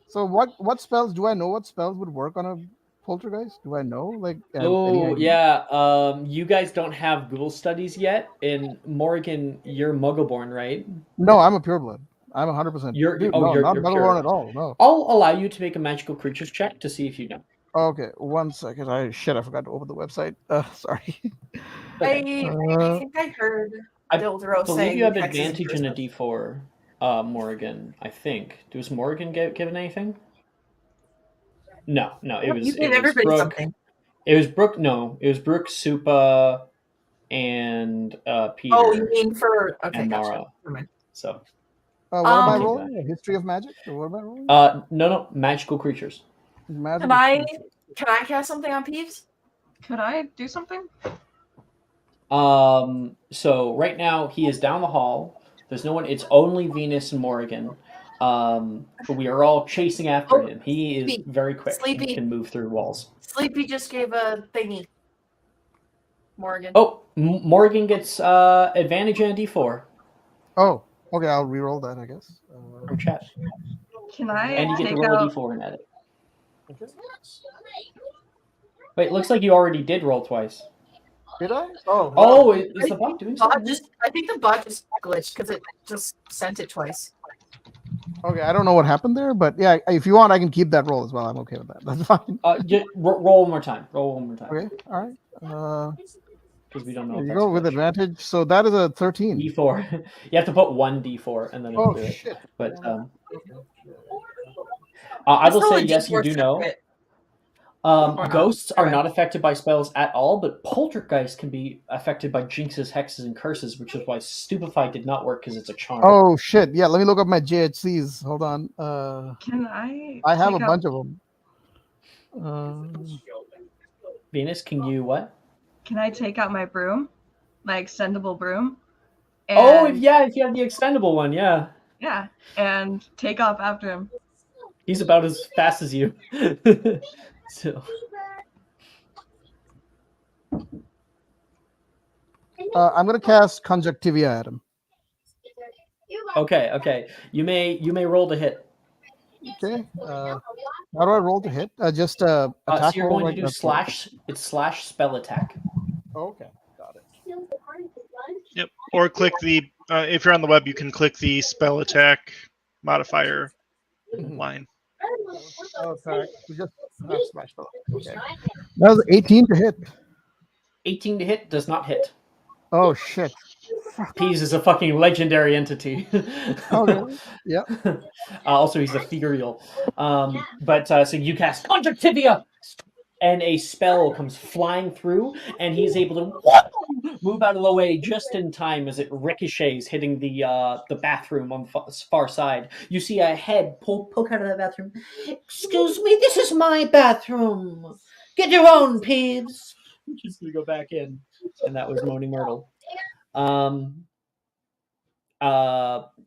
so what spells do I know? What spells would work on a poltergeist? Do I know? Like, any Oh idea? yeah. You guys don't have Google studies yet, and Morgan, you're Muggleborn, right? No, I'm a pureblood. I'm 100%. You're Dude, oh no, not you're Battleborn pure. at all. No. I'll allow you to make a magical creatures check to see if you know. Okay, 1 second. I forgot to open the website. Sorry. Okay. I think I heard I Dildro believe saying you have hexes and advantage in a curses. D4, Morgan. I think. Was Morgan given anything? No. It You was gave everybody Brooke. something. It was Brooke. No, it was Brooke, Supa, and Peter. Oh, you mean for okay, and gotcha. Mara. Never mind. So. What am I Okay, rolling? A history of magic? Or what am I rolling? No, magical creatures. Magical Can I cast something on Peeves? Could I do something? So right now he is down the hall. There's no one. It's only Venus and Morgan. We are all chasing after him. He is very quick. Sleepy. He can move through walls. Sleepy just gave a thingy. Morgan. Oh, Morgan gets advantage in a D4. Oh, okay. I'll re-roll that, I guess. Or chat. Can I And you get to take roll a out? D4 and edit. Wait, looks like you already did roll twice. Did I? Oh. Oh, is the bot doing something? I think the bot just glitched because it just sent it twice. Okay, I don't know what happened there, but yeah, if you want, I can keep that roll as well. I'm okay with that. That's fine. Just roll one more time. Roll one more time. Okay, all right. Because we don't know. There If you that's go with glitch. advantage. So that is a 13. D4. You have to put one D4 and then it'll do it. Shit. But I will say yes, you D4 do know. separate. Ghosts are Okay. not affected by spells at all, but poltergeist can be affected by jinxes, hexes, and curses, which is why Stupefy did not work because it's a charm. Oh shit! Yeah, let me look up my JHCs. Hold on. Can I? I have a take out- bunch of them. Venus, can you what? Can I take out my broom, my extendable broom? Oh And, yeah, if you have the extendable one, yeah. yeah, and take off after him. He's about as fast as you. So. I'm gonna cast Conjunctivia at him. Okay. You may roll to hit. Okay. How do I roll to hit? Just attack So you're roll. going to do that's- /. It's / spell attack. Okay, got it. Yep. Or click the if you're on the web, you can click the spell attack modifier line. Oh, sorry. Just smash spell. Okay. That was 18 to hit. 18 to hit does not hit. Oh shit. Peas is a fucking legendary entity. Okay. Yeah. Also, he's ethereal. So you cast Conjunctivia, and a spell comes flying through, and he's able to move out of the way just in time as it ricochets, hitting the bathroom on the far side. You see a head poke out of the bathroom. Excuse me, this is my bathroom. Get your own, Peeves. Just gonna go back in, and that was Moaning Myrtle.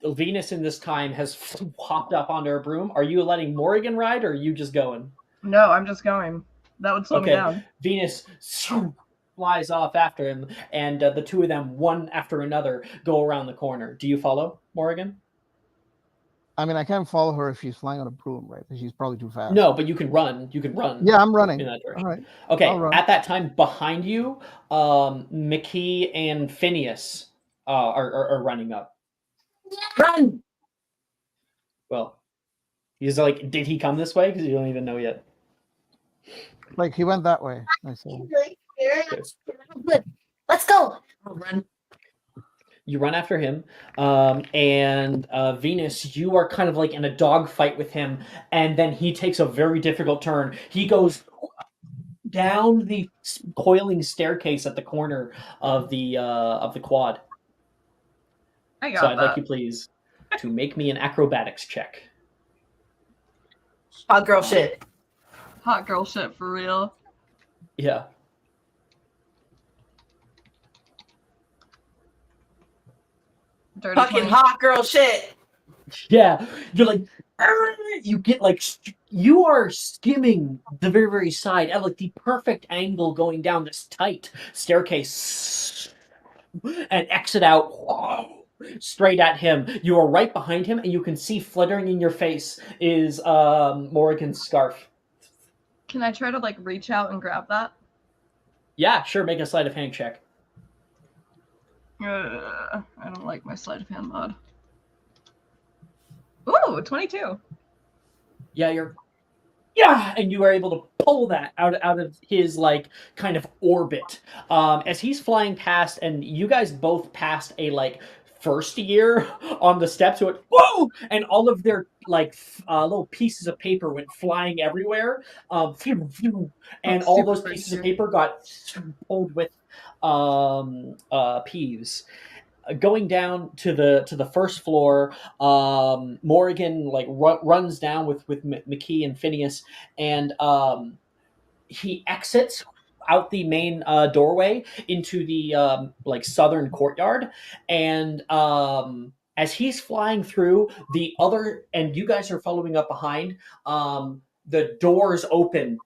Venus in this time has hopped up onto her broom. Are you letting Morrigan ride, or are you just going? No, I'm just going. That would slow me down. Venus flies off after him, and the two of them, one after another, go around the corner. Do you follow Morrigan? I mean, I can't follow her if she's flying on a broom, right? She's probably too fast. No, but you can run. You can run. Yeah, I'm running. In that direction. All right. Okay, I'll run. at that time, behind you, McKee and Phineas are running up. Run! Well, he's like, did he come this way? Because you don't even know yet. Like, he went that way. I see. Good. Let's go. I'll run. You run after him, and Venus, you are kind of like in a dogfight with him, and then he takes a very difficult turn. He goes down the coiling staircase at the corner of the quad. I So got I'd that. like you please to make me an acrobatics check. Hot girl shit. Hot girl shit for real. Yeah. Dirty Fucking 20. hot girl shit. Yeah, you're like, you get like, you are skimming the very, very side at like the perfect angle going down this tight staircase and exit out straight at him. You are right behind him, and you can see fluttering in your face is Morrigan's scarf. Can I try to like reach out and grab that? Yeah, sure, make a sleight of hand check. I don't like my sleight of hand mod. Ooh, 22. Yeah, and you are able to pull that out of his like kind of orbit as he's flying past, and you guys both passed a like first year on the steps. Went whoa, and all of their like little pieces of paper went flying everywhere. And all Super those first pieces of year. paper got pulled with Peeves. Going down to the first floor, Morgan like runs down with McKee and Phineas, and he exits out the main doorway into the like southern courtyard, and as he's flying through the other, and you guys are following up behind, the doors open,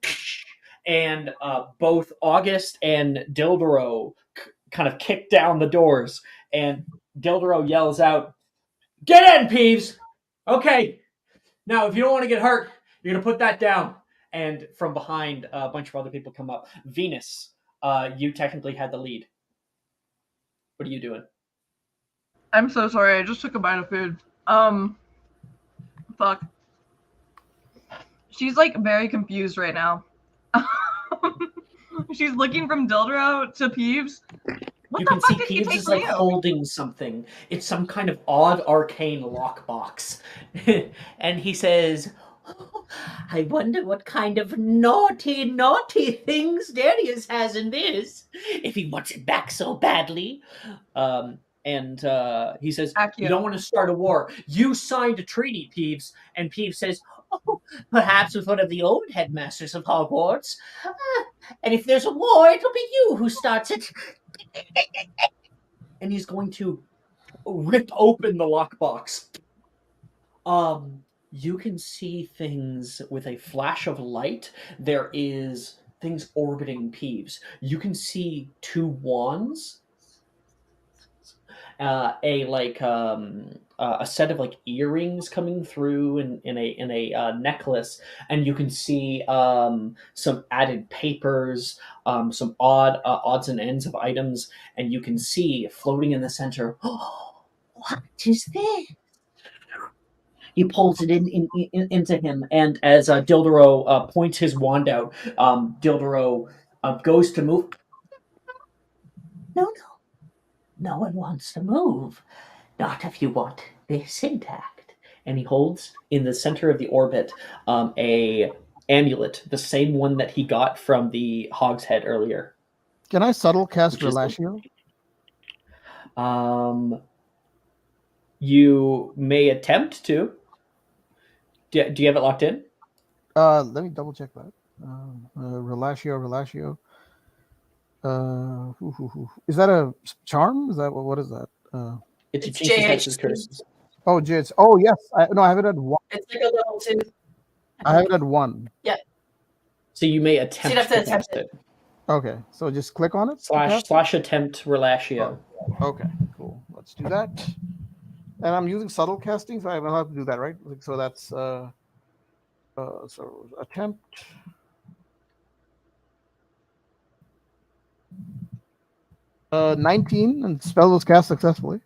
and both August and Dildero kind of kick down the doors, and Dildero yells out, "Get in, Peeves! Okay, now if you don't want to get hurt, you're going to put that down." And from behind, a bunch of other people come up. Venus, you technically had the lead. What are you doing? I'm so sorry. I just took a bite of food. Fuck. She's like very confused right now. She's looking from Dildero to Peeves. What You the can fuck see did he Peeves take is from like you? holding something. It's some kind of odd arcane lockbox. And he says, "Oh, I wonder what kind of naughty, naughty things Darius has in this, if he wants it back so badly." And he says, "You Accio. don't want to start a war. You signed a treaty, Peeves." And Peeves says, "Oh, perhaps with one of the old headmasters of Hogwarts. And if there's a war, it'll be you who starts it." And he's going to rip open the lockbox. You can see things with a flash of light. There is things orbiting Peeves. You can see two wands, a set of like earrings coming through in a necklace, and you can see some added papers, some odds and ends of items, and you can see floating in the center. Oh, what is this? He pulls it into him, and as Dildero points his wand out, Dildero goes to move. No, no one wants to move. Not if you want this intact. And he holds in the center of the orbit a amulet, the same one that he got from the Hog's Head earlier. Can I subtle cast Which is Relatio? You may attempt to. Do you have it locked in? Let me double check that. Relatio. Is that a charm? Is that what is that? It's a It's Jinx's Hex's JHC. Curses. Oh, Jits. Oh, yes. I have it at 1. It's like a level 2. I have it at 1. So you may So attempt you'd have to to attempt cast it. Okay, so just click on it. Slash attempt Relatio. Okay, cool. Let's do that. And I'm using subtle casting, so I will have to do that, right? So that's so attempt. Uh, 19, and spell was cast successfully.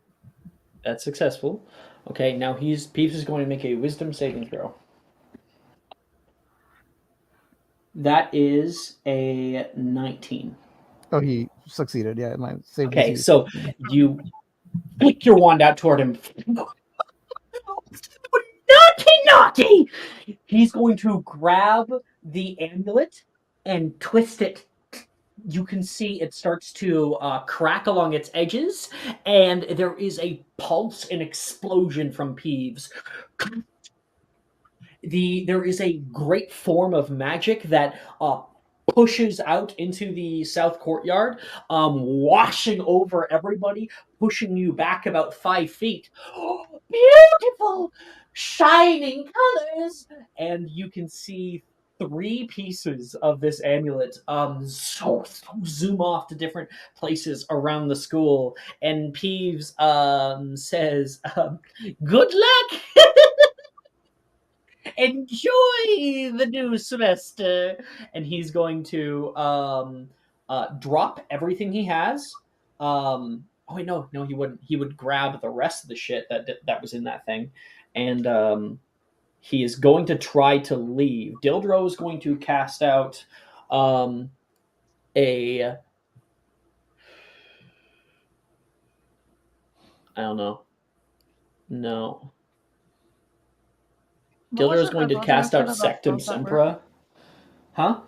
That's successful. Okay, now Peeves is going to make a wisdom saving throw. That is a 19. Oh, he succeeded. Yeah, my save Okay, DC. so you flick your wand out toward him. Naughty, naughty! He's going to grab the amulet and twist it. You can see it starts to crack along its edges, and there is a pulse and explosion from Peeves. There is a great form of magic that pushes out into the south courtyard, washing over everybody, pushing you back about 5 feet. Beautiful, shining colors, and you can see 3 pieces of this amulet zoom off to different places around the school. And Peeves says, "Good luck." Enjoy the new semester, and he's going to drop everything he has. Oh wait, no, he wouldn't. He would grab the rest of the shit that was in that thing, and he is going to try to leave. Dildro is going to cast out a. I don't know. No. Dildro is going to cast out Sectum Sempra. Huh?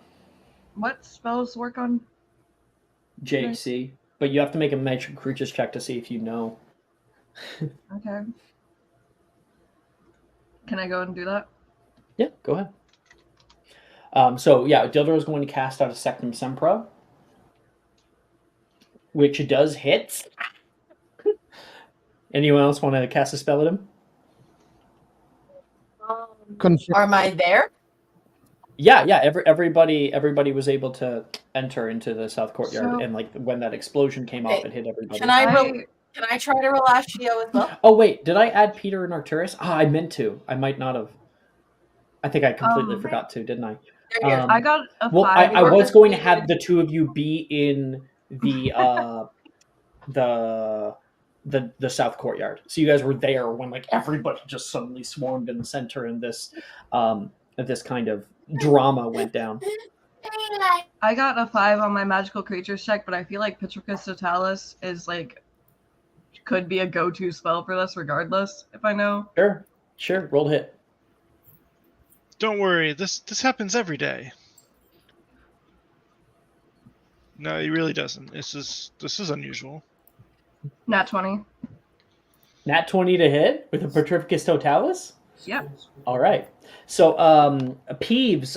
What spells work on JC? But you have to make a magic creatures check to see if you know. Okay. Can I go and do that? Yeah, go ahead. So yeah, Dildro is going to cast out a Sectum Sempra, which does hit. Anyone else want to cast a spell at him? Am I there? Yeah. Everybody was able to enter into the south courtyard, and like when that explosion came off, it hit everybody. Can I try to Relatio as well? Oh wait, did I add Peter and Arcturus? I meant to. I might not have. I think I completely forgot to, didn't I? I got a 5. Well, I was going to have the 2 of you be in the south courtyard, so you guys were there when like everybody just suddenly swarmed in the center, and this kind of drama went down. I got a 5 on my magical creatures check, but I feel like Petricus Totalis is like could be a go-to spell for this regardless, if I know. Sure, roll hit. Don't worry, this happens every day. No, it really doesn't. This is unusual. Nat 20. Nat 20 to hit with a Petrificus Totalis? Yep. All right. So Peeves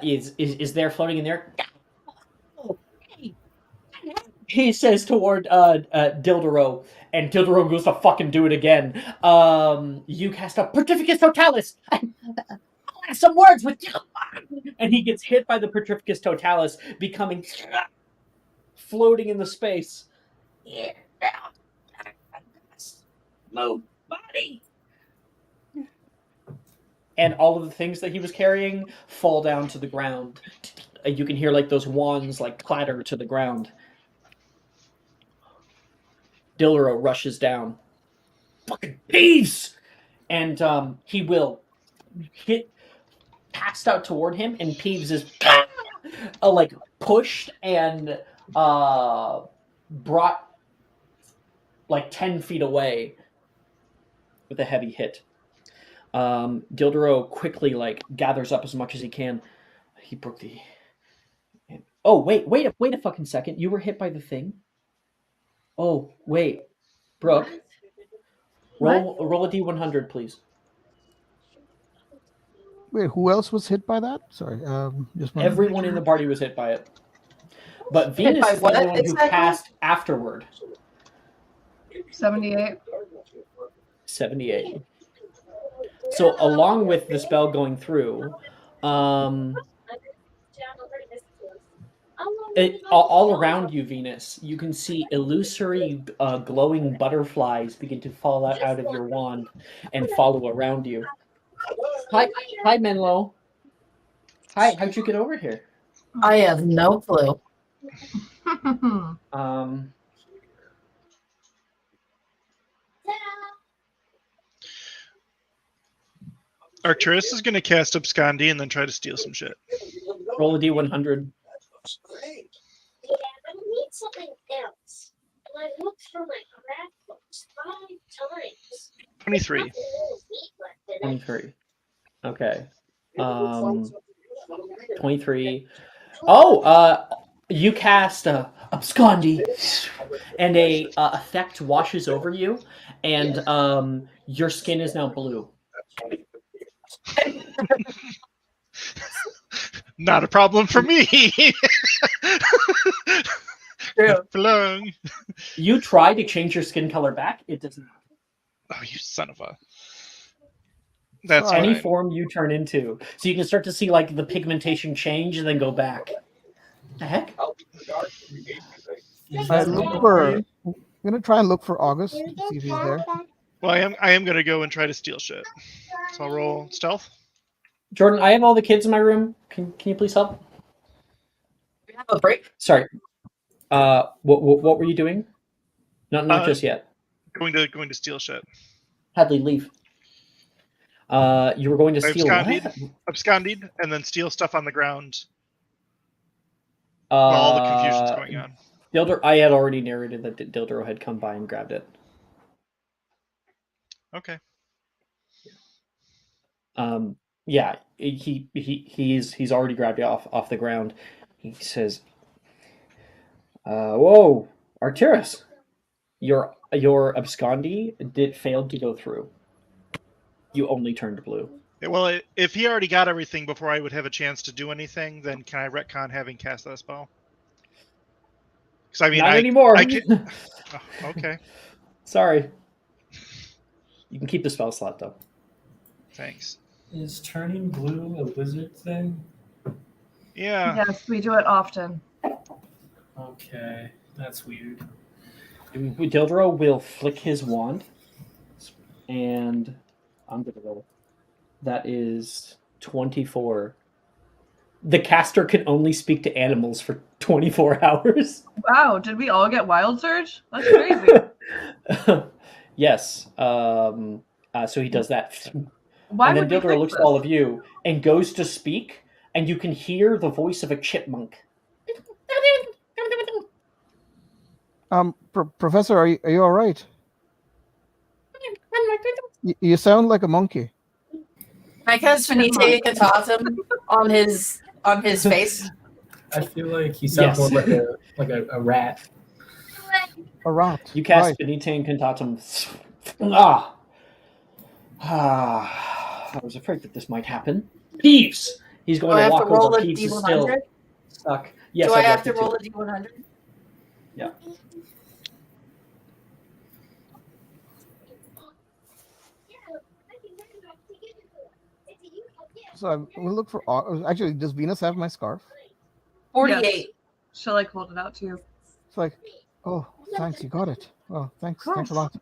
is there floating in there. He says toward Dildero, and Dildero goes to fucking do it again. You cast a Petrificus Totalis. Some words with you. And he gets hit by the Petrificus Totalis, becoming floating in the space. Yeah. Move, body. And all of the things that he was carrying fall down to the ground. You can hear like those wands like clatter to the ground. Dillero rushes down. Fucking Peeves! And he will hit passed out toward him, and Peeves is like pushed and brought like 10 feet away with a heavy hit. Dildero quickly like gathers up as much as he can. He broke the. Oh wait a fucking second! You were hit by the thing. Oh wait, Brooke. Roll a d100, please. Wait, who else was hit by that? Sorry, just everyone in the party was hit by it. But Venus is the only one who cast afterward. 78. 78. So along with the spell going through, all around you, Venus, you can see illusory glowing butterflies begin to fall out of your wand and follow around you. Hi, Menlo. Hi, how'd you get over here? I have no clue. Arcturus is going to cast Abscondi and then try to steal some shit. Roll a d100. Great. Yeah, but I need something else. And I looked for my craft books. 23. 23. Okay. 23. Oh, you cast Abscondi, and a effect washes over you, and your skin is now blue. Not a problem for me. True. Belong. You try to change your skin color back, it does not. Oh, you son of a. That's So I- Any fine. form you turn into, so you can start to see like the pigmentation change and then go back. The heck? Is I that look normal for. you? I'm gonna try and look for August to see if he's there. Well, I am gonna go and try to steal shit. So I'll roll stealth. Jordan, I have all the kids in my room. Can you please help? We have a break. Sorry. What were you doing? Not just yet. Going to steal shit. Hadley, leave. You were going to I steal what? absconded, and then steal stuff on the ground while all the confusion's going on. I had already narrated that Dildro had come by and grabbed it. Okay. Yeah, he's already grabbed it off the ground. He says, "Whoa, Arcturus, your abscondi failed to go through. You only turned blue." Well, if he already got everything before I would have a chance to do anything, then can I retcon having cast that spell? Because I mean, Not anymore. I can. Oh, okay. Sorry. You can keep the spell slot though. Thanks. Is turning blue a wizard thing? Yeah. Yes, we do it often. Okay, that's weird. Dildro will flick his wand, and I'm gonna roll. That is 24. The caster can only speak to animals for 24 hours. Wow, did we all get Wild Surge? That's crazy. Yes. So he does that. Why and would then we Dildro fix looks this? at all of you and goes to speak, and you can hear the voice of a chipmunk. Professor, are you all right? You sound like a monkey. I cast Finite Catatum on his face. I feel like he sounds Yes. more like a rat. A rat. You cast Right. Benite Incantatum. I was afraid that this might happen. Peeves! He's Do going I to have to walk roll over. a Peeves is still D100? stuck. Yes, Do I I'd have like to you roll a D100? Yeah. So I'm gonna look for. Actually, does Venus have my scarf? 48. Yes. She'll like hold it out to you. It's like, oh, thanks, you got it. Oh, thanks a lot.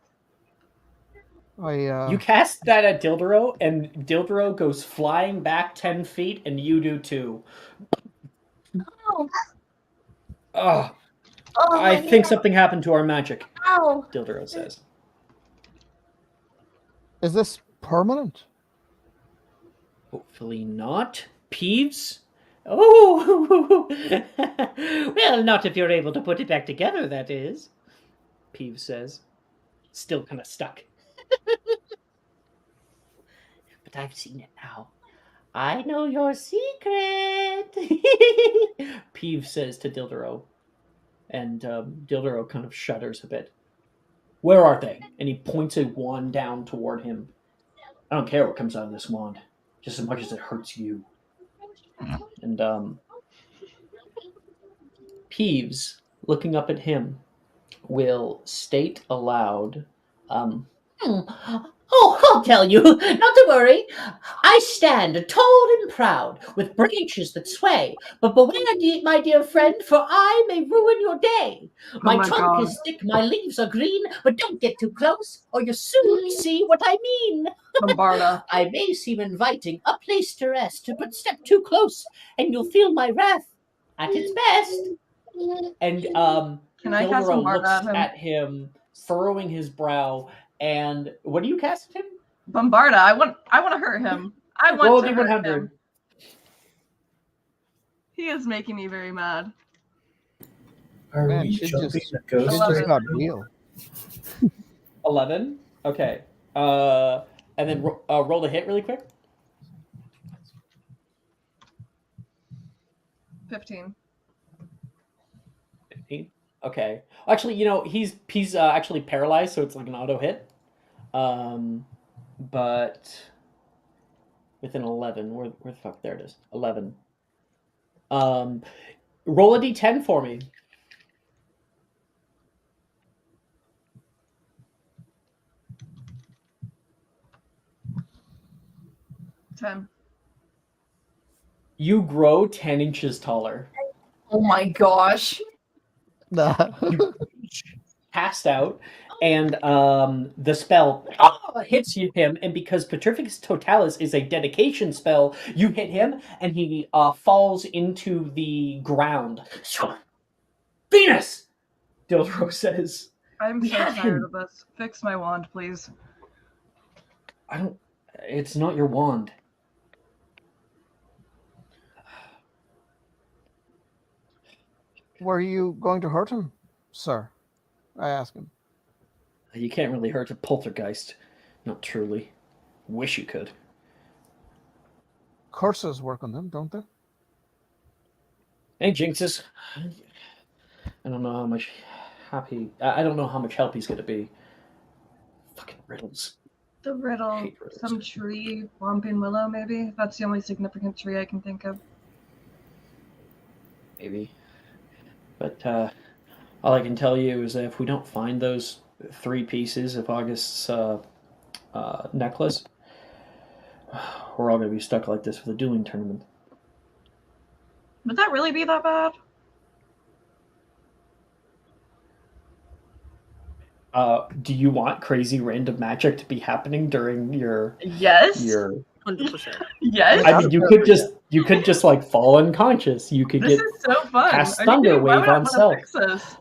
You cast that at Dildro, and Dildro goes flying back 10 feet, and you do too. Oh, Oh, oh I my think God. something happened to our magic, Ow. Dildro says. Is this permanent? Hopefully not. Peeves? Oh, well, not if you're able to put it back together, that is, Peeves says. Still kind of stuck. But I've seen it now. I know your secret, Peeves says to Dildro. And Dildro kind of shudders a bit. Where are they? And he points a wand down toward him. I don't care what comes out of this wand, just as much as it hurts you. And Peeves, looking up at him, will state aloud, Oh, I'll tell you, not to worry. I stand tall and proud, with branches that sway. But beware, my dear friend, for I may ruin your day. My my trunk God. is thick, my leaves are green, but don't get too close, or you'll soon see what I mean. Bombarda. I may seem inviting, a place to rest, but step too close, and you'll feel my wrath at its best. And Can I cast Gildero Bombarda looks at him? at him, furrowing his brow, and what do you cast at him? Bombarda. I want to hurt him. I want Roll a to hurt D100. him. He is making me very mad. Are Man, we shit jumping just, the ghost shit just right got now? real. 11. Okay. And then roll the hit really quick. 15. 15. Okay. Actually, he's actually paralyzed, so it's like an auto hit. But with an 11, where the fuck? There it is. 11. Roll a d10 for me. 10. You grow 10 inches taller. Oh my gosh. Passed out, and the spell hits him, and because Petrificus Totalis is a dedication spell, you hit him, and he falls into the ground. Venus! Dildro says. I'm We so have tired him. of this. Fix my wand, please. It's not your wand. Were you going to hurt him, sir? I asked him. You can't really hurt a poltergeist. Not truly. Wish you could. Curses work on them, don't they? Hey, Jinxes. I don't know how much I don't know how much help he's going to be. Fucking riddles. The riddle. Some tree, Whomping Willow, maybe? That's the only significant tree I can think of. Maybe. But all I can tell you is that if we don't find those 3 pieces of August's necklace, we're all going to be stuck like this for the dueling tournament. Would that really be that bad? Do you want crazy random magic to be happening during your Yes. your 100%. Yes. I mean, you could just like fall unconscious. You could This get is so fun. cast Are you thunder kidding? Why wave would I on wanna self. fix this?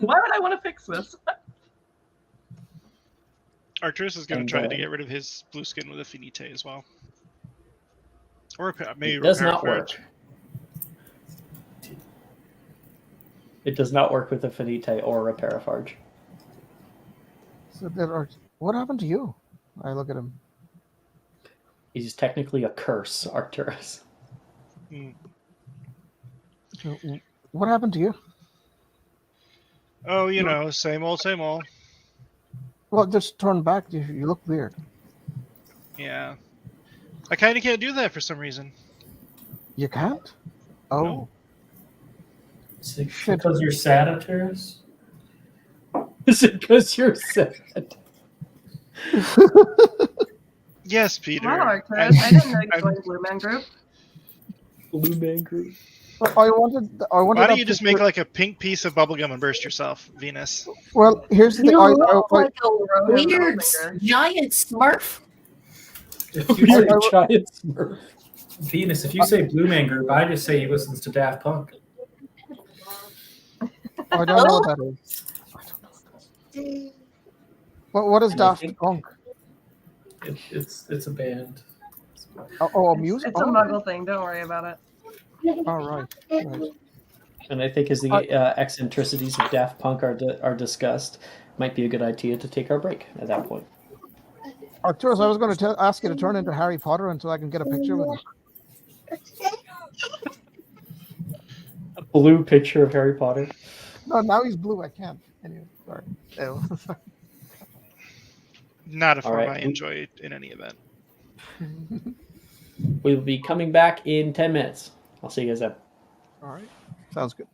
Why would I want to fix this? Arcturus is going And, to try to get rid of his blue skin with Affinite as well. Or maybe It does Repair not Forge. work. It does not work with Affinite or Reparafarge. So what happened to you? I look at him. He's technically a curse, Arcturus. Hmm. What happened to you? Oh, you know, same old, same old. Well, just turn back. You look weird. Yeah. I kind of can't do that for some reason. You can't? Oh. No. Is it because you're sad, Arcturus? Is it because you're sad? Yes, Peter. Wow, Arcturus. I didn't know you joined Blue Man Group. Blue Man Group. I wanted. Why don't you just make like a pink piece of bubblegum and burst yourself, Venus? Well, here's the thing. You I, look I, like a weird finger. giant Smurf. If you You're say, a giant Smurf. Venus, if you say Blue Man Group, I just say he listens to Daft Punk. I don't know what that is. I don't know what that is. What is And I Daft think- Punk? It's a band. Oh, music. It's a muggle thing. Don't worry about it. All right. Right. And I think as the eccentricities of Daft Punk are discussed, might be a good idea to take our break at that point. Arcturus, I was going to ask you to turn into Harry Potter until I can get a picture with you. A blue picture of Harry Potter. No, now he's blue. I can't. Anyway, sorry. Ew. Not a form right. I enjoy in any event. We will be coming back in 10 minutes. I'll see you guys then. All right. Sounds good.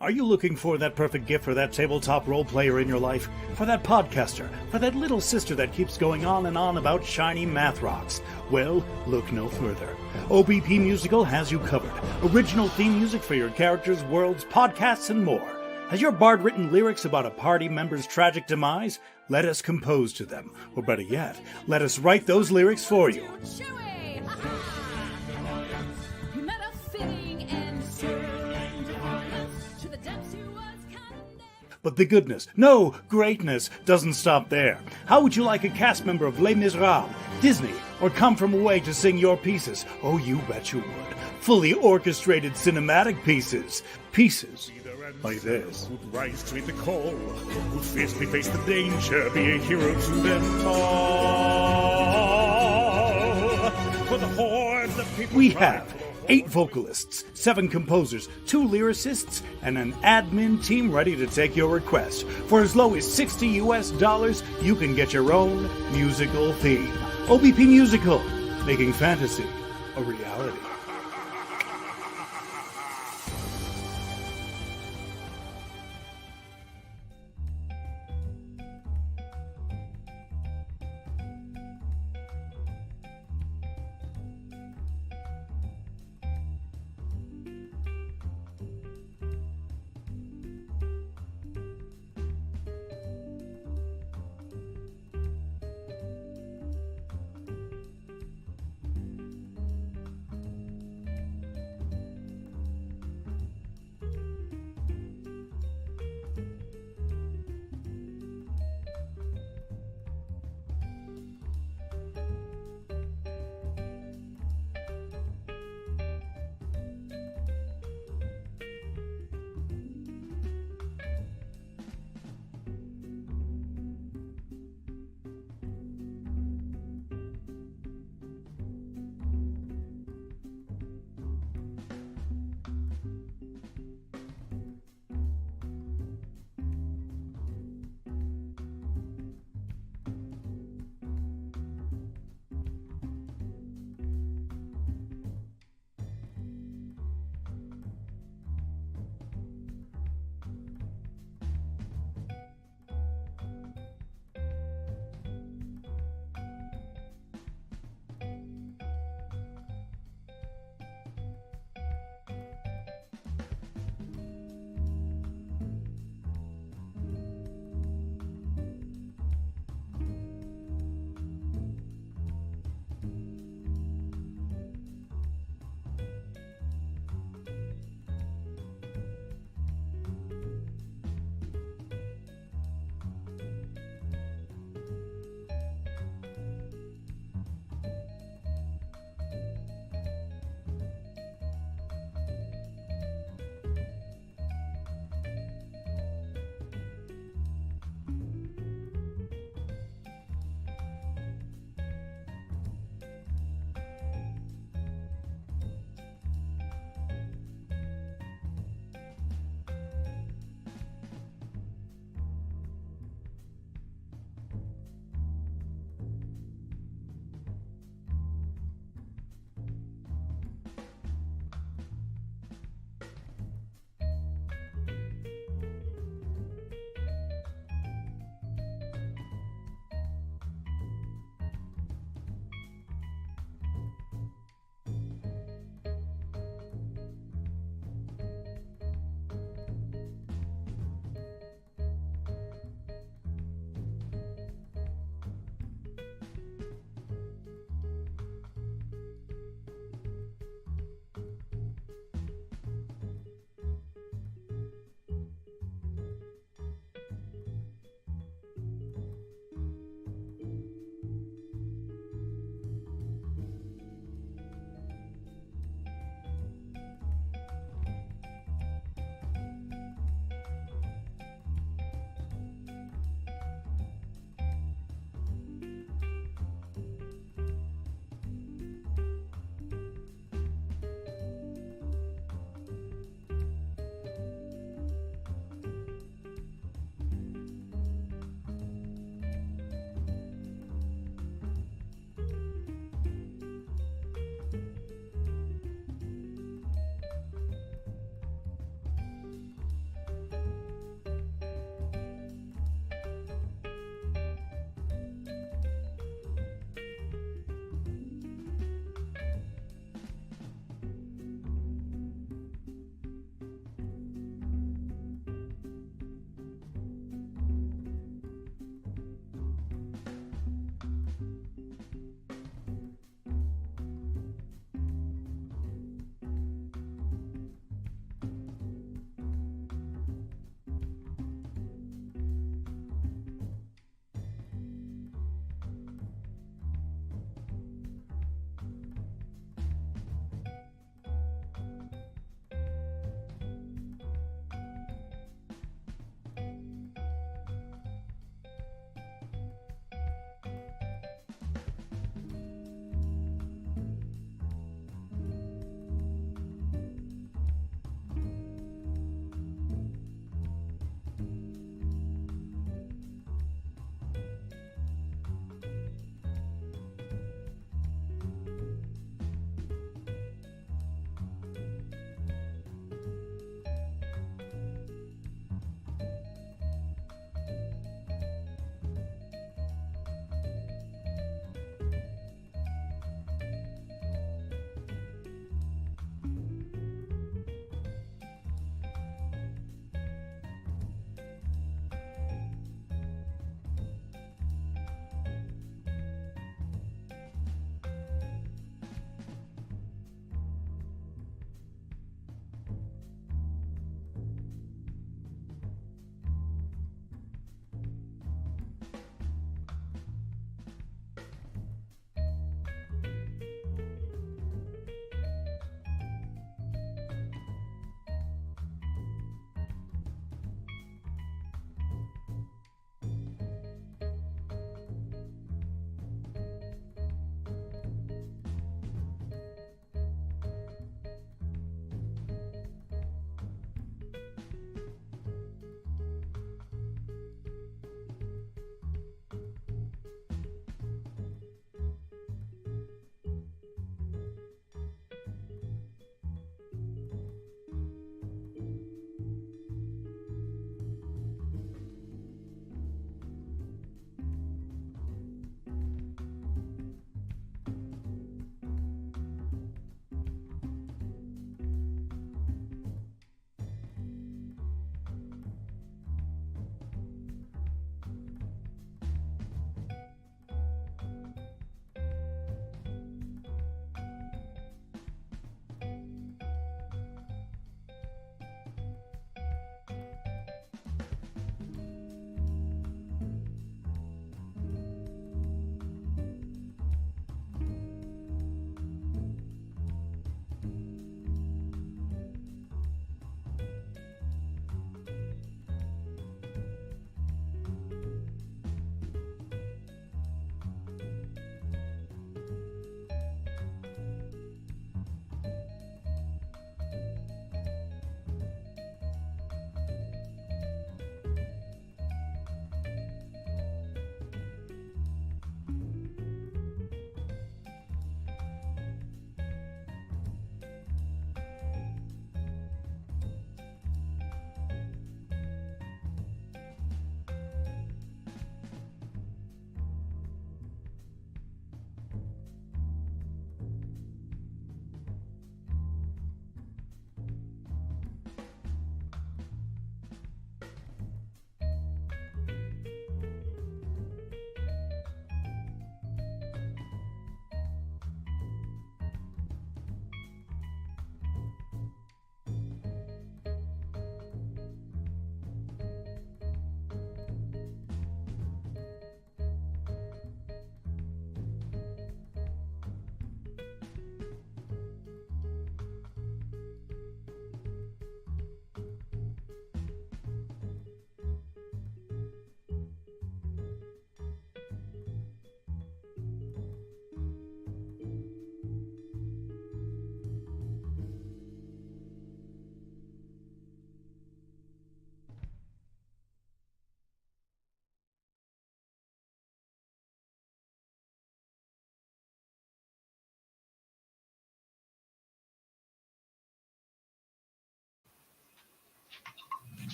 Are you looking for that perfect gift for that tabletop role player in your life? For that podcaster? For that little sister that keeps going on and on about shiny math rocks? Well, look no further. OBP Musical has you covered. Original theme music for your characters, worlds, podcasts, and more. Has your bard written lyrics about a party member's tragic demise? Let us compose to them. Or better yet, let us write those lyrics for you. But the goodness, no, greatness, doesn't stop there. How would you like a cast member of Les Miserables, Disney, or Come From Away to sing your pieces? Oh, you bet you would. Fully orchestrated cinematic pieces. Pieces either like this. Who'd rise to meet the call, who'd fiercely face the danger, be a hero to them all. For the hordes of people we have 8 vocalists, 7 composers, 2 lyricists, and an admin team ready to take your request. For as low as $60 US, you can get your own musical theme. OBP Musical, making fantasy a reality.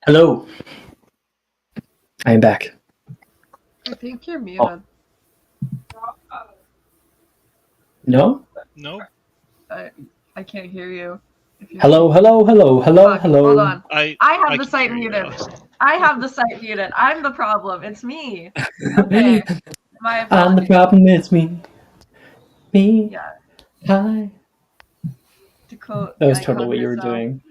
Hello. I am back. I think you're muted. No? No. I can't hear you. Hello. Fuck, hold on. I have I the can site hear you muted. now. I have the site muted. I'm the problem. It's me. Okay. My I'm the apologies. problem. It's me. Me. Yeah. Hi. To quote That the was totally icon what you were herself. doing.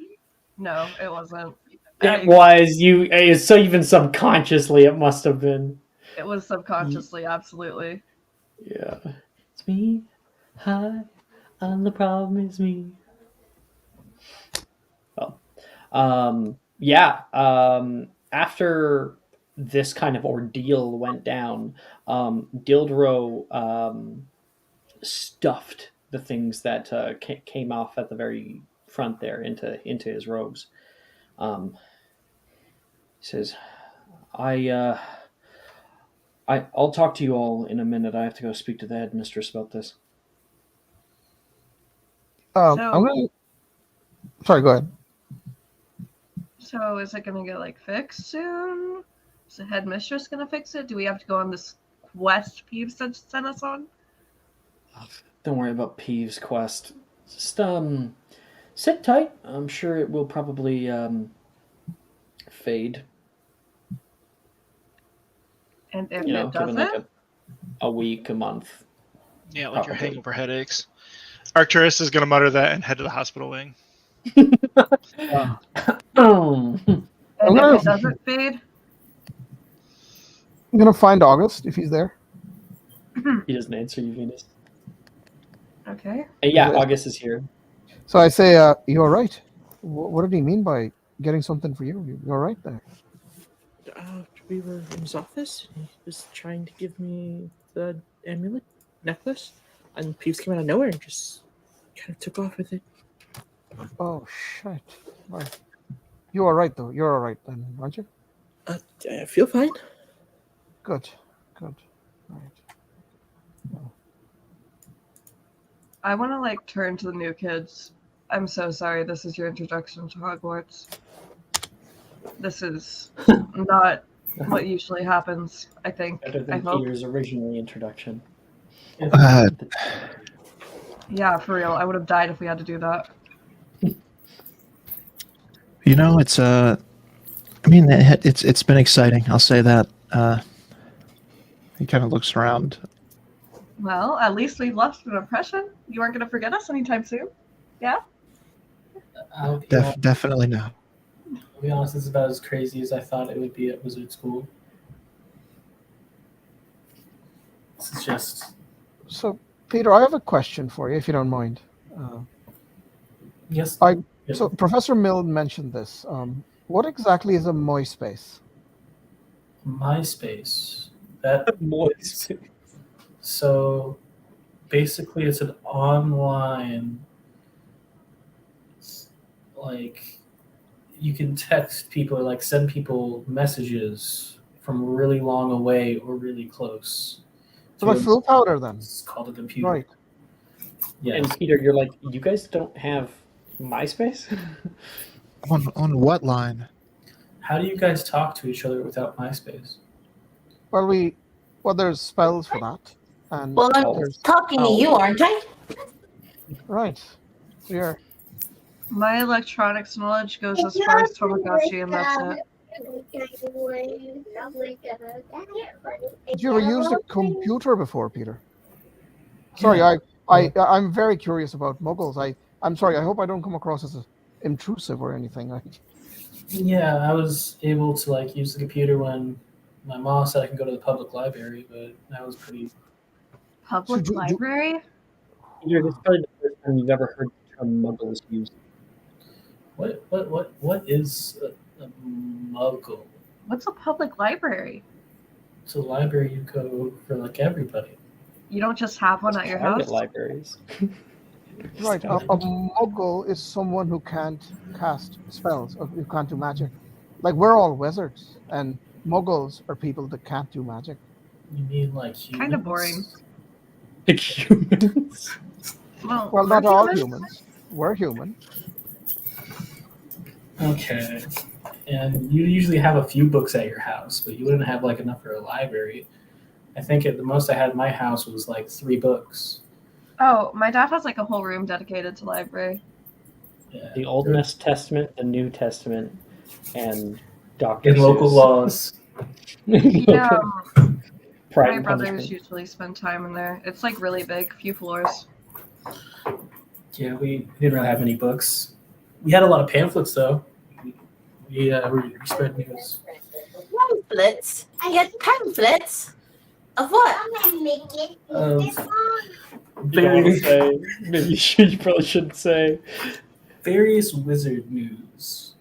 No, it wasn't. It was you. So even subconsciously, it must have been. It was subconsciously, absolutely. Yeah. It's me. Hi. I'm the problem. It's me. Well, yeah. After this kind of ordeal went down, Dildro stuffed the things that came off at the very front there into his robes. He says, I'll talk to you all in a minute. I have to go speak to the headmistress about this." I'm gonna. Sorry, go ahead. So is it gonna get like fixed soon? Is the headmistress gonna fix it? Do we have to go on this quest Peeves sent us on? Don't worry about Peeves' quest. Just sit tight. I'm sure it will probably fade. And if You know, it given doesn't, like a week, a month. Yeah, like your Probably. hangover headaches. Arcturus is going to mutter that and head to the hospital wing. and if it doesn't fade, I'm gonna find August if he's there. He doesn't answer you, Venus. Okay. Yeah, August is here. So I say, "You all right? What did he mean by getting something for you? You all right there?" We were in his office. He was trying to give me the amulet necklace, and Peeves came out of nowhere and just kind of took off with it. Oh shit! Right. You all right though? You're all right then, aren't you? I feel fine. Good. Good. Right. I want to like turn to the new kids. I'm so sorry. This is your introduction to Hogwarts. This is not what usually happens. I think. Better I than hope. Peter's original introduction. Yeah, for real. I would have died if we had to do that. You know, it's I mean, it's been exciting. I'll say that. He kind of looks around. Well, at least we've left an impression. You aren't gonna forget us anytime soon. Yeah. Definitely not. I'll be honest, it's about as crazy as I thought it would be at Wizard School. This is just. So, Peter, I have a question for you, if you don't mind. Yes. So, Professor Milne mentioned this. What exactly is a MySpace? MySpace. That MySpace. So, basically, it's an online. Like, you can text people or like send people messages from really long away or really close. So, like full powder then? It's called a computer. Right. Yes. And Peter, you're like, you guys don't have MySpace? On what line? How do you guys talk to each other without MySpace? Well, there's spells for that. And Well, I'm talking to you, aren't I? Right. Yeah. My electronics knowledge goes as far as Tamagotchi, and that's it. Did you ever use a computer before, Peter? Sorry, I'm very curious about muggles. I'm sorry. I hope I don't come across as intrusive or anything. Yeah, I was able to like use the computer when my mom said I can go to the public library, but that was pretty. Public library? Peter, this is probably the first time you've ever heard the term muggles used. What is a muggle? What's a public library? It's a library you go for like everybody. You don't just have one at your Private house? libraries. Right. A muggle is someone who can't cast spells, or who can't do magic. Like, we're all wizards, and muggles are people that can't do magic. You mean like humans? Kind of boring. Like humans? Well, not all humans. We're human. Okay. and you usually have a few books at your house, but you wouldn't have like enough for a library. I think the most I had in my house was like 3 books. Oh, my dad has like a whole room dedicated to library. Yeah. The Old Testament, the New Testament, and Dr. In local Seuss. laws. Yeah, Pride my and brothers Punishment. usually spend time in there. It's like really big, few floors. Yeah, we didn't really have any books. We had a lot of pamphlets though. We spread news. Pamphlets? I had pamphlets? Of what? You don't want to say. Maybe you probably shouldn't say. Various wizard news.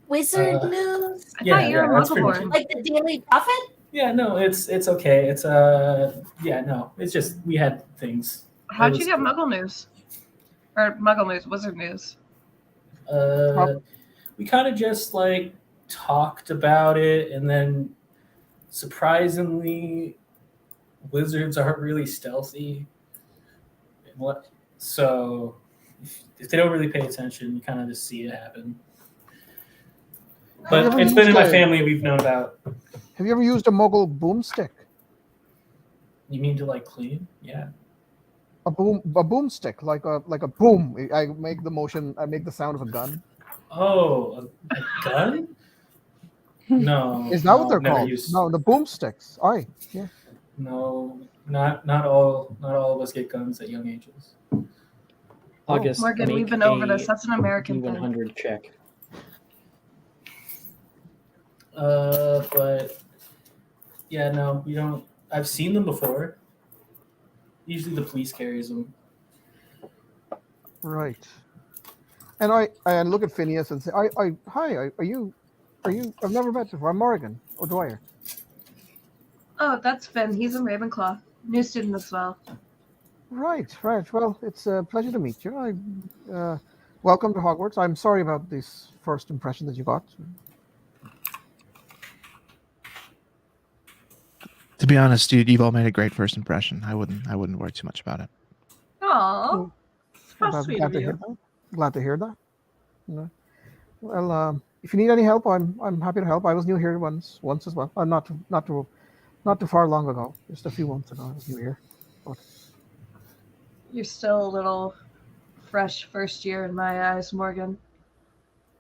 Wizard news? I thought you were a that's pretty much Muggleborn. it. Like the Daily Prophet? Yeah, no, it's okay. It's yeah, no, it's just we had things. How'd you get Muggle news? Or Muggle news, Wizard news? We kind of just like talked about it, and then surprisingly, wizards aren't really stealthy. So if they don't really pay attention, you kind of just see it happen. But it's been in my family. We've known about. Have you ever used a Muggle boomstick? You mean to like clean? Yeah. A boomstick, like a boom. I make the motion. I make the sound of a gun. Oh, a gun? No. Is that what they're never called? used- No, the boomsticks. Aye, yeah. No, not all of us get guns at young ages. August, Morgan, make we've been over a this. That's an American thing. D100 check. But yeah, no, we don't. I've seen them before. Usually the police carries them. Right. And I look at Phineas and say, hi, are you? I've never met you before. I'm Morgan O'Dwyer. Oh, that's Finn. He's in Ravenclaw. New student as well. Right. Well, it's a pleasure to meet you. Welcome to Hogwarts. I'm sorry about this first impression that you got. To be honest, dude, you've all made a great first impression. I wouldn't worry too much about it. Aww. How Glad sweet to of hear you. that. Glad to hear that. No. Well, if you need any help, I'm happy to help. I was new here once as well. Not too far long ago. Just a few months ago, I was new here. But You're still a little fresh first year in my eyes, Morgan.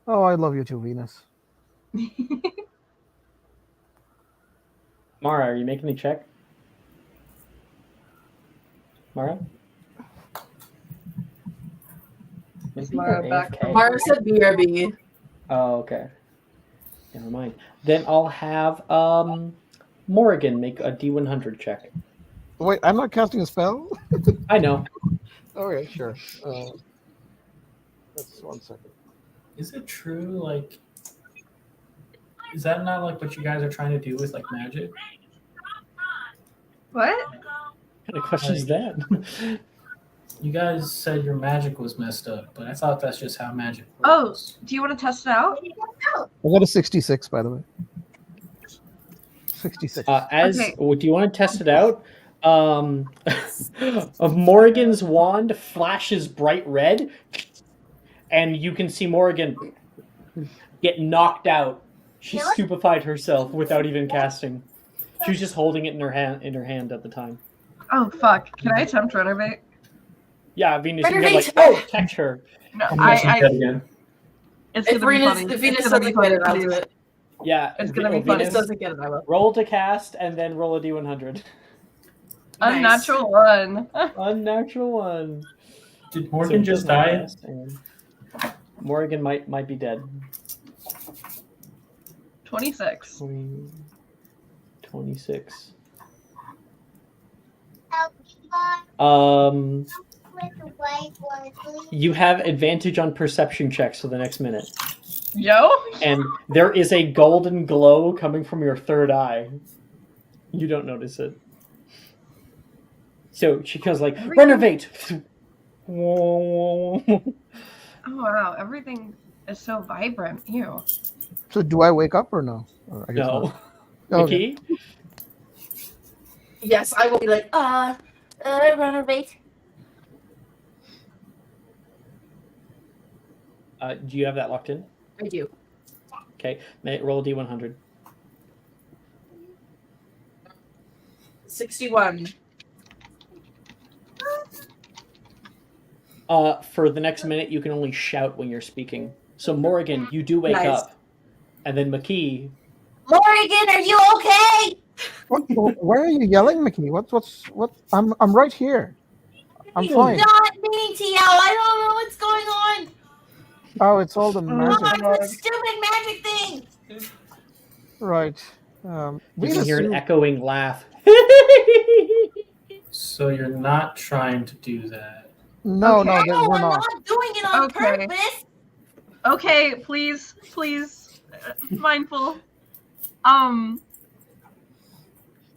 oh, I love you too, Venus. Mara, are you making a check? Mara? Maybe Mara you're back AFK. from- Mara said BRB. Oh, okay. Never mind. Then I'll have Morrigan make a D100 check. Wait, I'm not casting a spell? I know. Okay, sure. That's 1 second. Is it true? Like, is that not like what you guys are trying to do with like magic? What? What kind of question is that? You guys said your magic was messed up, but I thought that's just how magic Oh, works. do you want to test it out? I got a 66, by the way. 66. Okay. Do you want to test it out? Of Morrigan's wand flashes bright red, and you can see Morrigan get knocked out. She stupefied herself without even casting. She was just holding it in her hand at the time. Oh, fuck. Can I attempt renovate? Yeah, Venus, you can Renovate! protect her. No, I'm guessing I dead again. it's If gonna be Venus, funny. if Venus It's gonna be doesn't get it, I'll funny, do please. it. Yeah, It's gonna be If funny. Venus doesn't get it, I will. Roll to cast and then roll a D100. Unnatural one. Unnatural one. Did Morgan So just does not die? cast, and Morgan might be dead. 26. 26. You have advantage on perception checks for the next minute. Yo? And there is a golden glow coming from your third eye. You don't notice it. So she goes like, renovate! Oh wow, everything is so vibrant. Ew. So do I wake up or no? Or I guess No. not. Okay. Mickey? Yes, I will be like, renovate. Do you have that locked in? I do. Okay, roll a d100. 61. For the next minute, you can only shout when you're speaking. So Morrigan, you do wake Nice. up, and then McKee. Morrigan, are you okay? Why are you yelling, Mickey? What? I'm right here. I'm fine. Not meaning to yell. I don't know what's going on. Oh, it's all the Oh, magic. Mars, God. that stupid magic thing. Right. You Venus, can hear an you- echoing laugh. So you're not trying to do that. No, Okay. no, No, we're I'm not. not doing it on Okay. purpose. Okay, please, mindful.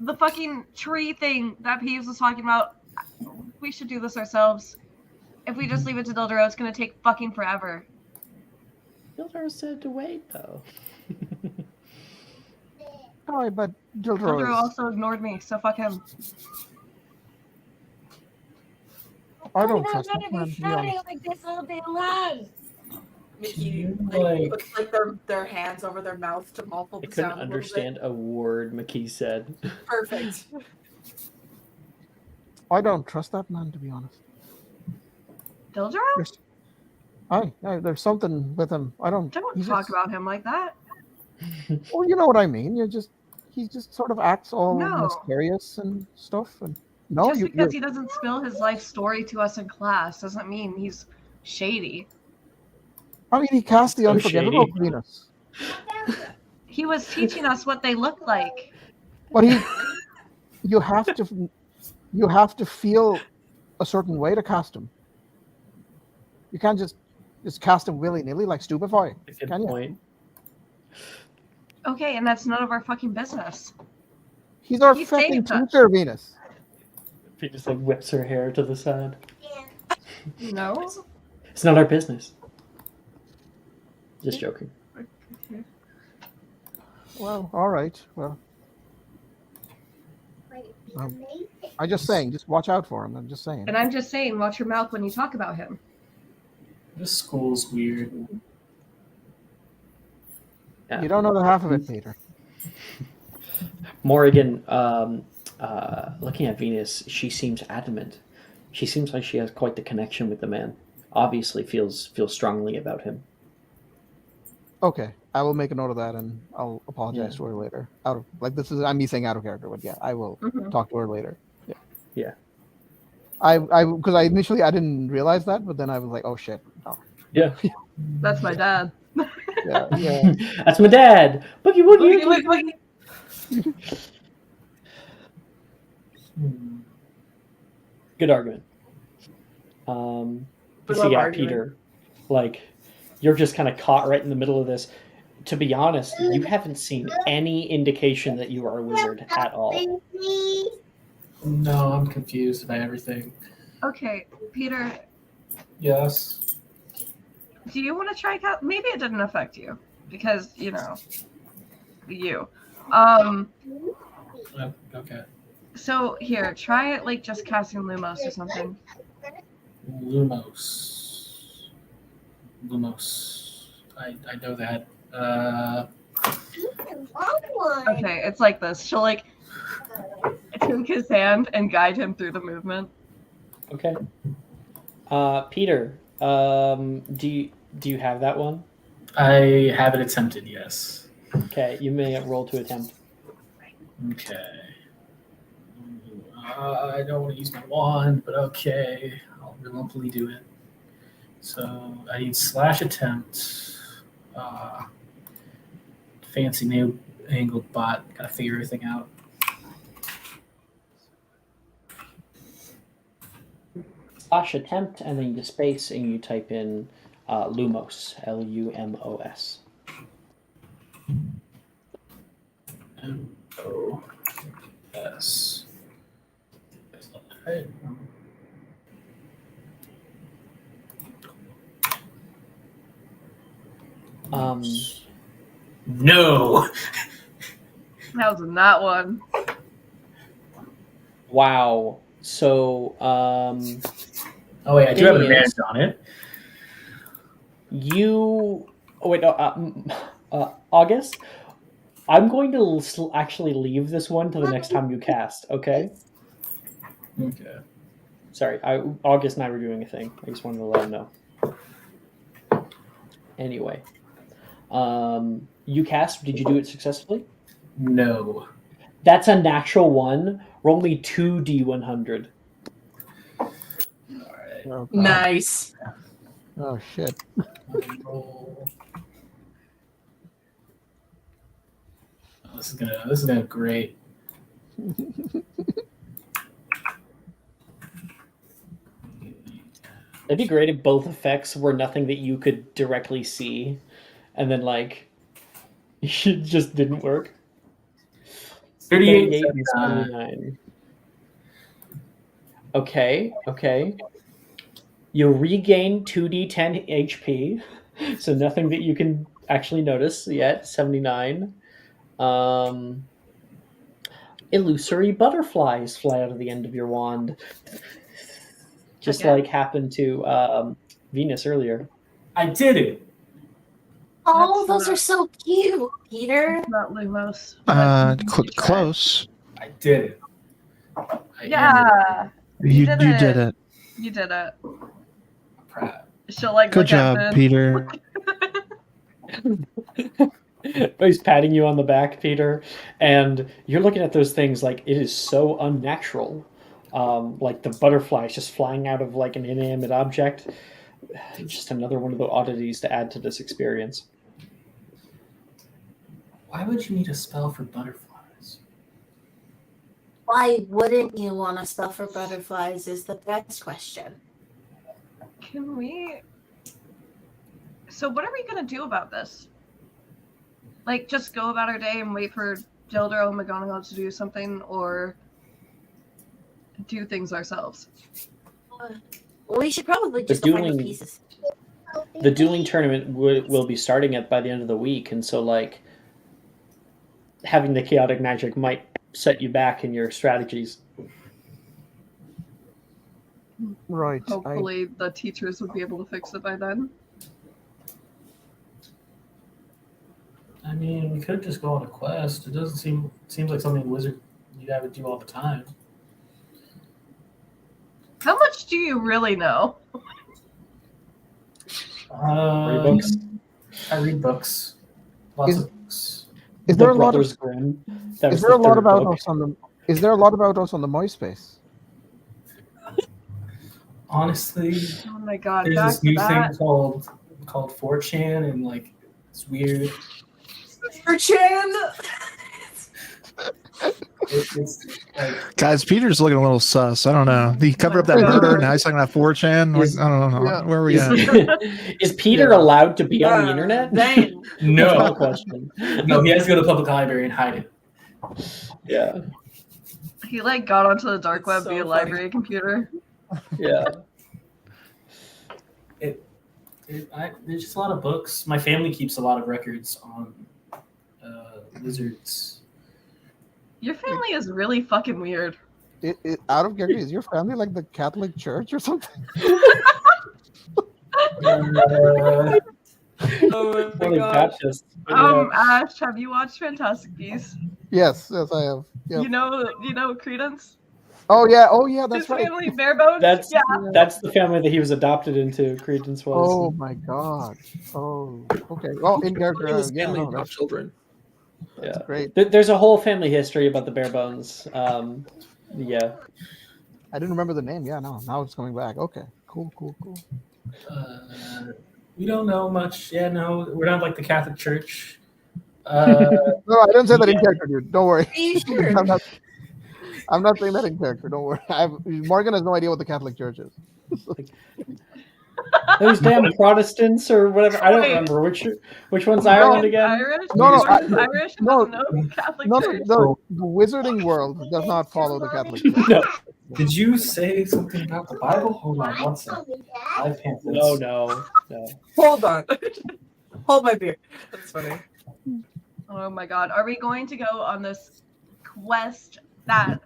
The fucking tree thing that Peeves was talking about, we should do this ourselves. If we just leave it to Dildro, it's gonna take fucking forever. Bildar said to wait, though. Sorry, but Dildro Dildro is. also ignored me, so fuck him. I don't I'm trust not that gonna man, be to be shouting honest. like this all day long. Mickey Like- puts their hands over their mouth to muffle I the couldn't sound a little understand a word McKee said. bit. Perfect. I don't trust that man, to be honest. Dildro? There's something with him. I don't. Don't he's talk just- about him like that. Well, you know what I mean. He just sort of acts all No. mysterious and stuff. And no, Just you're, because he doesn't spill his life story to us in class doesn't mean he's shady. I mean, he cast the So unforgivable shady. Venus, He was teaching us what they look like. but you have to feel a certain way to cast him. You can't just cast him willy nilly like Stupefy. Good Can you? point. Okay, and that's none of our fucking business. He's our He fucking saved us. teacher, Venus. She just like whips her hair to the side. No? It's not our business. Just joking. Well, all right. Well, I'm just saying, just watch out for him. I'm just saying. And I'm just saying, watch your mouth when you talk about him. This school's weird. Yeah. You don't know the half of it, Peter. Morrigan, looking at Venus, she seems adamant. She seems like she has quite the connection with the man. Obviously feels strongly about him. Okay, I will make a note of that, and I'll apologize Yeah. to her later. I'm me saying out of character, but yeah, I will talk to her later. Yeah. Yeah. Because I initially didn't realize that, but then I was like, oh shit. Oh. Yeah. That's my dad. Yeah. That's my dad. Boogie woogie. Boogie, boogie. Good argument. We So love yeah, arguing. Peter, like you're just kind of caught right in the middle of this. To be honest, you haven't seen any indication that you are a wizard at all. No, I'm confused by everything. Okay, Peter, Yes. do you want to try maybe it didn't affect you because you. Okay. So here, try it like just casting Lumos or something. Lumos. I know that. Okay, it's like this. She'll like take his hand and guide him through the movement. Okay. Peter, do you have that one? I have it attempted, yes. Okay, you may roll to attempt. Okay. I don't want to use my wand, but okay. I'll reluctantly do it. So I need slash attempt. Fancy new angled bot. Gotta figure everything out. Slash attempt, and then you space, and you type in Lumos, Lumos. MOS. Right. No. That was not one. Wow. So, Oh wait, I do have an Phineas. advantage on it. you. Oh wait, no. August, I'm going to actually leave this one to the next time you cast, okay? Okay. Sorry, August and I were doing a thing. I just wanted to let him know. Anyway, you cast. Did you do it successfully? No. That's a natural one. Roll me 2d100. All right. Oh, God. Nice. Oh shit. Roll. Oh, this is gonna great. It'd be great if both effects were nothing that you could directly see, and then like it just didn't work. 38 and 79. Okay. You regain 2d10 HP, so nothing that you can actually notice yet. 79. Illusory butterflies fly out of the end of your wand, just Again? like happened to Venus earlier. I did it. Oh, That's those are so cute, Peter. It's not Lumos. but you tried. Close. I did it. Yeah. You did did it. You did it. I'm proud. She'll like Good look job, at Peter. He's patting you on the back, Peter, and you're looking at those things like it is so unnatural. Like the butterflies just flying out of like an inanimate object. Just another one of the oddities to add to this experience. Why would you need a spell for butterflies? Why wouldn't you want to spell for butterflies is the best question. Can we? So what are we gonna do about this? Like, just go about our day and wait for Gilder and McGonagall to do something, or do things ourselves? Well, we should probably The just find the dueling, pieces. the dueling tournament will be starting by the end of the week, and so like having the chaotic magic might set you back in your strategies. Right. Hopefully, the teachers would be able to fix it by then. I mean, we could just go on a quest. It doesn't seems like something wizard you guys would do all the time. How much do you really know? Read books. I read books. Lots of books. Is The there a lot of Brothers Grimm. That is was there the a lot third about book. us on the is there a lot about us on the MySpace? Honestly, Oh my god, there's back this to new that. thing called 4chan, and like it's weird. 4chan. It's like Guys, Peter's looking a little sus. I don't know. He covered up that murder. Now he's talking about 4chan. Like, I don't know. Yeah. Where are we at? Is Peter allowed to be on the internet? Dang. That's my no, question. no. He has to go to the public library and hide it. Yeah. He like got onto the dark web so via funny. library computer. Yeah. There's just a lot of books. My family keeps a lot of records on lizards. Your family is really fucking weird. Out of character, is your family like the Catholic Church or something? Oh my Holy gosh. Baptist. Ash, have you watched Fantastic Beasts? Yes, I have. Yeah. You know Credence? Oh yeah, that's His right. family, bare bones. That's yeah. that's the family that he was adopted into. Credence was. Oh my god. Oh, okay. Well, in character, His yeah, family no, adopt that's children. Yeah. great. There's a whole family history about the bare bones. Yeah. I didn't remember the name. Yeah, no, now it's coming back. Okay, cool. We don't know much. Yeah, no, we're not like the Catholic Church. No, I didn't say that in character, dude. Don't worry. Are you sure? I'm not saying that in character. Don't worry. Morgan has no idea what the Catholic Church is. Those damn Protestants or whatever. I don't Wait. remember which one's Ireland again. Irish? No, Irish? no. No, Catholic No, Church. the wizarding world does not follow the Catholic Church. No, Did you say something about the Bible? Hold on one second. I have pamphlets. no. Hold on. Hold my beer. That's funny. Oh my god. Are we going to go on this quest that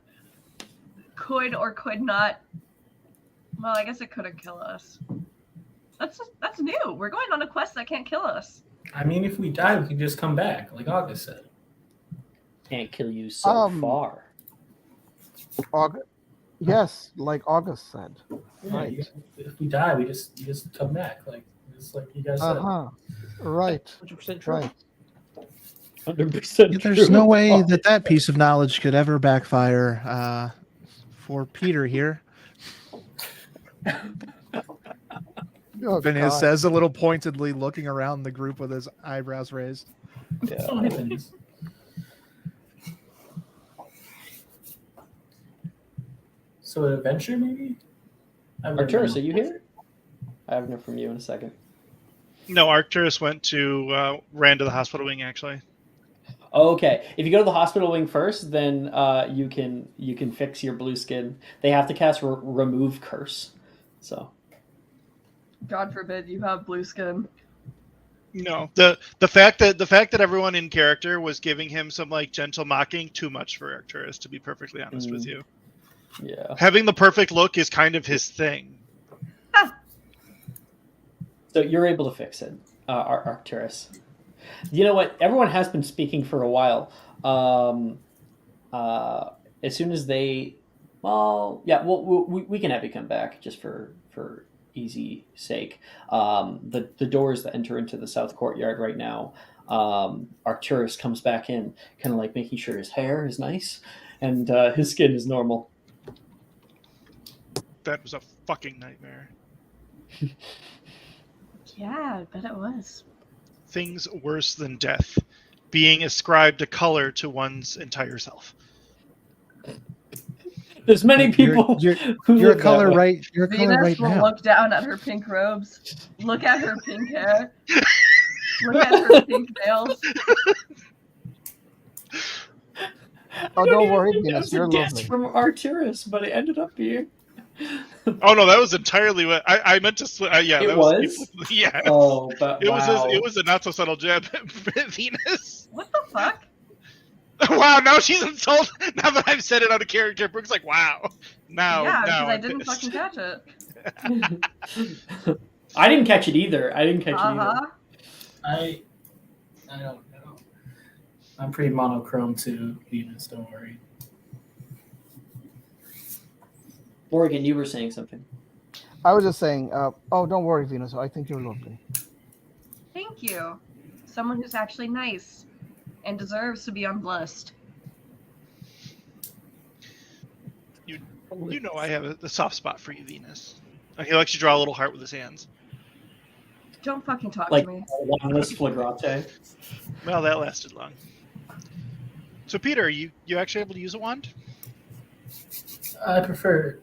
could or could not? Well, I guess it couldn't kill us. That's new. We're going on a quest that can't kill us. I mean, if we die, we can just come back, like August said. Can't kill you so far. Yes, like August said. Yeah, Right. if we die, we just come back, like you guys said. Right. 100% true. Right. 100% There's true. no way that piece of knowledge could ever backfire for Peter here. Oh, Phineas God. says a little pointedly, looking around the group with his eyebrows raised. Yeah. Oh, hey, Phineas. So an adventure, maybe? Arcturus, are you here? I haven't heard from you in a second. No, Arcturus ran to the hospital wing actually. Okay, if you go to the hospital wing first, then you can fix your blue skin. They have to cast remove curse, so. God forbid you have blue skin. No, the fact that everyone in character was giving him some like gentle mocking, too much for Arcturus, to be perfectly honest with you. Yeah. Having the perfect look is kind of his thing. So you're able to fix it, Arcturus. You know what? Everyone has been speaking for a while. As soon as they, we can have you come back just for easy sake. The doors that enter into the south courtyard right now. Arcturus comes back in, kind of like making sure his hair is nice and his skin is normal. That was a fucking nightmare. Yeah, I bet it was. Things worse than death. Being ascribed a color to one's entire self. There's many people You're a color right. You're a color Venus right will now. look down at her pink robes, look at her pink hair, look at her pink nails. Oh, don't worry, Venus. You're guess lovely. from Arcturus, but it ended up being. Oh no, that was entirely what I meant to. Yeah, It that was. Yeah. Oh, but it wow. was a not so subtle jab, Venus. What the fuck? Wow, now she's insulted. Now that I've said it out of character, Brooke's like, wow. Now, Yeah, because now I didn't fucking catch it. I didn't catch it either. I don't know. I'm pretty monochrome to Venus, don't worry. Morgan, you were saying something. I was just saying, don't worry, Venus. I think you're lovely. Thank you. Someone who's actually nice and deserves to be unblessed. You know I have a soft spot for you, Venus. He likes to draw a little heart with his hands. Don't fucking talk Like to me. Juanis Flagrante. Well, that lasted long. So, Peter, you actually able to use a wand? I prefer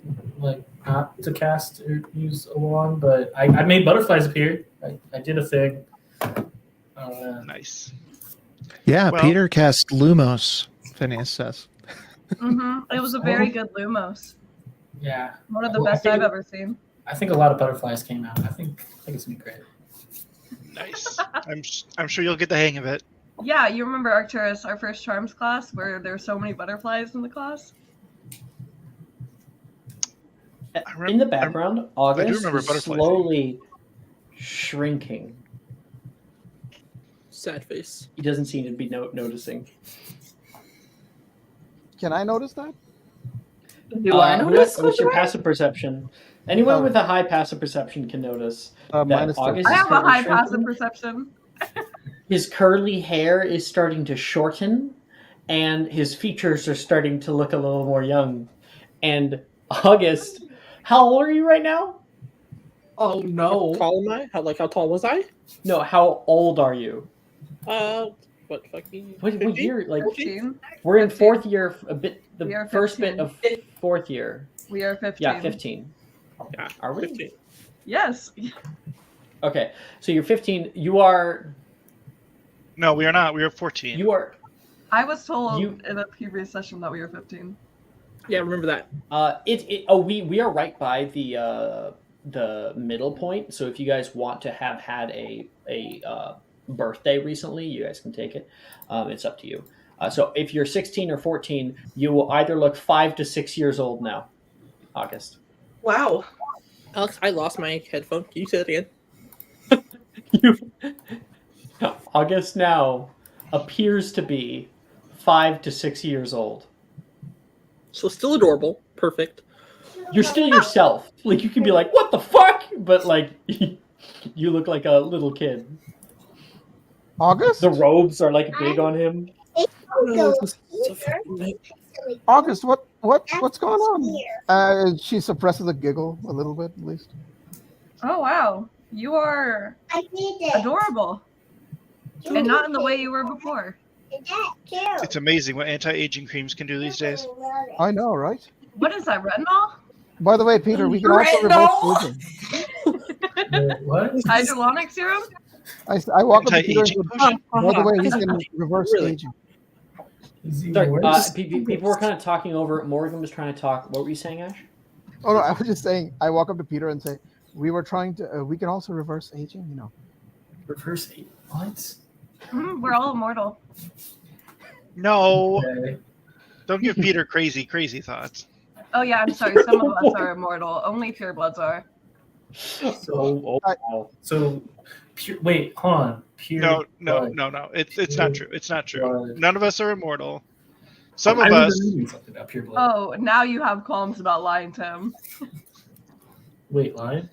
not to cast or use a wand, but I made butterflies appear. I did a thing. Nice. Yeah, well, Peter cast Lumos, Phineas says. It was a very good Lumos. Yeah. One of the best I've ever seen. I think a lot of butterflies came out. I think it's gonna be great. Nice. I'm sure you'll get the hang of it. Yeah, you remember Arcturus, our first charms class, where there were so many butterflies in the class? In the background, August is slowly shrinking. Sad face. He doesn't seem to be noticing. Can I notice that? Do I notice? What's your passive perception? Anyone with a high passive perception can notice that August I have a high shrinking. passive perception. His curly hair is starting to shorten, and his features are starting to look a little more young. And August, how old are you right now? Oh no! How tall am I? How tall was I? No, how old are you? What fucking? What year? Like 15? We're in fourth year. The are first 15. bit of fourth year. We are 15. Yeah, 15. Yeah, are we? 15. Yes. Okay, so you're 15. You are. No, we are not. We are 14. You are. I was told in a previous session that we were 15. Yeah, remember that. We are right by the middle point. So if you guys want to have had a birthday recently, you guys can take it. It's up to you. So if you're 16 or 14, you will either look 5 to 6 years old now. August. Wow. Alex, I lost my headphone. Can you say it again? August now appears to be 5 to 6 years old. So still adorable. Perfect. You're still yourself. Like, you can be like, what the fuck? But, like, you look like a little kid. August? The robes are, like, big on him. August, what's going on? She suppresses a giggle a little bit, at least. Oh, wow. You are adorable. And not in the way you were before. It's amazing what anti-aging creams can do these days. I know, right? What is that, retinol? By the way, Peter, we can also reverse aging. What? Hydrolonic serum? I walk up to Peter and Anti-aging say, potion. by the way, we can reverse Really? aging. Sorry, people were kind of talking over it. Morgan was trying to talk. What were you saying, Ash? Oh, no, I was just saying, I walk up to Peter and say, we were trying to, we can also reverse aging, you know. Reverse aging? What? We're all immortal. No. Okay. Don't give Peter crazy thoughts. Oh, yeah, I'm sorry. Some of us are immortal. Only purebloods are. So, wow. so wait, hold on. No. It's not true. It's not true. None of us are immortal. Some of us. Something about pure blood. Oh, now you have qualms about lying to him. Wait, lying?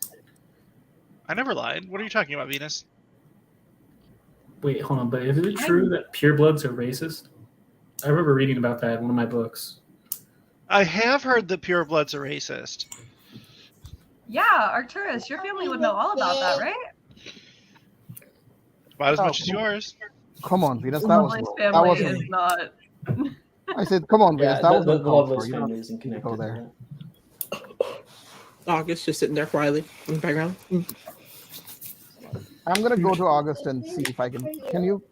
I never lied. What are you talking about, Venus? Wait, hold on. But is it true that purebloods are racist? I remember reading about that in one of my books. I have heard that purebloods are racist. Yeah, Arcturus, your family would know all about that, right? About as much as yours. Come on, Venus, that Lovelace family wasn't. is not. I said, come on, Venus, that wasn't the called Lovelace for. You family don't isn't need to connected go to there. that. August just sitting there quietly in the background. I'm gonna go to August and see if I can. Can you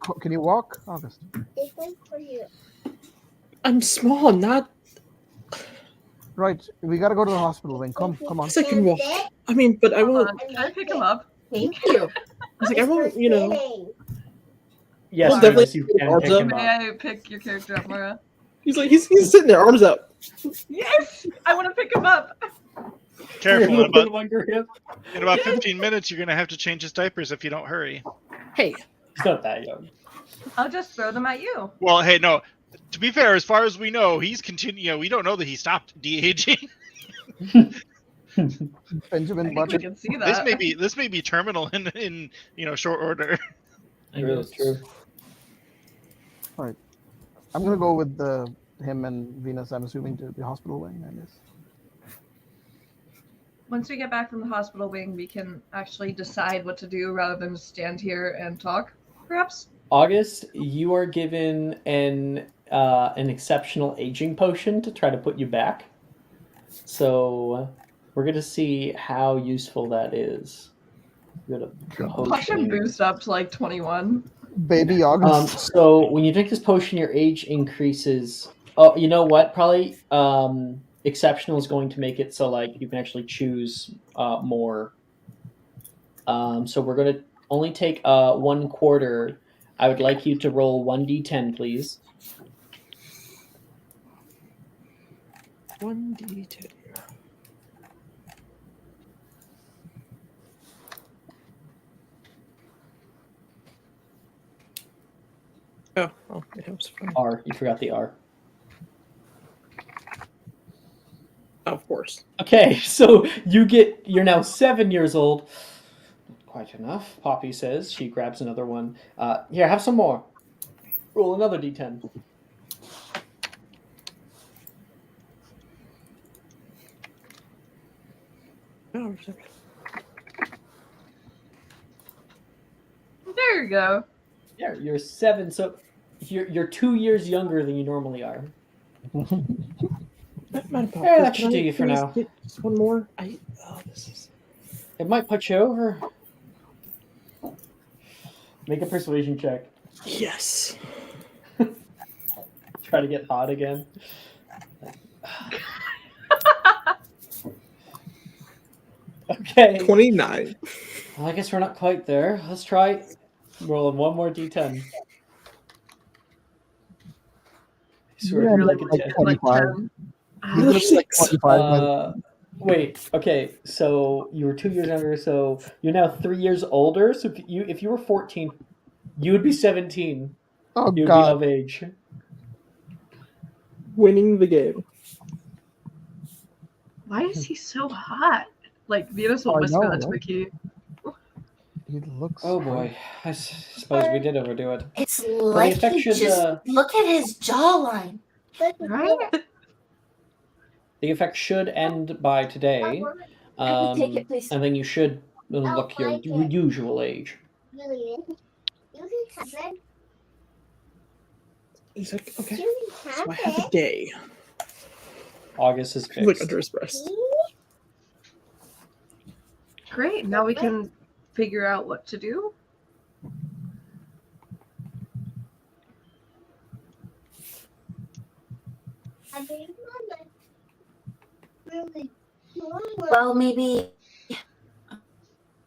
walk, August? I'm small, not. Right, we gotta go to the hospital. Then come on. Yes, I can walk. I mean, but I won't. Can I pick him up? Thank you. I was like, I won't. You know. Yes, Well, Venus, definitely you can arms pick up. him May up. I pick your character up, Mara? He's like, he's sitting there, arms up. Yes! I want to pick him up. Careful. Him. In about 15 minutes, you're going to have to change his diapers if you don't hurry. Hey, He's not that young. I'll just throw them at you. Well, hey, no. To be fair, as far as we know, he's continuing. We don't know that he stopped de-aging. Benjamin I Button. can see that. This may be terminal in short order. True, true. All right, I'm gonna go with him and Venus. I'm assuming to the hospital wing. I guess. Once we get back from the hospital wing, we can actually decide what to do rather than just stand here and talk, perhaps? August, you are given an exceptional aging potion to try to put you back. So we're gonna see how useful that is. Watch him boost up to like 21. Baby August. So when you drink this potion, your age increases. Oh, you know what? Probably exceptional is going to make it so like you can actually choose more. So we're going to only take 1/4. I would like you to roll 1d10, please. 1d10. Oh, it was fine. R. You forgot the R. Of course. Okay, so you're now 7 years old. Quite enough, Poppy says. She grabs another one. Here, have some more. Roll another d10. Oh, There you go. Yeah, you're 7, so you're 2 years younger than you normally are. That should do you for now. Just one more. It might put you over. Make a persuasion check. Yes. Try to get hot again. Okay. 29. Well, I guess we're not quite there. Let's try rolling one more d10. I swear, Yeah, you're like a like 10. 25. He's gonna be like 25. Wait. Okay. So you were 2 years younger. So you're now 3 years older. So if you were 14, You would be 17. Oh You would be God. of age. Winning the game. Why is he so hot? Like Venus will I whisper know, that to right? Mickey. He looks. Oh boy, I suppose we did overdo it. It's the like effect he should, just look at his jawline. Right? The effect should end by today, Take it, please. and then you should look your usual age. He's like, okay, so I have a day. August is He's like fixed. under his breast. Great. Now we can figure out what to do. Well, maybe.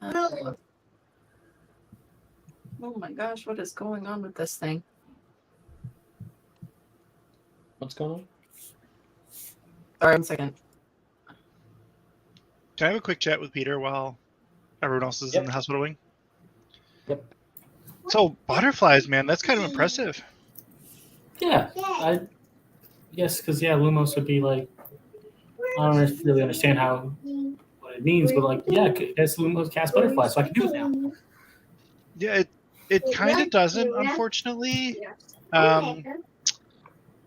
Oh my gosh, what is going on with this thing? What's going on? Sorry, 1 second. Can I have a quick chat with Peter while everyone else is in the hospital wing? Yep. So butterflies, man, that's kind of impressive. Yeah, I guess because Lumos would be like, I don't really understand what it means, but like, yeah, I guess Lumos cast butterflies, so I can do it now. Yeah, it kind of doesn't, unfortunately.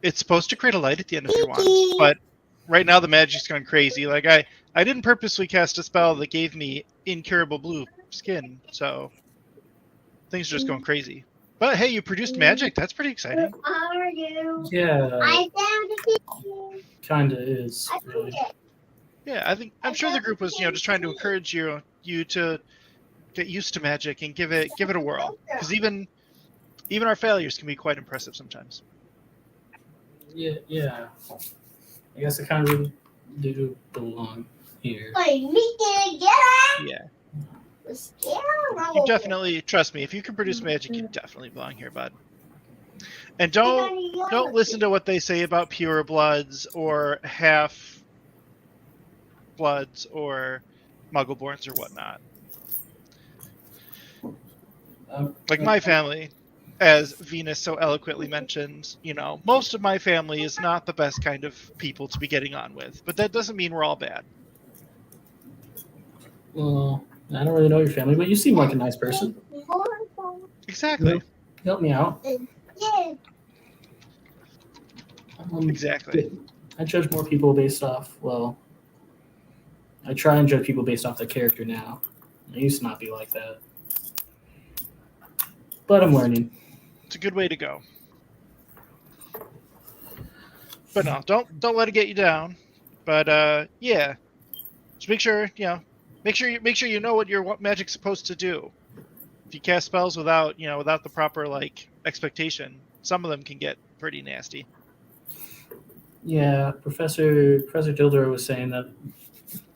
It's supposed to create a light at the end of your wand, but right now the magic's gone crazy. Like I didn't purposely cast a spell that gave me incurable blue skin, so things are just going crazy. But hey, you produced magic. That's pretty exciting. Yeah, kind of is. Really. Yeah, I'm sure the group was just trying to encourage you to get used to magic and give it a whirl. Because even our failures can be quite impressive sometimes. Yeah. I guess I kind of really do belong here. Yeah. You definitely, trust me, if you can produce magic, you definitely belong here, bud. And don't listen to what they say about pure bloods or half bloods or muggleborns or whatnot. Like my family, as Venus so eloquently mentioned, most of my family is not the best kind of people to be getting on with, but that doesn't mean we're all bad. Well, I don't really know your family, but you seem like a nice person. Exactly. Help me out. Exactly. I judge more people based off, I try and judge people based off their character now. I used to not be like that. But I'm learning. It's a good way to go. But no, don't let it get you down. But yeah. Just make sure you know what your magic's supposed to do. If you cast spells without the proper expectation, some of them can get pretty nasty. Yeah, Professor Dildor was saying that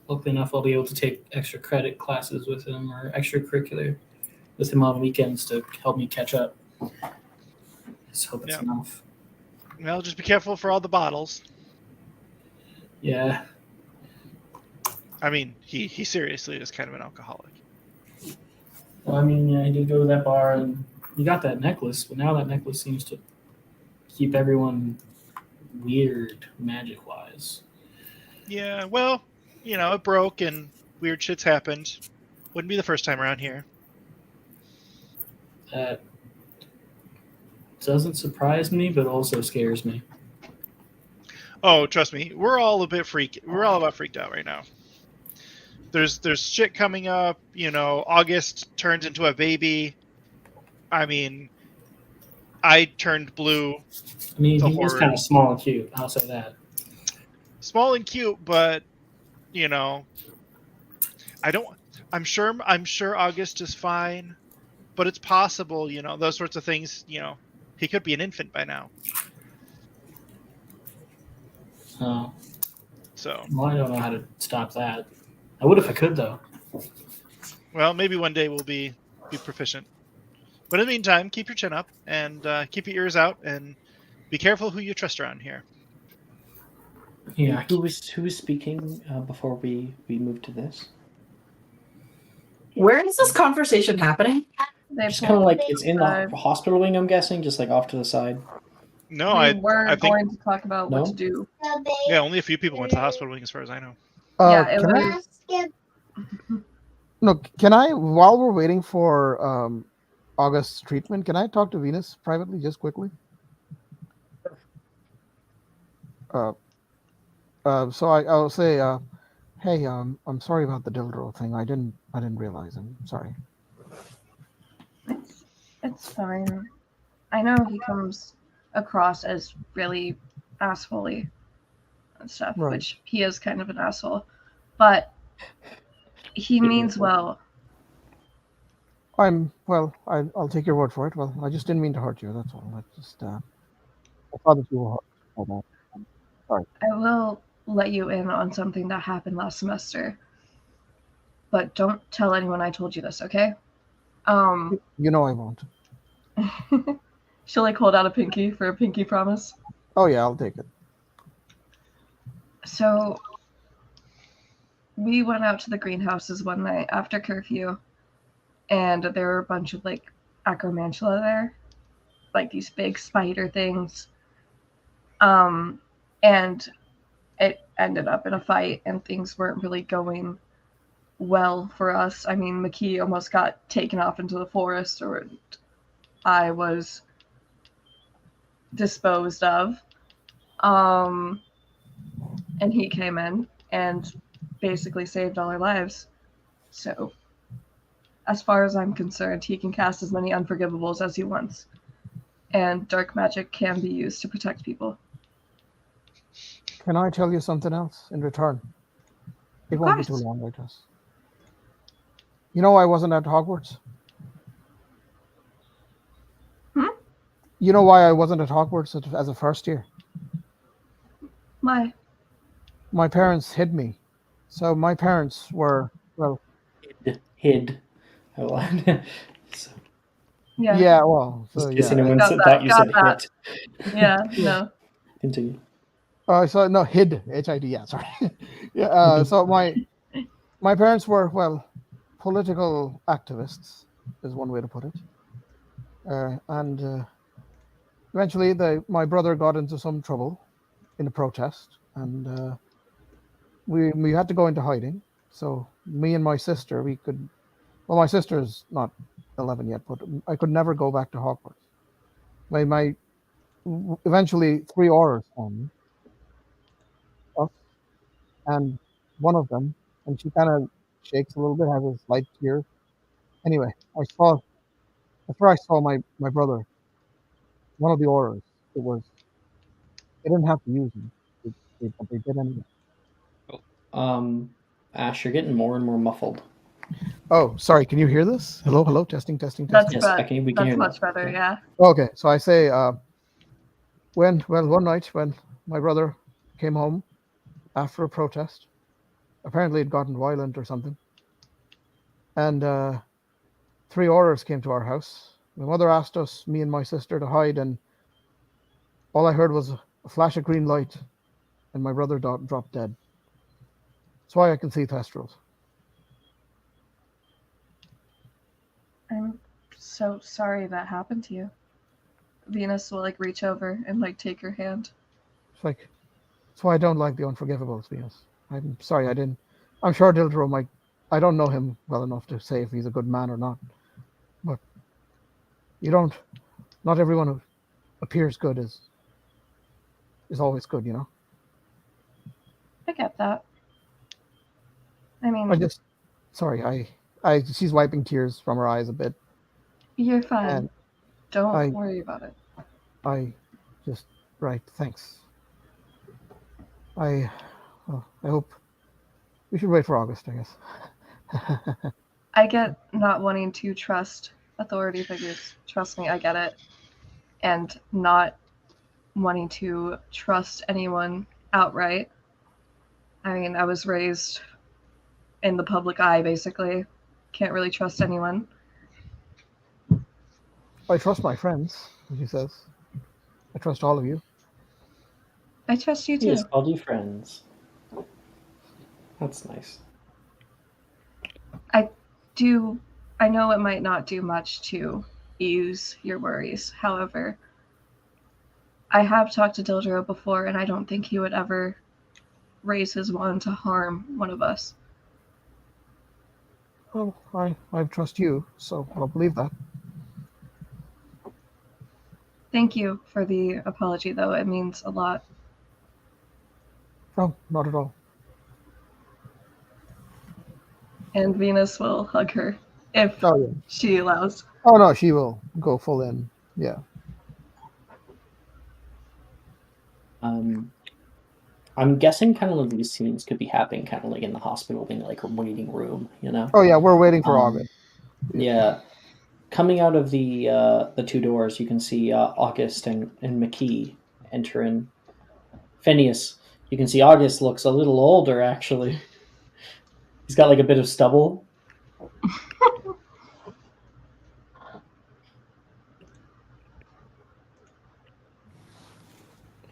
luckily enough I'll be able to take extra credit classes with him or extracurricular with him on weekends to help me catch up. Just hope it's enough. Well, just be careful for all the bottles. Yeah. I mean, he seriously is kind of an alcoholic. Well, I mean, yeah, he did go to that bar and he got that necklace, but now that necklace seems to keep everyone weird magic-wise. Yeah, well, it broke and weird shit's happened. Wouldn't be the first time around here. That doesn't surprise me, but also scares me. Oh, trust me, we're all about freaked out right now. There's shit coming up. August turns into a baby. I mean, I turned blue. I mean, he is kind of small and cute. I'll say that. Small and cute, but I'm sure August is fine, but it's possible. Those sorts of things. He could be an infant by now. Oh. So. Well, I don't know how to stop that. I would if I could, though. Well, maybe one day we'll be proficient. But in the meantime, keep your chin up and keep your ears out and be careful who you trust around here. Yeah. Who was speaking before we moved to this? Where is this conversation happening? They Just kind of like pulled it's in the aside. hospital wing, I'm guessing, just like off to the side. No, We I were think going to talk about what No? to do. yeah, only a few people went to the hospital wing, as far as I know. Yeah, it Can I? was. No, can I? While we're waiting for August's treatment, can I talk to Venus privately, just quickly? Uh, so I'll say, hey, I'm sorry about the dildo thing. I didn't realize. I'm sorry. It's fine. I know he comes across as really assholey and stuff, Right. which he is kind of an asshole, but he means well. I'll take your word for it. Well, I just didn't mean to hurt you. That's all. I just I thought that you were hurt. Hold on. I'm sorry. I will let you in on something that happened last semester, but don't tell anyone I told you this, okay? You know I won't. She'll like hold out a pinky for a pinky promise. Oh yeah, I'll take it. So we went out to the greenhouses one night after curfew, and there were a bunch of like acromantula there, like these big spider things. And it ended up in a fight, and things weren't really going well for us. I mean, McKee almost got taken off into the forest, or I was disposed of. And he came in and basically saved all our lives. So, as far as I'm concerned, he can cast as many unforgivables as he wants. And dark magic can be used to protect people. Can I tell you something else in return? It Of won't be course. too long, I guess. You know I wasn't at Hogwarts? You know why I wasn't at Hogwarts as a first year? Why? My parents hid me. So my parents were, well, Hid. So, yeah, well, just so in case yeah. anyone Got thought you got said that. hit. Yeah, no. Continue. So no, hid, Hid, yeah, sorry. Yeah, so my parents were, well, political activists, is one way to put it. And eventually my brother got into some trouble in a protest, and we had to go into hiding. So me and my sister, my sister's not 11 yet, but I could never go back to Hogwarts. My eventually 3 orders on us, and one of them, and she kind of shakes a little bit, has a slight tear. Anyway, after I saw my brother, one of the orders, they didn't have to use him, but they did anyway. Ash, you're getting more and more muffled. Oh, sorry. Can you hear this? Hello, hello. Testing, testing, That's testing. Yes, we can hear much that. better, yeah. Okay, so I say, one night when my brother came home after a protest, apparently it gotten violent or something, and 3 orders came to our house. My mother asked us, me and my sister, to hide, and all I heard was a flash of green light, and my brother dropped dead. That's why I can see Thestrals. I'm so sorry that happened to you. Venus will like reach over and like take your hand. It's like, that's why I don't like the Unforgivables, Venus. I'm sorry, I didn't. I'm sure Dildro might. I don't know him well enough to say if he's a good man or not. But you don't. Not everyone who appears good is always good, you know. I get that. I mean, I just. Sorry, she's wiping tears from her eyes a bit, you're fine. and Don't worry about it. I just. Right, thanks. I hope we should wait for August, I guess. I get not wanting to trust authority figures. Trust me, I get it. And not wanting to trust anyone outright. I mean, I was raised in the public eye, basically. Can't really trust anyone. I trust my friends, she says. I trust all of you. I trust you too. Yes, called you friends. That's nice. I do I know it might not do much to ease your worries. However, I have talked to Dildro before, and I don't think he would ever raise his wand to harm one of us. Well, I trust you, so I'll believe that. Thank you for the apology, though. It means a lot. No, not at all. And Venus will hug her if Oh, yeah. she allows. Oh, no, she will go full in. Yeah. I'm guessing kind of like these scenes could be happening kind of like in the hospital, in like a waiting room, you know? Oh, yeah, we're waiting for August. Yeah. Coming out of the two doors, you can see August and McKee enter in. Phineas, you can see August looks a little older, actually. He's got like a bit of stubble.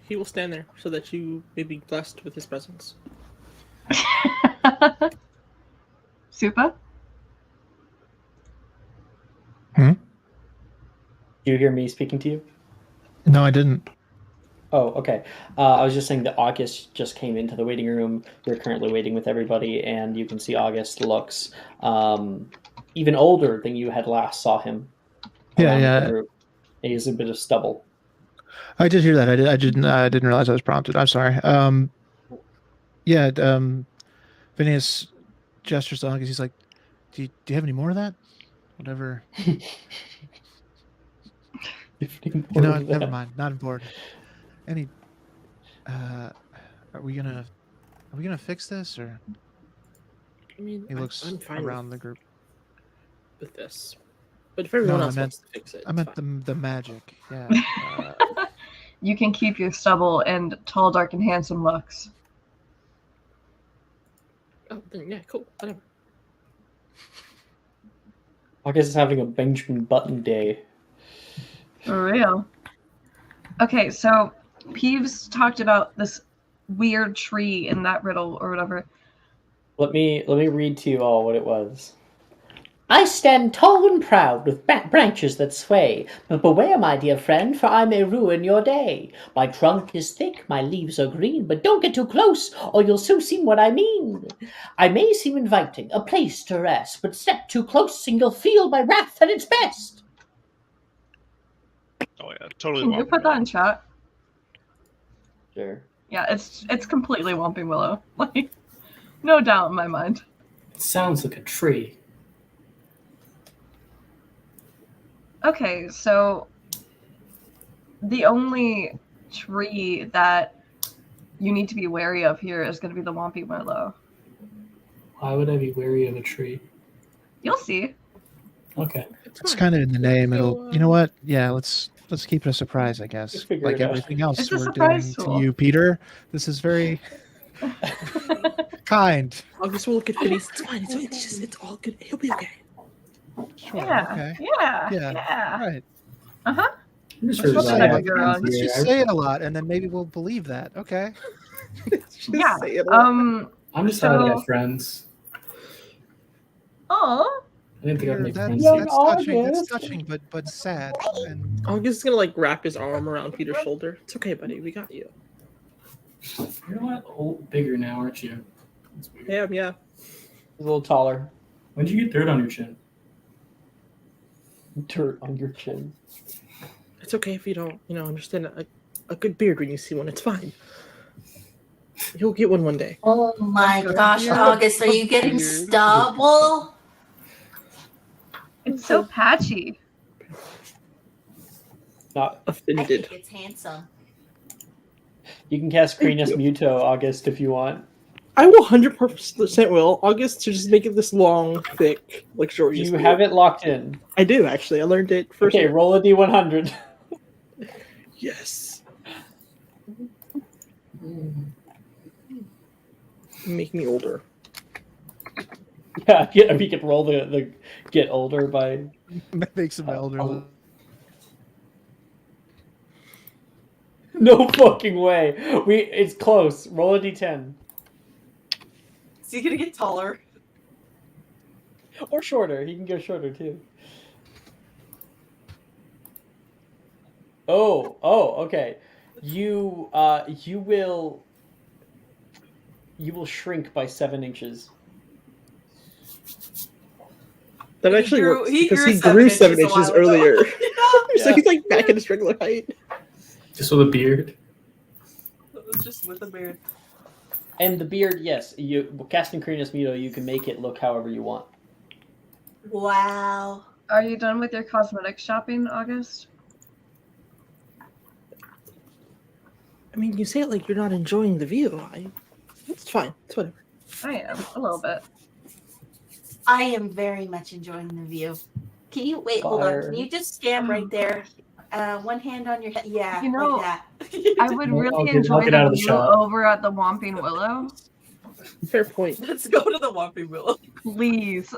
He will stand there so that you may be blessed with his presence. Supa? Hmm? Do you hear me speaking to you? No, I didn't. Oh, okay. I was just saying that August just came into the waiting room. We're currently waiting with everybody, and you can see August looks even older than you had last saw him. Yeah. The group. He has a bit of stubble. I did hear that. I didn't realize I was prompted. I'm sorry. Phineas gestures to August. He's like, do you have any more of that? Whatever. Never mind. Not important. Any? Are we gonna fix this, or? I mean, He looks I'm fine around the group with this, but if everyone else I wants to fix it, I meant the magic. Yeah. You can keep your stubble and tall, dark, and handsome looks. Oh, then yeah, cool. Whatever. August is having a Benjamin Button day. For real. Okay, so Peeves talked about this weird tree in that riddle or whatever. Let me read to you all what it was. I stand tall and proud with branches that sway, but beware, my dear friend, for I may ruin your day. My trunk is thick, my leaves are green, but don't get too close, or you'll soon see what I mean. I may seem inviting, a place to rest, but step too close and you'll feel my wrath at its best. Oh yeah, totally. Can you put that in chat? Sure. Yeah, it's completely Whomping Willow. Like, no doubt in my mind. It sounds like a tree. Okay, so the only tree that you need to be wary of here is going to be the Whomping Willow. Why would I be wary of a tree? You'll see. Okay. It's kind of in the name. It'll. You know what? Yeah. Let's keep it a surprise, I guess. Like everything else It's a we're surprise doing tool. to you, Peter. This is very kind. August will look at Phineas. It's fine. It's all good. He'll be okay. Sure. Yeah, Okay. yeah. Right. Uh-huh. Just Let's just say it a lot, and then maybe we'll believe that. Okay. Yeah. Say it a lot. I'm just trying to get friends. Oh. I didn't think I'd make friends. That's touching. That's touching, but sad. And August is gonna like wrap his arm around Peter's shoulder. It's okay, buddy. We got you. You're a lot bigger now, aren't you? That's weird. Yeah. He's a little taller. When did you get dirt on your chin? Dirt on your chin. It's okay if you don't, understand a good beard when you see one. It's fine. You'll get one day. Oh my gosh, August, are you getting stubble? It's so patchy. Not I offended. think it's handsome. You can cast Crenus Muto, August, if you want. I will 100% will. August to just make it this long, thick, luxurious. You have it locked in. I do, actually. I learned it first. Okay, roll a d100. Yes. Make me older. Yeah, we could roll the get older by... That makes him elder. No fucking way. It's close. Roll a d10. Is he gonna get taller? Or shorter. He can go shorter too. Okay. You will shrink by 7 inches. That actually works because he grew grew 7 7 inches a inches while ago. earlier. So Yeah. he's like back at his regular height. Just with a beard. Just with a beard. And the beard, yes, casting Crenus Mito, you can make it look however you want. Wow. Are you done with your cosmetic shopping, August? I mean, you say it like you're not enjoying the view. It's fine. It's whatever. I am, a little bit. I am very much enjoying the view. Can you wait? Hold on. Can you just stand right there? One hand on your head. Yeah, You know, like that. I would I'll really get enjoy out the of the view shot. over at the Whomping Willow. Fair point. Let's go to the Whomping Willow. Please.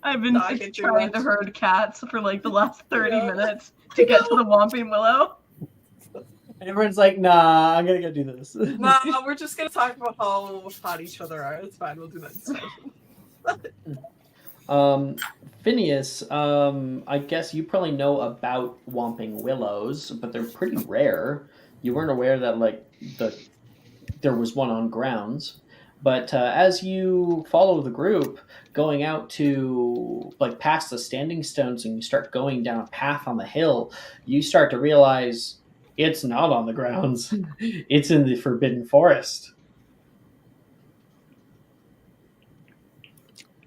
I've been Not get too trying to much. herd cats for like the last 30 Yeah. minutes to get to the Whomping Willow. And everyone's like, nah, I'm gonna go do this. No, we're just gonna talk about how hot each other are. It's fine. We'll do that instead. Phineas, I guess you probably know about Whomping Willows, but they're pretty rare. You weren't aware that there was one on grounds. But as you follow the group, going out to past the standing stones, and you start going down a path on the hill, you start to realize it's not on the grounds. It's in the Forbidden Forest.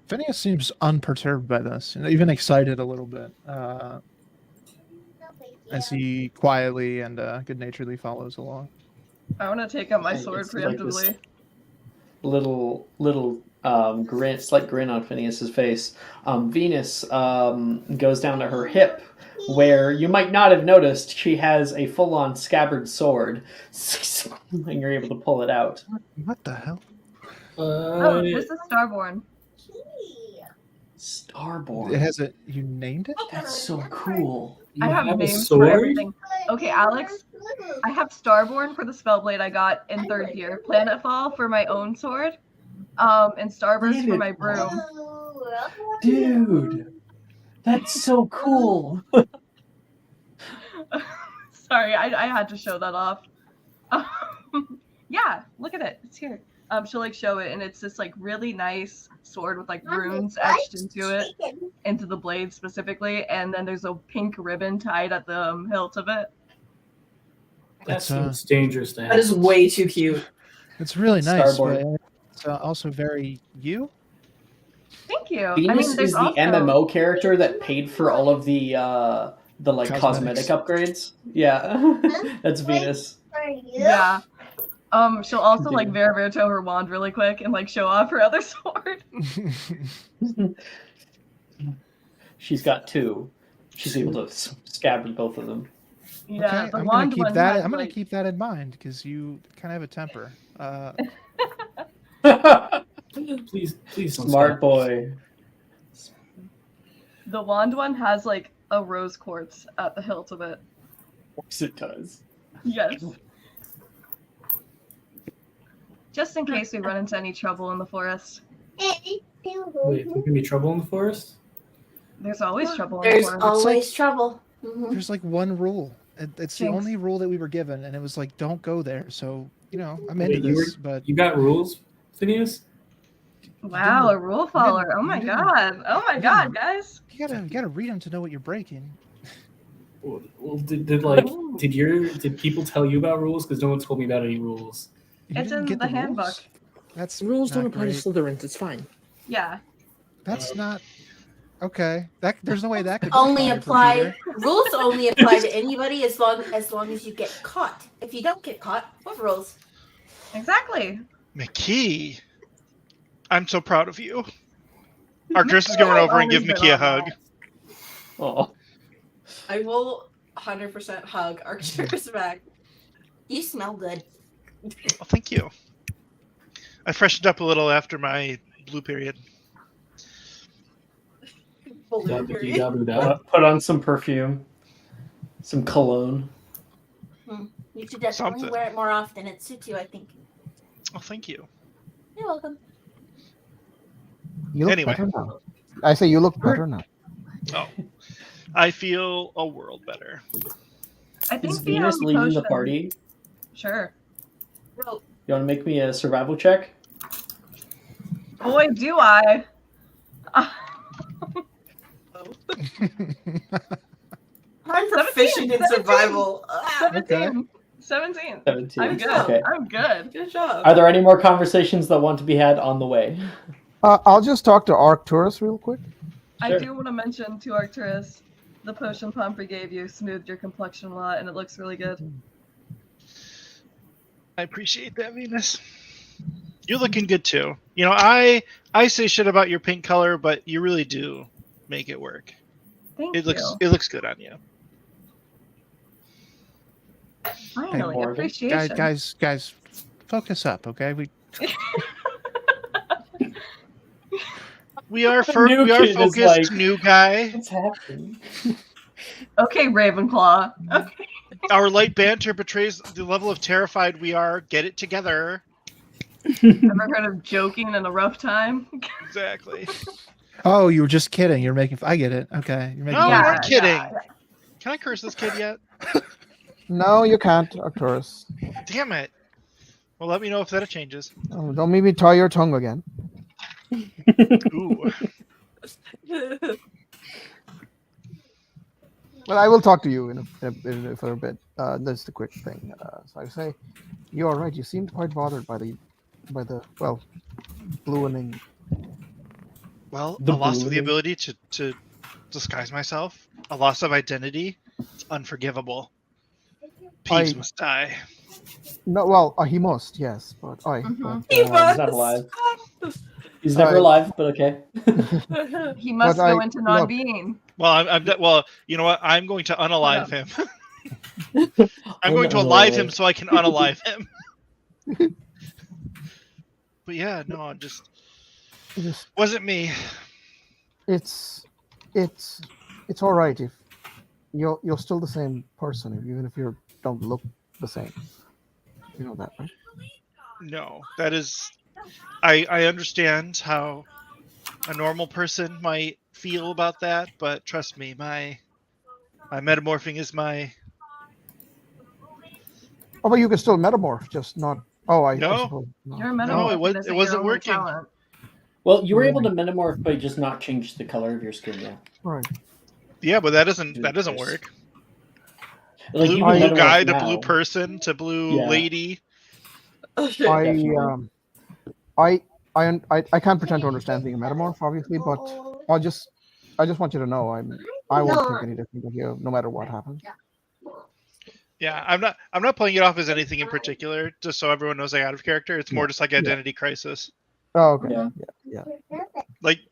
Phineas seems unperturbed by this, and even excited a little bit, as he quietly and good-naturedly follows along. I want to take out my sword It's like this preemptively. little slight grin on Phineas's face. Venus goes down to her hip, where you might not have noticed she has a full-on scabbard sword, and you're able to pull it out. What the hell? Oh, this is Starborn. Starborn. It has a. You named it? That's so cool. I have a names sword? for everything. Okay, Alex, I have Starborn for the spellblade I got in 3rd year, Planetfall for my own sword, and Starburst for my broom. Dude, that's so cool. Sorry, I had to show that off. Yeah, look at it. It's here. She'll show it, and it's this really nice sword with runes etched into it, into the blade specifically, and then there's a pink ribbon tied at the hilt of it. That seems dangerous to have. That is way too cute. It's really nice, Starboard. but it's also very you. Thank you. Venus there's is the also... MMO character that paid for all of the cosmetic upgrades. Yeah, that's Venus. Yeah. She'll also very toe her wand really quick and show off her other sword. She's got 2. She's able to scabbard both of them. Yeah, Okay, the I'm wand gonna keep one that. has, I'm gonna keep that in mind because you kind of have a temper. Please don't Smart stop. boy. The wand one has a rose quartz at the hilt of it. Of course it does. Yes. Just in case we run into any trouble in the forest. Wait, there can be trouble in the forest? There's always trouble in the There's forest. always trouble. Mhm. There's one rule. It's the Jinx. only rule that we were given, and it was don't go there. So I'm Wait, into this, but You got rules, Phineas? Wow, a rule follower. Oh my you didn't- god. Oh my god, guys. you gotta read them to know what you're breaking. Well, did people tell you about rules? Because no one told me about any rules. You It's didn't in get the rules? handbook. That's Rules don't not apply to great. Slytherins. It's fine. Yeah. That's not okay. There's no way that could Only backfire for apply Peter. rules only apply to anybody as long as you get caught. If you don't get caught, what rules? Exactly. McKee, I'm so proud of you. Arcturus is going to run over and give McKee a hug. Oh, I will 100% hug Archer's back. You smell good. Well, thank you. I freshened up a little after my blue period. put on some perfume, some cologne. You should definitely Something. wear it more often. It suits you, I think. Oh, thank you. You're welcome. You look Anyway. better now. I say you look better now. Oh, I feel a world better. I think Is the Venus leading the potion- party? Sure. Well, You want to make me a survival check? Boy, do I. I'm proficient in 17. survival. 17. 17. 17. I'm good. Okay. I'm good. Good job. Are there any more conversations that want to be had on the way? I'll just talk to Arcturus real quick. I Sure. do want to mention to Arcturus, the potion pump we gave you smoothed your complexion a lot, and it looks really good. I appreciate that, Venus. You're looking good too. You know, I say shit about your pink color, but you really do make it work. Thank It you. looks good on you. Finally, Morgan. appreciation. Guys, focus up, okay? We are new we are kid is focused, like- new guy. What's happening? Okay, Ravenclaw. Okay. Our light banter betrays the level of terrified we are. Get it together. Ever heard of joking in a rough time? Exactly. Oh, you were just kidding. You're making. I get it. Okay, you're making. No, we Yeah, weren't kidding. yeah. Can I curse this kid yet? No, you can't, Arcturus. Damn it. Well, let me know if that changes. Oh, don't make me tie your tongue again. Ooh. Well, I will talk to you for a bit. That's a quick thing. So I say, you are right. You seemed quite bothered by the bluening. Well, The a loss of the ballooning. ability to disguise myself, a loss of identity, it's unforgivable. Peeves must die. No, well, he must, yes, but Mhm. He He's must. not alive. He's never I- alive, but okay. He must But go I- into look. non-being. Well, well, you know what? I'm going to unalive him. I'm going to Unalive. alive him so I can unalive him. But yeah, no, just just wasn't me. it's all right if you're still the same person, even if you don't look the same. You know that, right? No, that is. I understand how a normal person might feel about that, but trust me, my metamorphing is my. Oh, but you can still metamorph, just not. Oh, I No. suppose. No. Your No, metamorphing it isn't wasn't your only working. talent. Well, you were able to metamorph, but just not change the color of your skin. Yeah. Right. Yeah, but that doesn't work. Like you Blue can metamorph guy to now. blue person to blue Yeah. lady. Definitely. I can't pretend to understand being a metamorph, obviously, but I just want you to know I won't think any different of you, no matter what happens. Yeah, I'm not playing it off as anything in particular, just so everyone knows I out of character. It's more just like identity crisis. Oh, okay. Yeah. Yeah.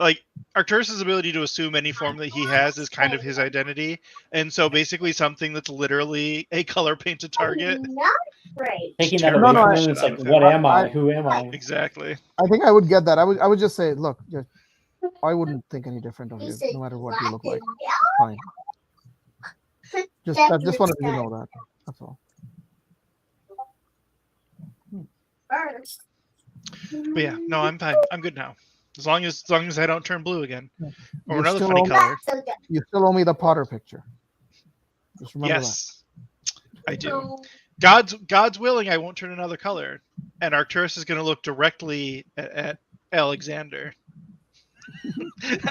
Like Arcturus' ability to assume any form that he has is kind of his identity, and so basically something that's literally a color painted target. Taking that No, away no, from I- him, it's like, Shit out of what him. am I? Who am I? Exactly. I think I would get that. I would just say, look, I wouldn't think any different of you, no matter what you look like. Fine. I just wanted you to know that. That's all. But yeah, no, I'm fine. I'm good now. As long as I don't turn blue again or You another still funny owe- color. You still owe me the Potter picture. Just remember Yes, I do. God's willing, I won't turn another color, and Arcturus is going to look directly at Alexander.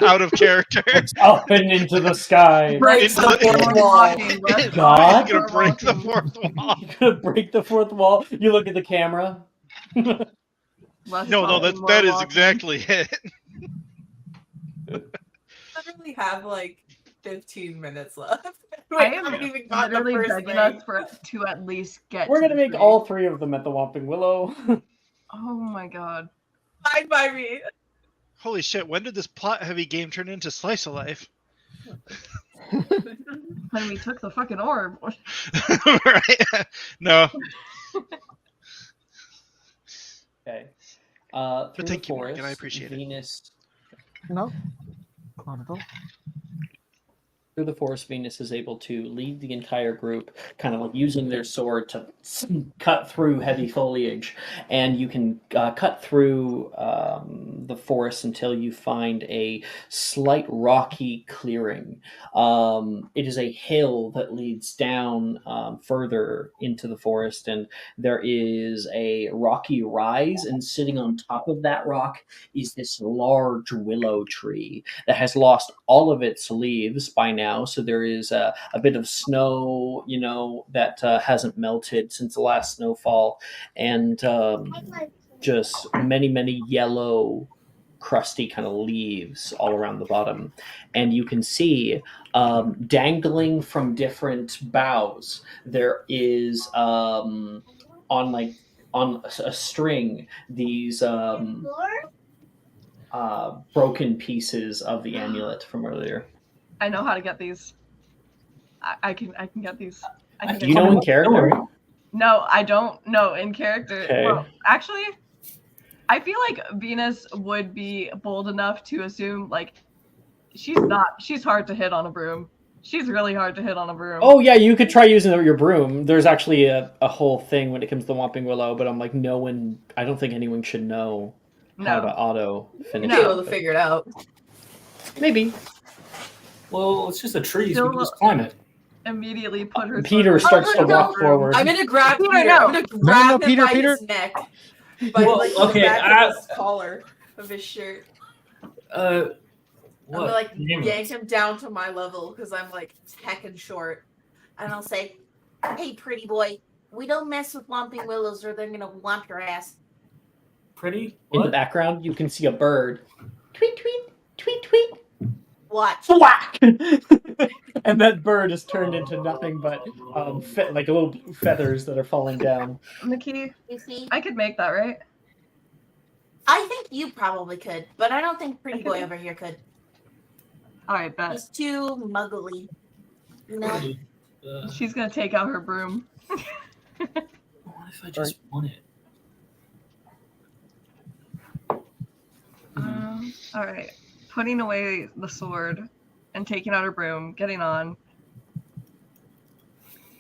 Out of character. Up and into the sky. Breaks the fourth wall. Walking, left God? He's going to break the walking, fourth wall. You're gonna break the fourth wall. You look at the camera. less No, walking, more that is walking. exactly it. Literally have like 15 minutes left. I We am haven't even got the literally first begging thing. us to at least get. We're to gonna the make tree. all three of them at the Whomping Willow. Oh my god! Fine by me. Holy shit, when did this plot heavy game turn into slice of life? When we took the fucking orb. Right? No. Okay. But Through thank the you, forest, Morgan, I appreciate it. Venus. that. No. Not at all. Through the forest, Venus is able to lead the entire group, kind of like using their sword to cut through heavy foliage, and you can cut through the forest until you find a slight rocky clearing. It is a hill that leads down further into the forest, and there is a rocky rise, and sitting on top of that rock is this large willow tree that has lost all of its leaves by now. So there is a bit of snow, that hasn't melted since the last snowfall, and just many, many yellow, crusty kind of leaves all around the bottom. And you can see dangling from different boughs, there is on a string these broken pieces of the amulet from earlier. I know how to get these. I can get these. I can Do you know in character? No, I don't know in character. Okay. Well, actually, I feel like Venus would be bold enough to assume, like, she's hard to hit on a broom. She's really hard to hit on a broom. Oh yeah, you could try using your broom. There's actually a whole thing when it comes to the Whomping Willow, but I'm like, I don't think anyone should know how to auto finish. Be able to figure it out. Maybe. Well, it's just a tree, so we can just climb it. Immediately put her. Peter starts to walk forward. I'm gonna grab Peter. No. I'm gonna grab him Peter, by Peter. his neck, by Well, like okay, the back of his collar of his shirt. I'm gonna like yank him down to my level because I'm like heckin' short, And I'll say, "Hey, pretty boy, we don't mess with Whomping Willows or they're gonna whomp your ass." Pretty? In the What? background, you can see a bird. Tweet, tweet, tweet, tweet. Watch. Whack! And that bird is turned into nothing but like little feathers that are falling down. Nikki, You see? I could make that, right? I think you probably could, but I don't think pretty boy over here could. All right, bet. He's too muggly. No. Pretty. She's gonna take out her broom. What if I just want it? All right, putting away the sword and taking out her broom, getting on.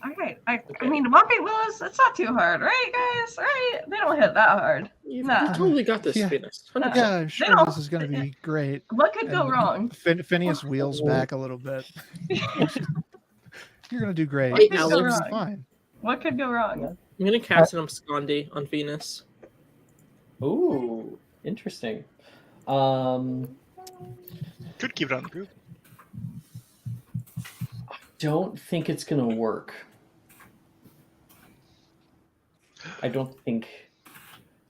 All right, I mean, Whomping Willows, it's not too hard, right, guys? Right? They don't hit that hard. You've Nah. totally got this, Yeah. Venus. Yeah, I'm sure don't- this is going to be great. What could go And wrong? Phineas wheels back a little bit. You're going to do great. Wait, This now is gonna let's- be fine. What could go wrong? I'm gonna cast an Abscondi on Venus. Ooh, interesting. Could keep it on the group. Don't think it's gonna work. I don't think.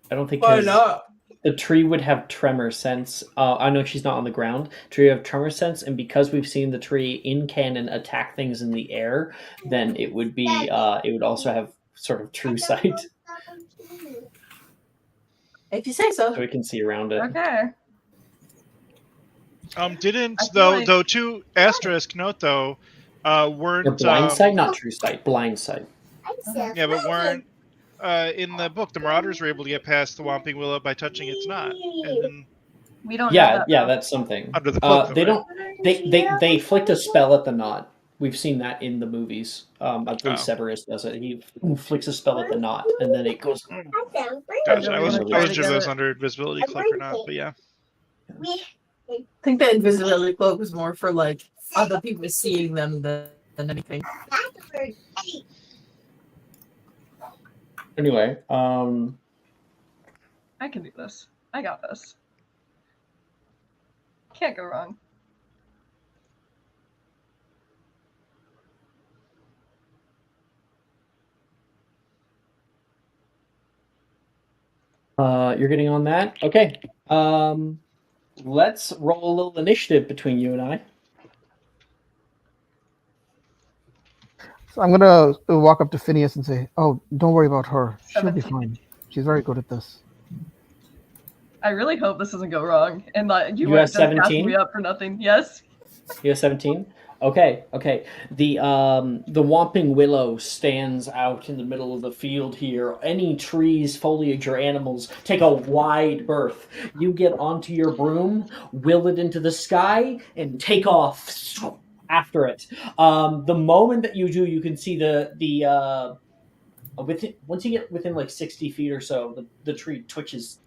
Why 'cause not? the tree would have tremor sense. I know she's not on the ground. Tree would have tremor sense, and because we've seen the tree in canon attack things in the air, then it would be. It would also have sort of true sight, If you say so so. we can see around it. Okay. Didn't I feel though like- though to asterisk note though, weren't Or blind sight, not true sight. Blind sight. yeah, but weren't in the book the Marauders were able to get past the Whomping Willow by touching its knot, and then We don't know Yeah, that, yeah, though. that's something. under the cloak. They though, don't. They flicked a spell at the knot. We've seen that in the movies. I believe Oh. Severus does it. He flicks a spell at the knot, and then it goes. right? Gotcha. I wasn't Really sure if get those it. under invisibility cloak or not, but yeah. I think the invisibility cloak was more for like other people seeing them than anything. Anyway, I can do this. I got this. Can't go wrong. you're getting on that. Okay. Let's roll a little initiative between you and I. So I'm going to walk up to Phineas and say, "Oh, don't worry about her. She'll be 17. fine. She's very good at this." I really hope this doesn't go wrong and that You weren't have just gassing 17? me up for nothing. Yes. You have 17. Okay. The Whomping Willow stands out in the middle of the field here. Any trees, foliage, or animals take a wide berth. You get onto your broom, will it into the sky, and take off after it. The moment that you do, you can see once you get within like 60 feet or so, the tree twitches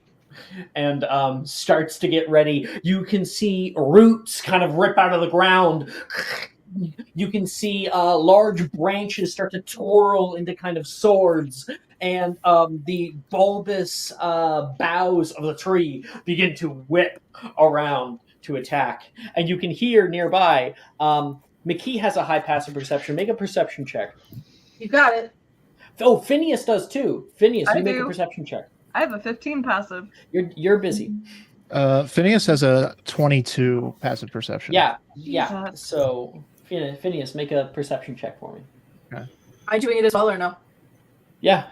and starts to get ready. You can see roots kind of rip out of the ground. You can see large branches start to twirl into kind of swords, and the bulbous boughs of the tree begin to whip around to attack. And you can hear nearby. McKee has a high passive perception. Make a perception check. You got it. Oh, Phineas does too. Phineas, I you make a do. perception check. I have a 15 passive. You're busy. Phineas has a 22 passive perception. Yeah. Jesus. So Phineas, make a perception check for me. Am I doing it as well or no? Yeah.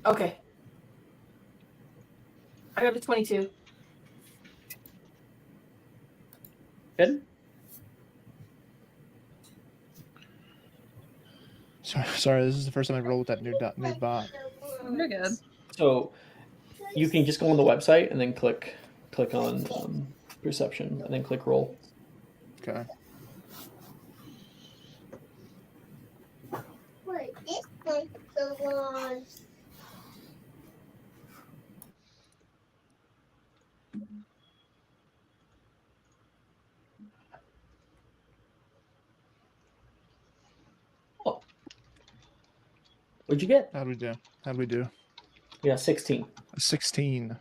Okay. I got a 22. Good. Sorry, this is the first time I've rolled with that new bot. You're good. So you can just go on the website and then click on perception and then click roll. Okay. Wait, this one belongs. Oh. What'd you get? How'd we do? Yeah, 16. 16.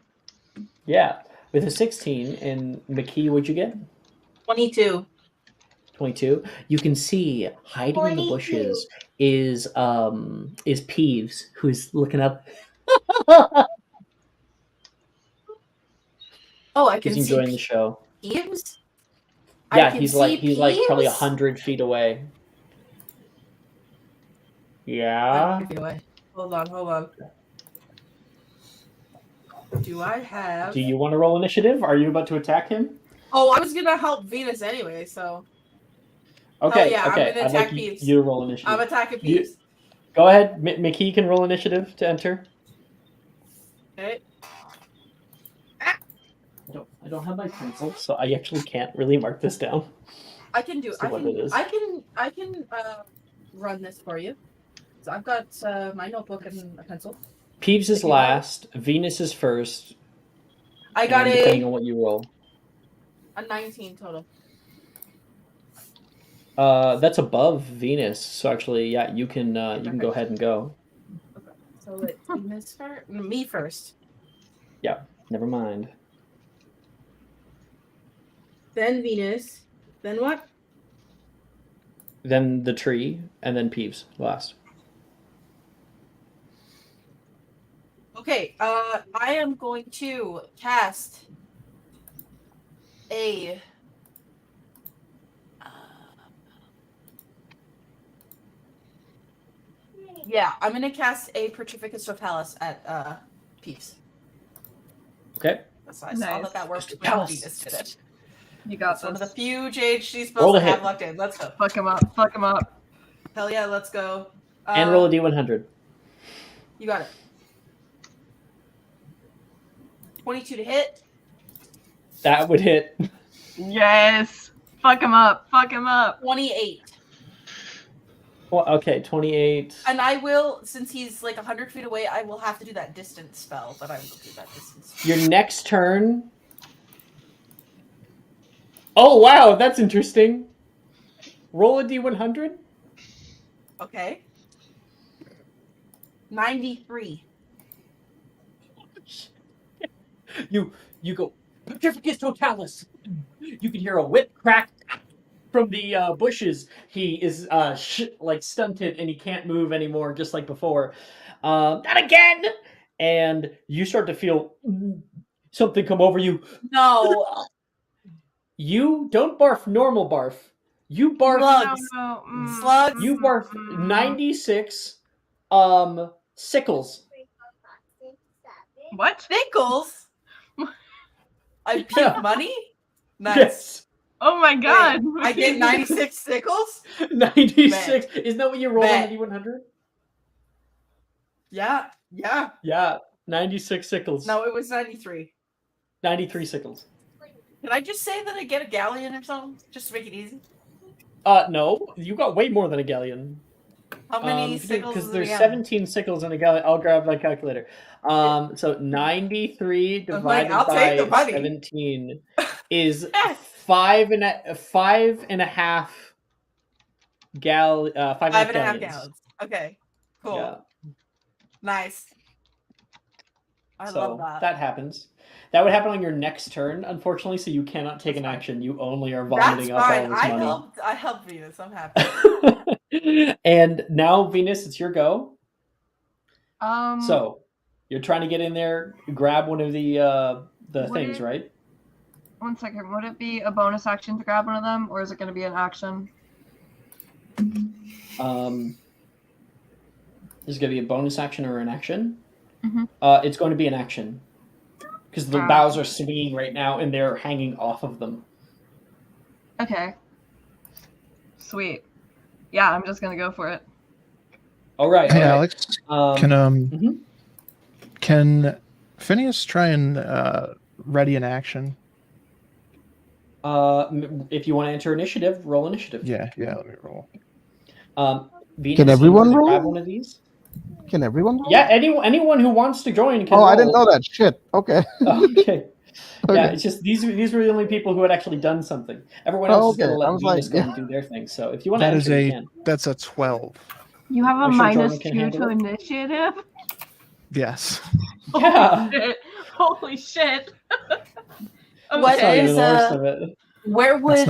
Yeah. With a 16, and McKee, what'd you get? 22. 22. You can see hiding in the 22. bushes is Peeves, who's looking up. Oh, I can He's see enjoying the show. Peeves? Yeah, he's like probably Peeves? 100 feet away. Yeah. Anyway, hold on. Do I have... Do you want to roll initiative? Are you about to attack him? Oh, I was gonna help Venus anyway, so... Okay, yeah, I'm okay. gonna I'd like attack Peeves. you to roll initiative. I'm attacking Peeves. Go ahead. McKee can roll initiative to enter. Okay. I don't have my pencil, so I actually can't really mark this down. I can do. So what it is. I can run this for you. So I've got my notebook and a pencil. Peeves is last. Venus is first. I got depending on what you roll. a 19 total. That's above Venus. So actually, yeah, you can go ahead and go. Okay. So wait, Venus first. Me first. Yeah. Never mind. Then Venus. Then what? Then the tree, and then Peeves last. Okay. I am going to cast a. Yeah, I'm gonna cast a Petrificus Totalis at Peeves. Okay. So I saw that worked when Totalis. Venus did it. You got It's one of this. the few JHD Roll spells the I have hit. locked in. Let's go. Fuck him up. Fuck him up. Hell yeah, let's go. And roll a D100. You got it. 22 to hit. That would hit. Yes. Fuck him up. Fuck him up. 28. Well, okay, 28. And I will, since he's like 100 feet away, I will have to do that distance spell, but I will do that distance spell. Your next turn. Oh, wow, that's interesting. Roll a D100. Okay. 93. You go, Petrificus Totalis. You can hear a whip crack from the bushes. He is stunted and he can't move anymore, just like before. Not again! And you start to feel something come over you. No. You don't barf normal barf. You barf Slugs. Slugs. You barf 96 sickles. What? Sickles? I puke Yeah. money? Nice. Yes. Oh my god. Wait, I get 96 sickles? 96. Isn't that what you roll on Bet. the D100? Yeah. Yeah, 96 sickles. No, it was 93. 93 sickles. Can I just say that I get a galleon or something? Just to make it easy? No, you got way more than a galleon. How many sickles Because is there's it again? 17 sickles in a galleon. I'll grab my calculator. So 93 I'm like, divided I'll take the by money. 17 is 5.5 Five and a half gallons. gallons. Okay, cool. Yeah. Nice. I love that. That happens. That would happen on your next turn, unfortunately, so you cannot take an action. You only are vomiting up all this money. I helped Venus. I'm happy. And now, Venus, it's your go. Um. So, you're trying to get in there, grab one of the things, right? 1 second. Would it be a bonus action to grab one of them, or is it going to be an action? Is it going to be a bonus action or an action? Mm-hmm. It's going to be an action. Because the boughs are swinging right now, and they're hanging off of them. Okay. Sweet. Yeah, I'm just going to go for it. All right. Hey, all right. Alex. Can Phineas try and ready an action? If you want to enter initiative, roll initiative. Yeah, let me roll. Venus, Can everyone roll? grab one of these? Can everyone roll? Yeah, anyone who wants to join can roll. I didn't know that. Shit. Okay. Okay. Yeah, it's just these were the only people who had actually done something. Everyone else is going to let Venus go and do their thing. So if you want to enter, you can. That's a 12. You have a Jordan -2 handle to it? initiative? Yes. Yeah. Holy shit. What That's not even is the worst of it. where would worst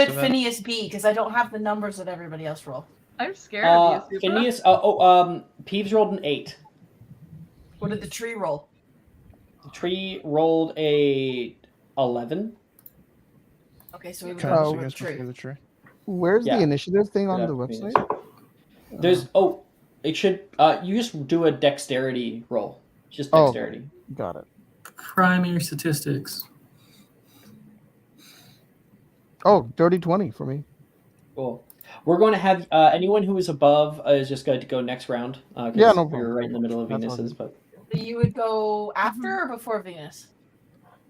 of it. Phineas be? Because I don't have the numbers that everybody else roll. I'm scared of you, Supra. Phineas. Peeves rolled an 8. What did the tree roll? The tree rolled a 11. Okay, so we would Okay, go so you with guys the must tree. go to the tree. Where's Yeah. the initiative thing on Yeah, the Venus. website? There's it should you just do a dexterity roll. Just Oh, dexterity. got it. Primary statistics. Oh, dirty 20 for me. Cool. We're going to have anyone who is above is just going to go next round. Yeah, no We're problem. right in the middle of That's Venus's, all but You would go after or before Venus?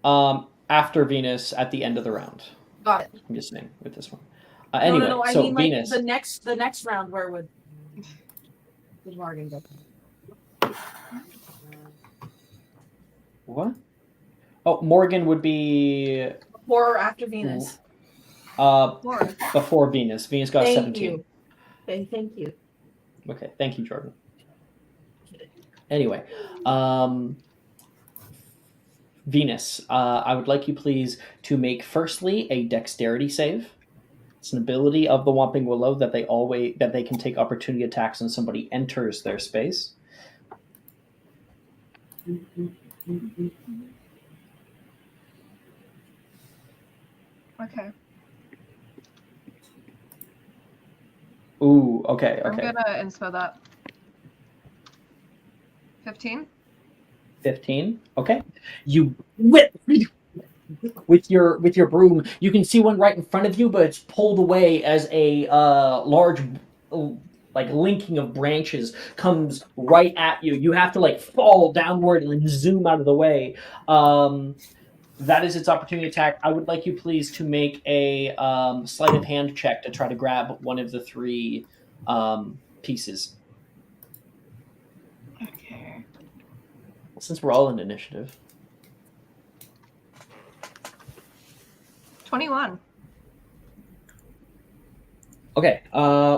after Venus at the end of the round. Got it. I'm just saying with this one. No, Anyway, I so mean Venus. like the next round. Where would Morgan go? What? Oh, Morgan would be Before or after Venus? before Venus. Venus got 17. You. Okay, thank you. Okay, thank you, Jordan. Anyway, Venus, I would like you please to make firstly a dexterity save. It's an ability of the Whomping Willow that they can take opportunity attacks when somebody enters their space. Okay. Ooh, okay. I'm gonna inspo that. 15? 15. Okay. You whip with your broom. You can see one right in front of you, but it's pulled away as a large linking of branches comes right at you. You have to fall downward and then zoom out of the way. That is its opportunity attack. I would like you please to make a sleight of hand check to try to grab one of the 3 pieces. Okay. Since we're all in initiative. 21. Okay.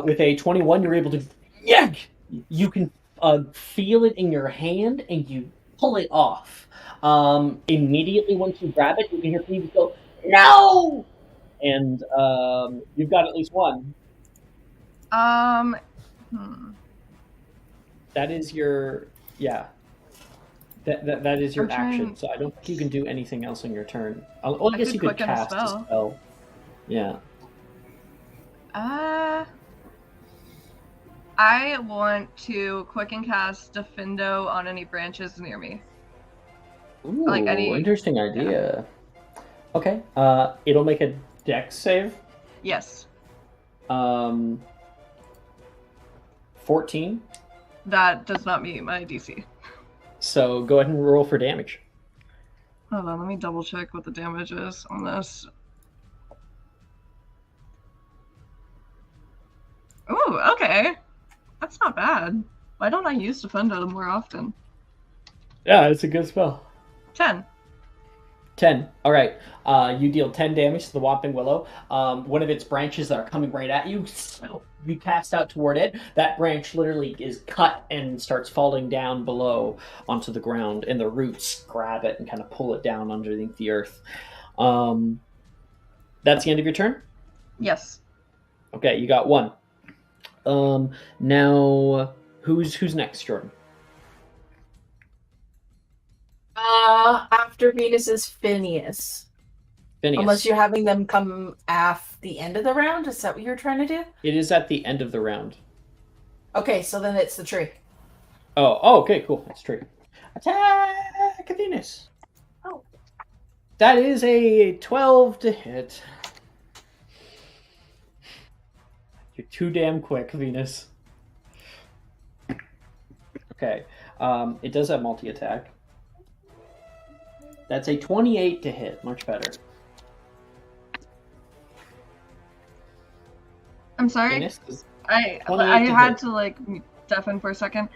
With a 21, you're able to yank. You can feel it in your hand, and you pull it off. Immediately once you grab it, you can hear people go, "No!" And you've got at least one. That is your That is your action. So I don't think you can do anything else on your turn. Well, I guess you could cast a spell. Yeah. I want to quicken cast Defendo on any branches near me. Ooh, interesting idea. Yeah. Okay. It'll make a dex save. Yes. 14. That does not meet my DC. So go ahead and roll for damage. Hold on, let me double check what the damage is on this. Ooh, okay. That's not bad. Why don't I use Defendo more often? Yeah, it's a good spell. 10. 10. All right. You deal 10 damage to the Whopping Willow. One of its branches that are coming right at you, you cast out toward it. That branch literally is cut and starts falling down below onto the ground, and the roots grab it and kind of pull it down underneath the earth. That's the end of your turn? Yes. Okay, you got one. Now, who's next, Jordan? After Venus is Phineas. Phineas. Unless you're having them come at the end of the round, is that what you're trying to do? It is at the end of the round. Okay, so then it's the tree. Oh, okay, cool. That's true. Attack Venus. Oh. That is a 12 to hit. You're too damn quick, Venus. Okay. It does have multi-attack. That's a 28 to hit. Much better. I'm sorry. Venus is I 28 to had hit. to like deafen for a second.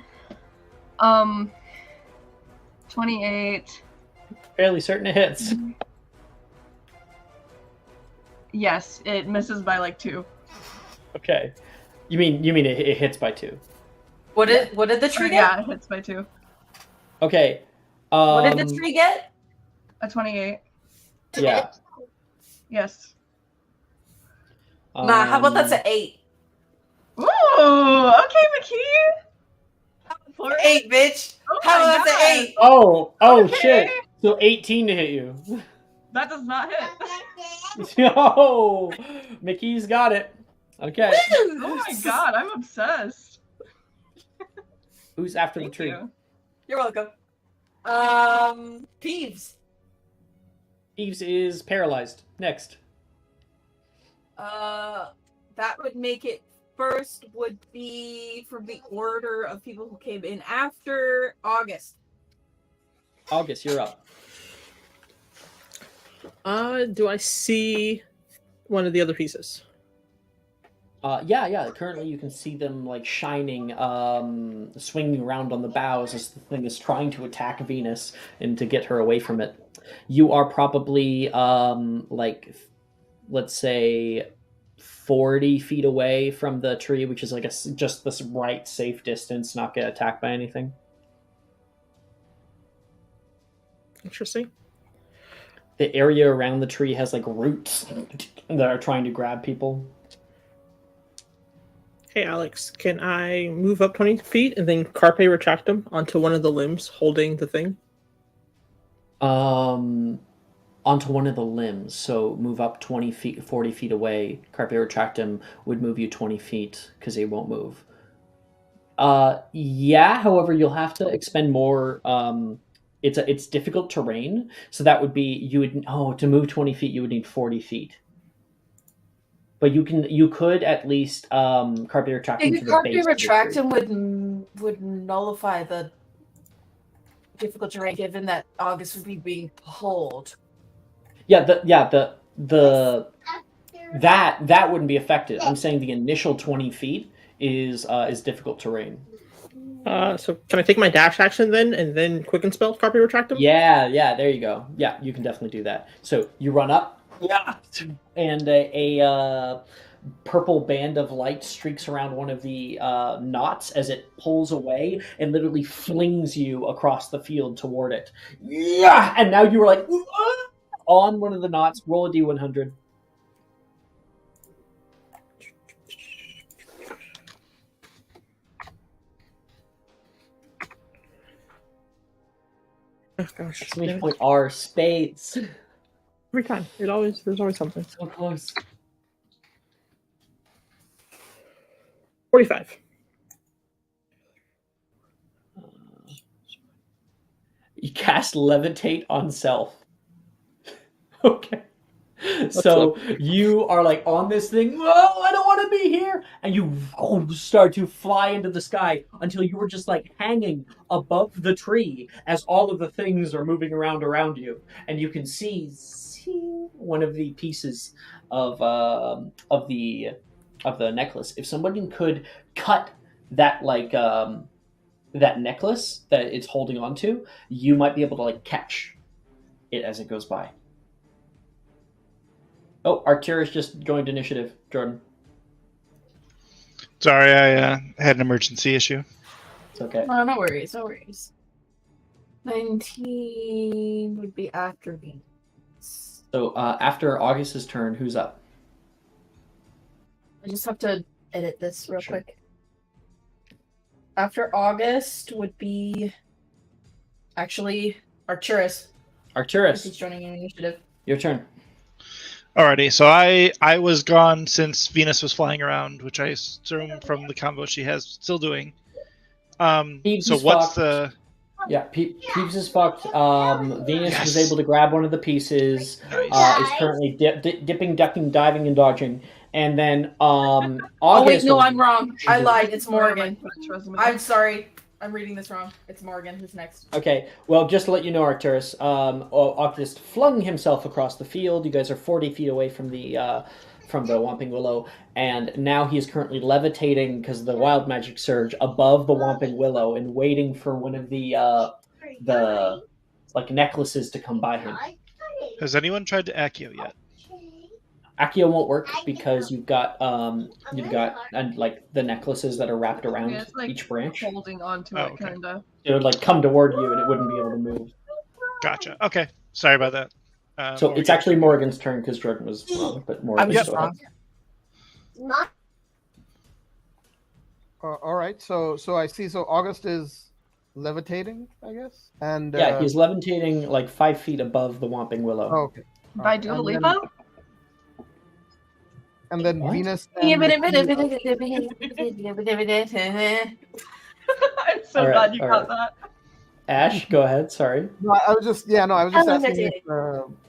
28. Fairly certain it hits. Yes, it misses by like 2. Okay. You mean it hits by 2? What did the tree get? Yeah, it hits by 2. Okay. What did the tree get? A 28. Yeah. Yes. Nah, how about that's an 8? Ooh, okay, McKee. 8, bitch. Oh How my about that's God. an 8? Oh, Okay. shit. So 18 to hit you. That does not hit. Yo, Mickey's got it. Okay. Oh my God, I'm obsessed. Who's after Thank the tree? you. You're welcome. Peeves. Eves is paralyzed. Next. That would make it first would be from the order of people who came in after August. August, you're up. Do I see one of the other pieces? Yeah. Currently, you can see them like shining, swinging around on the boughs as the thing is trying to attack Venus and to get her away from it. You are probably like, let's say, 40 feet away from the tree, which is like just this right safe distance, not get attacked by anything. Interesting. The area around the tree has like roots that are trying to grab people. Hey, Alex, can I move up 20 feet and then carpe retractum onto one of the limbs holding the thing? Onto one of the limbs, so move up 20 feet, 40 feet away. Carpe retractum would move you 20 feet because they won't move. Yeah, however, you'll have to expend more. It's difficult terrain, so that would be to move 20 feet you would need 40 feet. But you could at least carpe retractum to the Carpe base. retractum would nullify the difficult terrain, given that August would be being pulled. Yeah, that wouldn't be affected. I'm saying the initial 20 feet is difficult terrain. So can I take my dash action then and then quicken spell carpe retractum? Yeah, there you go. Yeah, you can definitely do that. So you run up, and a purple band of light streaks around one of the knots as it pulls away and literally flings you across the field toward it. Yeah, and now you are like on one of the knots. Roll a d100. Oh gosh. Exclamation point R spades. Every time. There's always something. So close. 45. You cast levitate on self. Okay. So you are like on this thing. Oh, I don't want to be here, and you start to fly into the sky until you were just like hanging above the tree as all of the things are moving around you, and you can see one of the pieces of the necklace. If somebody could cut that that necklace that it's holding onto, you might be able to catch it as it goes by. Oh, Arcturus just joined initiative. Jordan. Sorry, I had an emergency issue. It's okay. No, no worries, no worries. 19 would be after me. So after August's turn, who's up? I just have to edit this real Sure. quick. After August would be actually Arcturus. Arcturus, He's joining an initiative. your turn. Alrighty, so I was gone since Venus was flying around, which I assume from the combo she has still doing. Peeves So is what's fucked. the Peeves is fucked. Venus was Yes. able to grab one of the pieces. nice? Is currently dipping, ducking, diving, and dodging. And then Oh August. wait, no, I'm wrong. I lied. It's Where am I Morgan. Quidditch resume? I'm sorry. I'm reading this wrong. It's Morgan who's next. Okay, well, just to let you know, Arcturus, August flung himself across the field. You guys are 40 feet away from the Whomping Willow, and now he is currently levitating because of the wild magic surge above the Whomping Willow and waiting for one of the necklaces to come by him. Has anyone tried to Accio yet? Accio won't work because you've got the necklaces that are wrapped around Yeah, it's, each branch. Holding onto Oh, it, okay. kind of. It would come toward you and it wouldn't be able to move. Gotcha. Okay, sorry about that. So Morgan. it's actually Morgan's turn because Jordan was wrong, but Morgan. I was just go ahead. wrong. All right. So I see. So August is levitating, I guess. And Yeah, he's levitating 5 feet above the Whomping Willow. oh, okay. Did I do a leap up? And then What? Venus. I'm And so All right, glad you all got right. that. Ash, go ahead. Sorry. No, I was just Oh, asking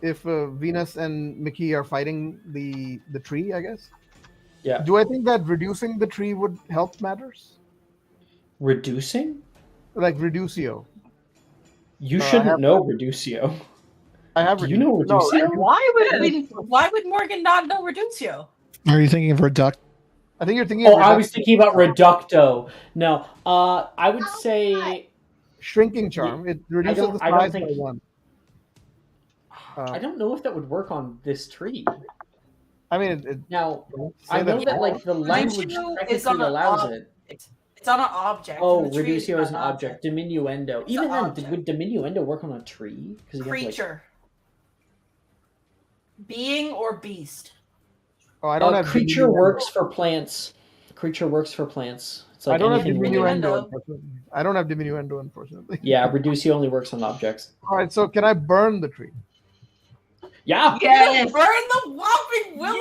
if Venus and Mickey are fighting the tree, I guess. Yeah. Do I think that reducing the tree would help matters? Reducing? Like Reducio. You I shouldn't have- know Reducio. I have. Do you know No, Reducio? Why would Morgan not know Reducio? Are you thinking of Reduct? I think you're thinking. Oh, of I was thinking about Reducto. No, I would say shrinking charm. It reduces the I don't size think- by one. I don't know if that would work on this tree. I mean, it Now, say I know that won't. the language Reducio is technically on an allows ob- it. It's on an object. Oh, and the tree Reducio is an not object. Diminuendo. It's Even an then, object. would Diminuendo work on a tree? Because Creature. Being or beast. Oh, I don't have creature diminuendo. works for plants. Creature works for plants. It's like I don't have anything living. diminuendo. Diminuendo. Unfortunately. I don't have diminuendo, unfortunately. Yeah, Reducio only works on objects. All right. So can I burn the tree? Yeah. Yes. Burn the Whomping Willow!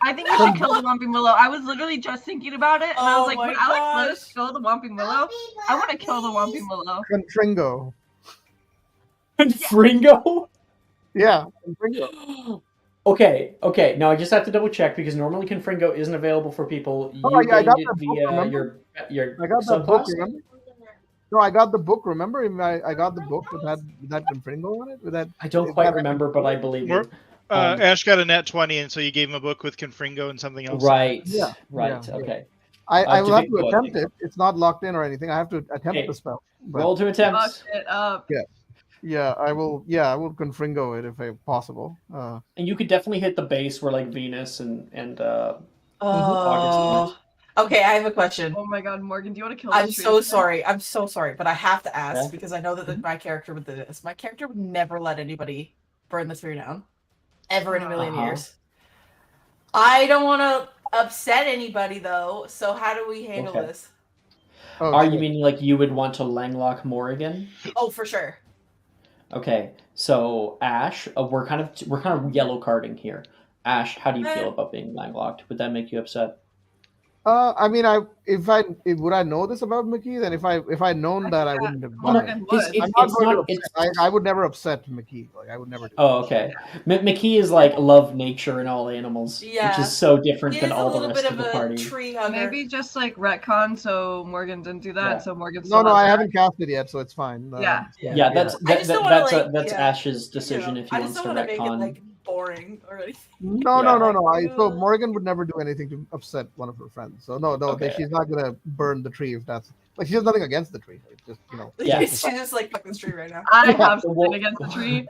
I think we should kill the Whomping Willow. I was literally just thinking about it, and I Oh was like, my would Alex let us gosh. kill the Whomping Willow? I want to kill the Whomping Willow. Confringo. Fringo? Yeah. Confringo. Okay. Now I just have to double check because normally Confringo isn't available for people. You Oh, yeah, I got gained that it book, via remember? your I got that book. subclass. Remember? No, I got the book. Remember? I got the book with that Confringo on it. With that. I don't is quite that- remember, but I believe you. Ash got a nat 20, and so you gave him a book with Confringo and something else. Right. Yeah, Right. yeah. Okay. I will have to Diminuendo, I attempt think. it. It's not locked in or anything. I have to attempt Okay. the spell. But Roll to Fuck attempts, it up. yeah, I will. Yeah, I will Confringo it if possible. and you could definitely hit the base where Venus and Oh. Okay, I have a question. Oh my god, Morgan, do you want to kill I'm this tree? so sorry. I'm so sorry, but I have to ask Yeah. because I know that my character would do this. My character would never let anybody burn the tree down, ever in a million Uh-huh. years. I don't want to upset anybody though. So how do we handle Okay. this? Oh, Are shit. you meaning you would want to Langlock Morrigan? Oh, for sure. Okay, so Ash, we're kind of yellow carding here. Ash, how do you feel about being Langlocked? Would that make you upset? I mean, would I know this about Mickey? Then if I'd known that, I wouldn't have done it. Morgan would. I'm not going to upset. I would never upset Mickey. I would never do Oh, okay. McKee is love nature and all animals, Yeah. which is so different He than is a all the little rest bit of of the a party. tree hugger. Maybe just retcon so Morgan didn't do that, Yeah. so Morgan No, still no, has I that. haven't cast it yet, so it's fine. Yeah. Yeah, that's I just don't wanna, that's yeah, Ash's decision if he I wants just to don't want to make it retcon. boring or anything. No, Yeah. no, no, no. So Morgan would never do anything to upset one of her friends. So no, Okay. she's not gonna burn the tree if that's like she has nothing against the tree. It's just Yeah. She's just like fuck this tree right now. I Yeah. have something against the tree.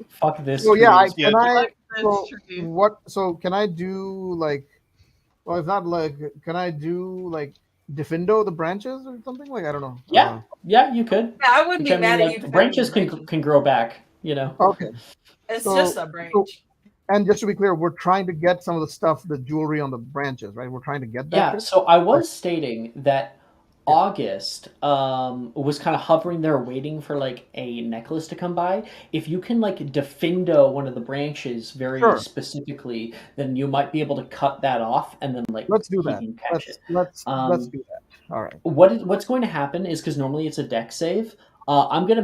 Fuck this So tree. yeah, Yeah. Fuck so this tree. what? So can I do like? Well, it's not like. Can I do like defendo the branches or something? Like I don't know. Yeah, yeah, you could. Yeah, I wouldn't Which, be mad at you. like, defending branches the can branches. can grow back. Okay. It's So- just a branch. so- And just to be clear, we're trying to get some of the stuff, the jewelry on the branches, right? We're trying to get that. Yeah. too? So I was stating that August was kind of hovering there waiting for like a necklace to come by. If you can like defendo one of the branches very Sure. specifically, then you might be able to cut that off and then like Let's do he that. can catch it. Let's Um, do that. All right. What's going to happen is because normally it's a deck save. I'm gonna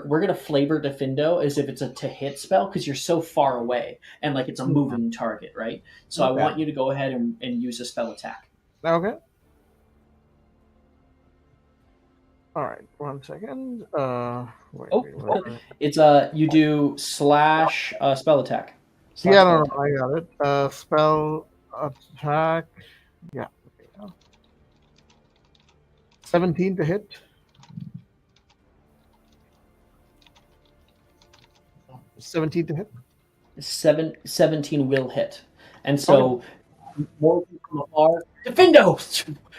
we're gonna flavor Defendo as if it's a to hit spell because you're so far away and like it's a moving target, right? So I Okay. want you to go ahead and use a spell attack. Okay. All right. 1 second. Wait, Oh, wait. it's you do slash spell attack. Slash Yeah, spell no, attack. I got it. Spell attack. Yeah. Okay. 17 to hit. 17 to hit. 17 will hit, and so more from afar, Defendo.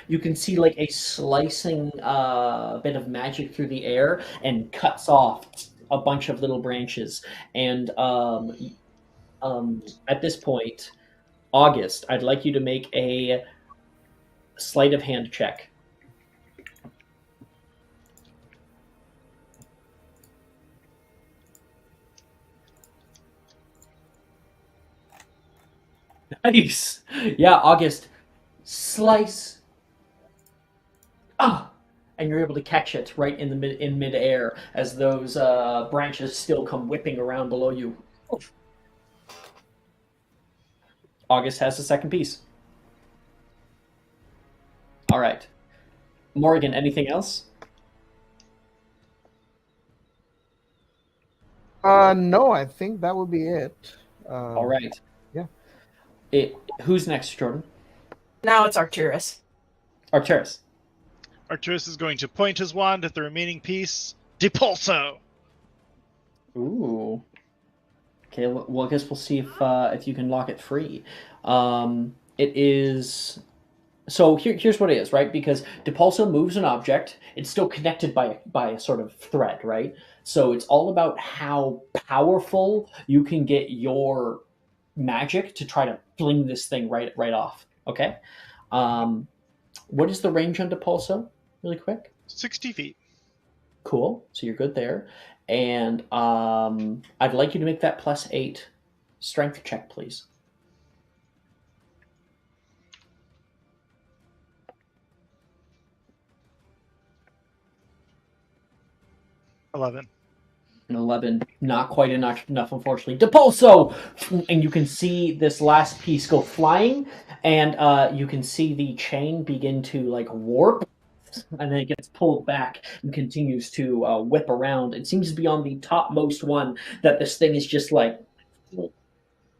You can see like a slicing bit of magic through the air and cuts off a bunch of little branches. And at this point, August, I'd like you to make a sleight of hand check. Nice. Yeah, August. Slice. Ah, and you're able to catch it right in the in midair as those branches still come whipping around below you. August has the second piece. All right, Morgan. Anything else? No, I think that would be it. All right. Yeah. Who's next, Jordan? Now it's Arcturus. Arcturus. Arcturus is going to point his wand at the remaining piece. Depulso. Ooh. Okay. Well, I guess we'll see if you can lock it free. It is. So here's what it is, right? Because Depulso moves an object, it's still connected by a sort of thread, right? So it's all about how powerful you can get your magic to try to fling this thing right off. Okay. What is the range on Depulso? Really quick. 60 feet. Cool. So you're good there. And I'd like you to make that +8 strength check, please. An 11, not quite enough, unfortunately. Depulso! And you can see this last piece go flying, and you can see the chain begin to like warp, and then it gets pulled back and continues to whip around. It seems to be on the topmost one that this thing is just like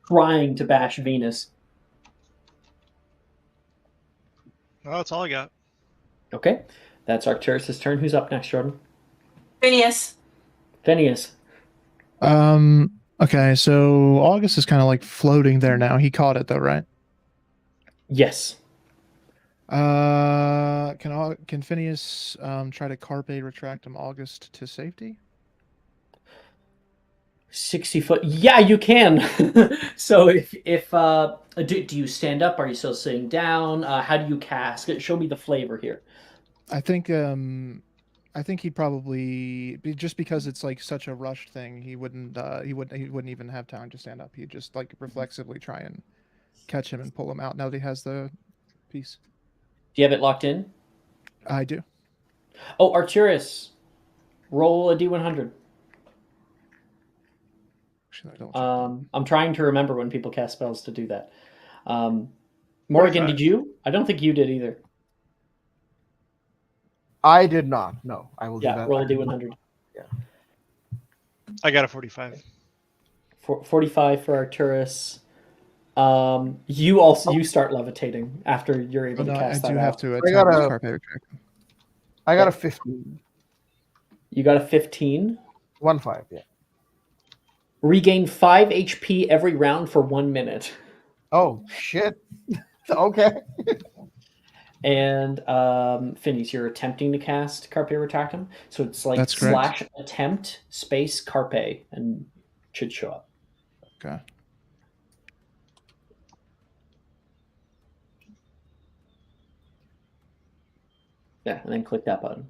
trying to bash Venus. Well, that's all I got. Okay, that's Arcturus' turn. Who's up next, Jordan? Phineas. Phineas. Okay, so August is kind of like floating there now. He caught it though, right? Yes. Can Phineas try to carpe retractum August to safety? 60 foot. Yeah, you can. So if do you stand up? Are you still sitting down? How do you cast? Show me the flavor here. I think he'd probably just because it's like such a rushed thing. He wouldn't even have time to stand up. He'd just like reflexively try and catch him and pull him out. Now that he has the piece. Do you have it locked in? I do. Oh, Arcturus, roll a d100. Actually, I don't. I'm trying to remember when people cast spells to do that. Morgan, 45. did you? I don't think you did either. I did not. No, I will do Yeah, that. roll a d100. I got a 45. 45 for Arcturus. You start levitating after you're able But to I cast do that have out. to I attempt got a Carpe Retractum. I got a Okay. 15. You got a 15. 1-5, yeah. Regain 5 HP every round for 1 minute. Oh shit. Okay. And Phineas, you're attempting to cast Carpe Retractum, so it's like That's correct. /attempt space Carpe, and it should show up. Okay. Yeah, and then click that button.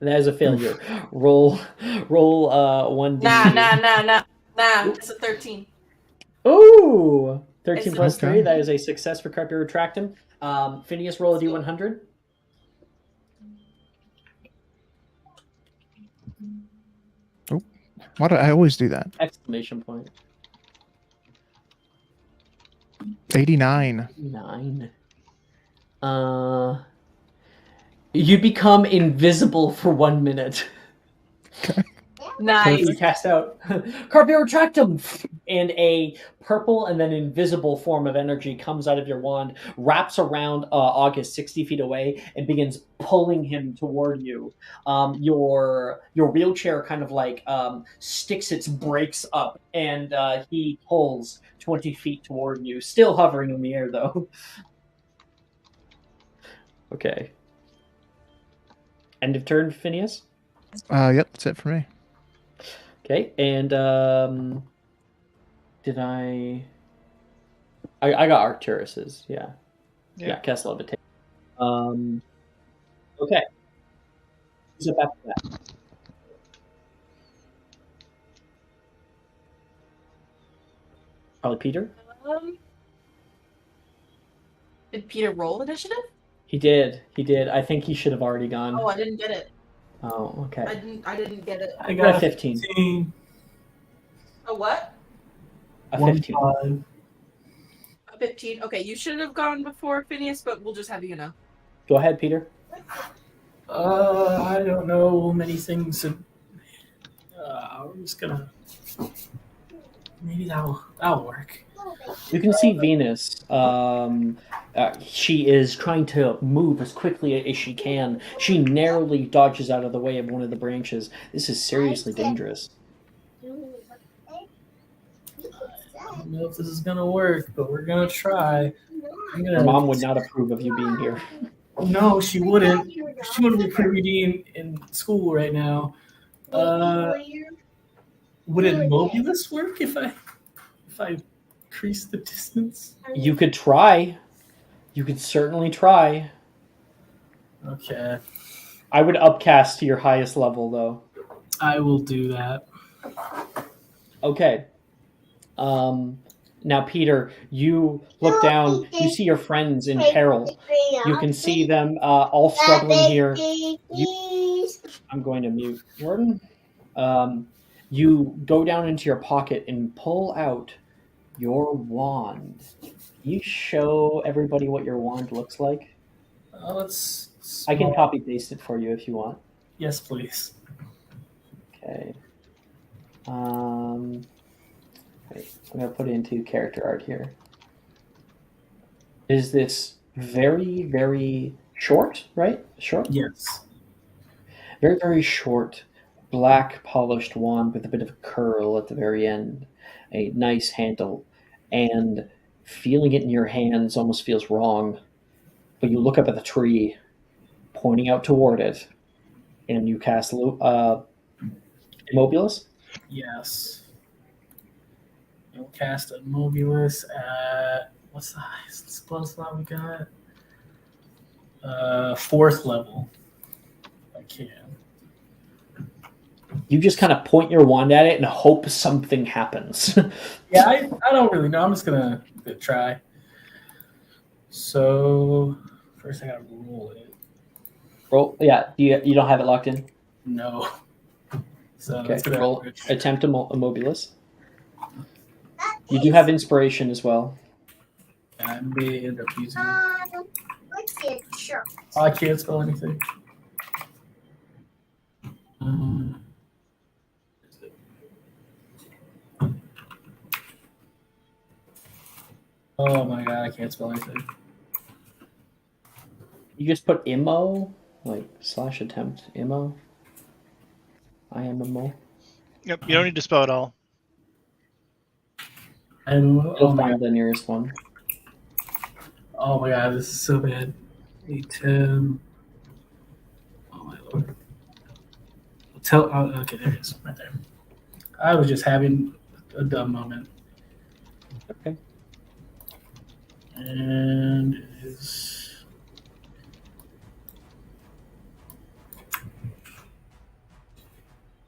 And that is a failure. Roll 1d. Nah. It's a 13. Ooh! 13 It's plus okay. 3. That is a success for Carpe Retractum. Phineas, roll a d100. Oh, why do I always do that? Exclamation point. 89. 9. You become invisible for 1 minute. Nice. You cast out Carpe Retractum, and a purple and then invisible form of energy comes out of your wand, wraps around August 60 feet away, and begins pulling him toward you. Your wheelchair kind of like sticks its brakes up, and he pulls 20 feet toward you, still hovering in the air though. Okay. End of turn, Phineas. Yep, that's it for me. Okay, and did I got Arcturus's, yeah. Yeah, cast levitate. Okay. Who's up after that? Probably Peter? Did Peter roll initiative? He did. I think he should have already gone. Oh, I didn't get it. Oh, okay. I didn't get it. I got got a 15. A what? A 15. 1-5. A 15. Okay, you should have gone before Phineas, but we'll just have you know. Go ahead, Peter. I don't know many things. I'm just gonna. Maybe that'll work. You can see Venus. She is trying to move as quickly as she can. She narrowly dodges out of the way of one of the branches. This is seriously dangerous. I don't know if this is gonna work, but we're gonna try. Your mom would not approve of you being here. No, she wouldn't. She wouldn't be putting me in school right now. Would Immobilus work if I increase the distance? You could try. You could certainly try. Okay. I would upcast to your highest level, though. I will do that. Okay. Now, Peter, you look down. You see your friends in peril. You can see them all struggling here. I'm going to mute Jordan. You go down into your pocket and pull out your wand. Can you show everybody what your wand looks like? I can copy paste it for you if you want. Yes, please. Okay. Wait, I'm going to put it into character art here. Is this very, very short, right? Short? Yes. Very, very short, black polished wand with a bit of a curl at the very end. A nice handle. And feeling it in your hands almost feels wrong. But you look up at the tree, pointing out toward it, and you cast Immobilus? Yes. We'll cast Immobilus at what's the highest spell slot we got? 4th level. If I can. You just kind of point your wand at it and hope something happens. Yeah, I don't really know. I'm just gonna try. So first I gotta roll it. Roll, yeah. You don't have it locked in? No. So okay. Roll attempt Immobilus. You do have inspiration as well. I may end up using it. Oh, I can't spell anything. Oh my god, I can't spell anything. You just put immo, like /attempt immo. I am immo. Yep, you don't need to spell it all. You'll find the nearest one. Oh my god, this is so bad. 810. Oh my lord. Okay, there it is, right there. I was just having a dumb moment. Okay. And it is.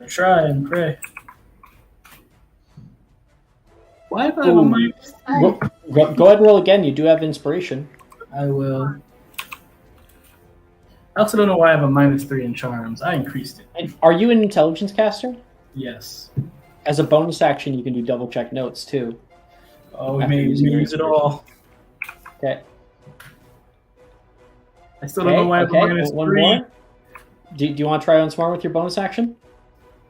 I try and pray. Why if I have a minus 3? Go ahead and roll again. You do have inspiration. I will. I also don't know why I have a minus 3 in charms. I increased it. And are you an intelligence caster? Yes. As a bonus action, you can do double check notes too. Oh, we may use it all. Okay. I still don't know why I have a minus one 3. more. Do you want to try on smart with your bonus action?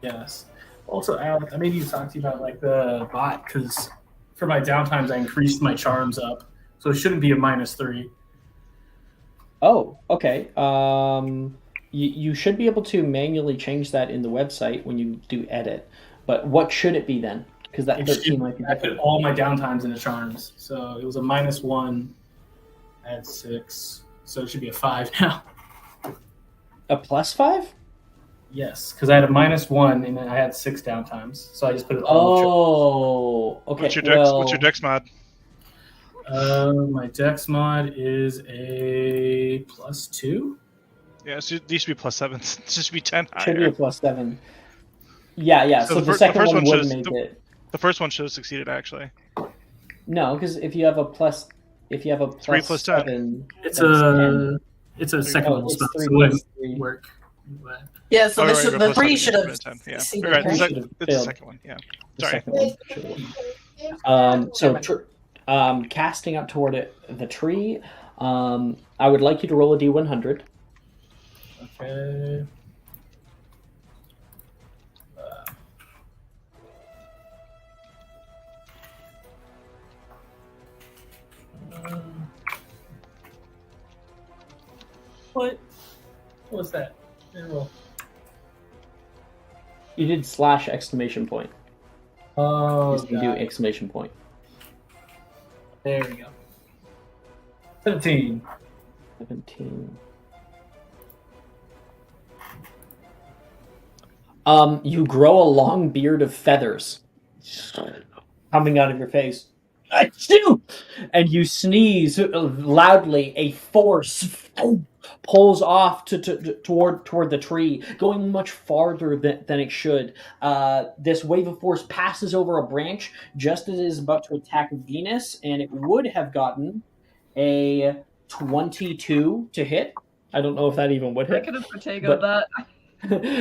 Yes. Also, Alex, I maybe you talked to you about like the bot because for my downtimes I increased my charms up, so it shouldn't be a minus 3. Oh, okay. You should be able to manually change that in the website when you do edit. But what should it be then? Because that 13 might be I different. put all my downtimes into charms, so it was a minus 1. I had 6, so it should be a 5 now. A +5? Yes, because I had a minus 1 and then I had 6 downtimes, so I just put it Oh, all. okay. What's your dex mod? My dex mod is a +2. Yeah, so these should be +7. This should be 10 higher. Should be a +7. Yeah. So the second one would make it. The first one should have succeeded actually. No, because if you have a plus 3 plus 10. 7, it's a second level spell, so it wouldn't work. But... Yeah, so the 3 should have. Yeah, right. It's the second one. Yeah, sorry. Casting up toward the tree. I would like you to roll a d100. Okay. What was that? Roll. You did /! Oh, you can do exclamation point. There we go. 17. 17. You grow a long beard of feathers coming out of your face. Achoo! And you sneeze loudly. A force pulls off toward the tree, going much farther than it should. This wave of force passes over a branch just as it is about to attack Venus, and it would have gotten a 22 to hit. I don't know if that even would hit. I could have protegoed that.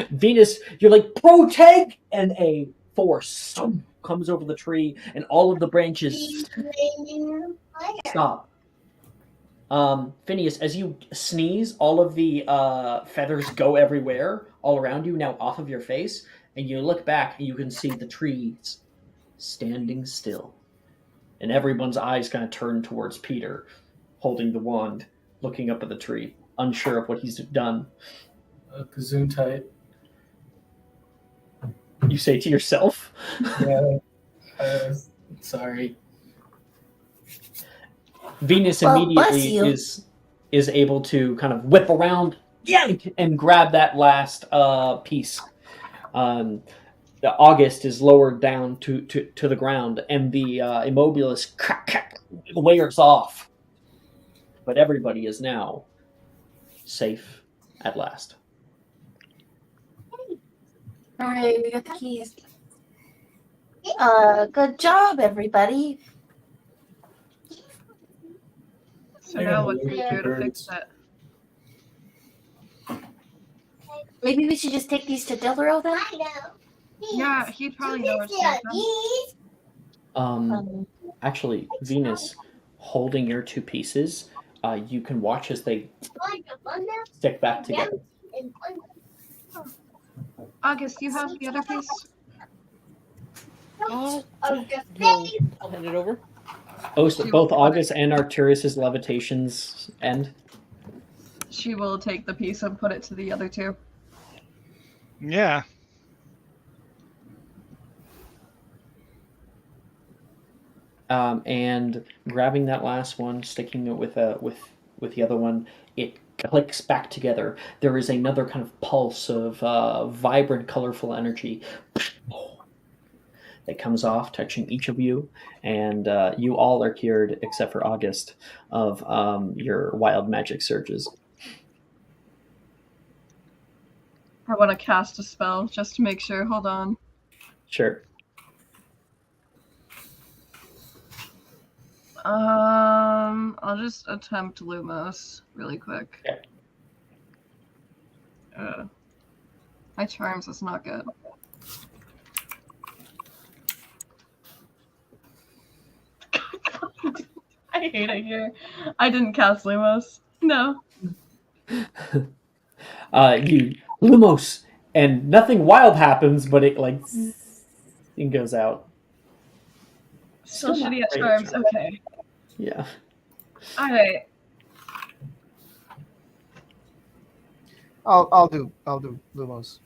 Venus, you're like, proteg! And a force comes over the tree, and all of the branches stop. Phineas, as you sneeze, all of the feathers go everywhere, all around you, now off of your face, and you look back and you can see the trees standing still. And everyone's eyes kind of turn towards Peter, holding the wand, looking up at the tree, unsure of what he's done. Kazoon tight. You say to yourself? Yeah. Sorry. Venus immediately is able to kind of whip around, yank, and grab that last piece. August is lowered down to the ground, and the Immobilis wears off. But everybody is now safe at last. All right, we got the keys. Good job, everybody. So now what can we do to fix that? Maybe we should just take these to Delarue then? Yeah, he'd probably know what's going on. Actually, Venus, holding your two pieces, you can watch as they stick back together. August, do you have the other piece? I'll hand it over. Oh, so both August and Arcturus's levitations end? She will take the piece and put it to the other two. Yeah. And grabbing that last one, sticking it with the other one, it clicks back together. There is another kind of pulse of vibrant, colorful energy that comes off, touching each of you, and you all are cured except for August of your wild magic surges. I want to cast a spell just to make sure. Hold on. Sure. I'll just attempt Lumos really quick. Yeah. My charms is not good. I hate it here. I didn't cast Lumos. No. You Lumos, and nothing wild happens, but it like and goes out. Still Still not shitty at great. charms. Okay. Yeah. All right. I'll do Lumos.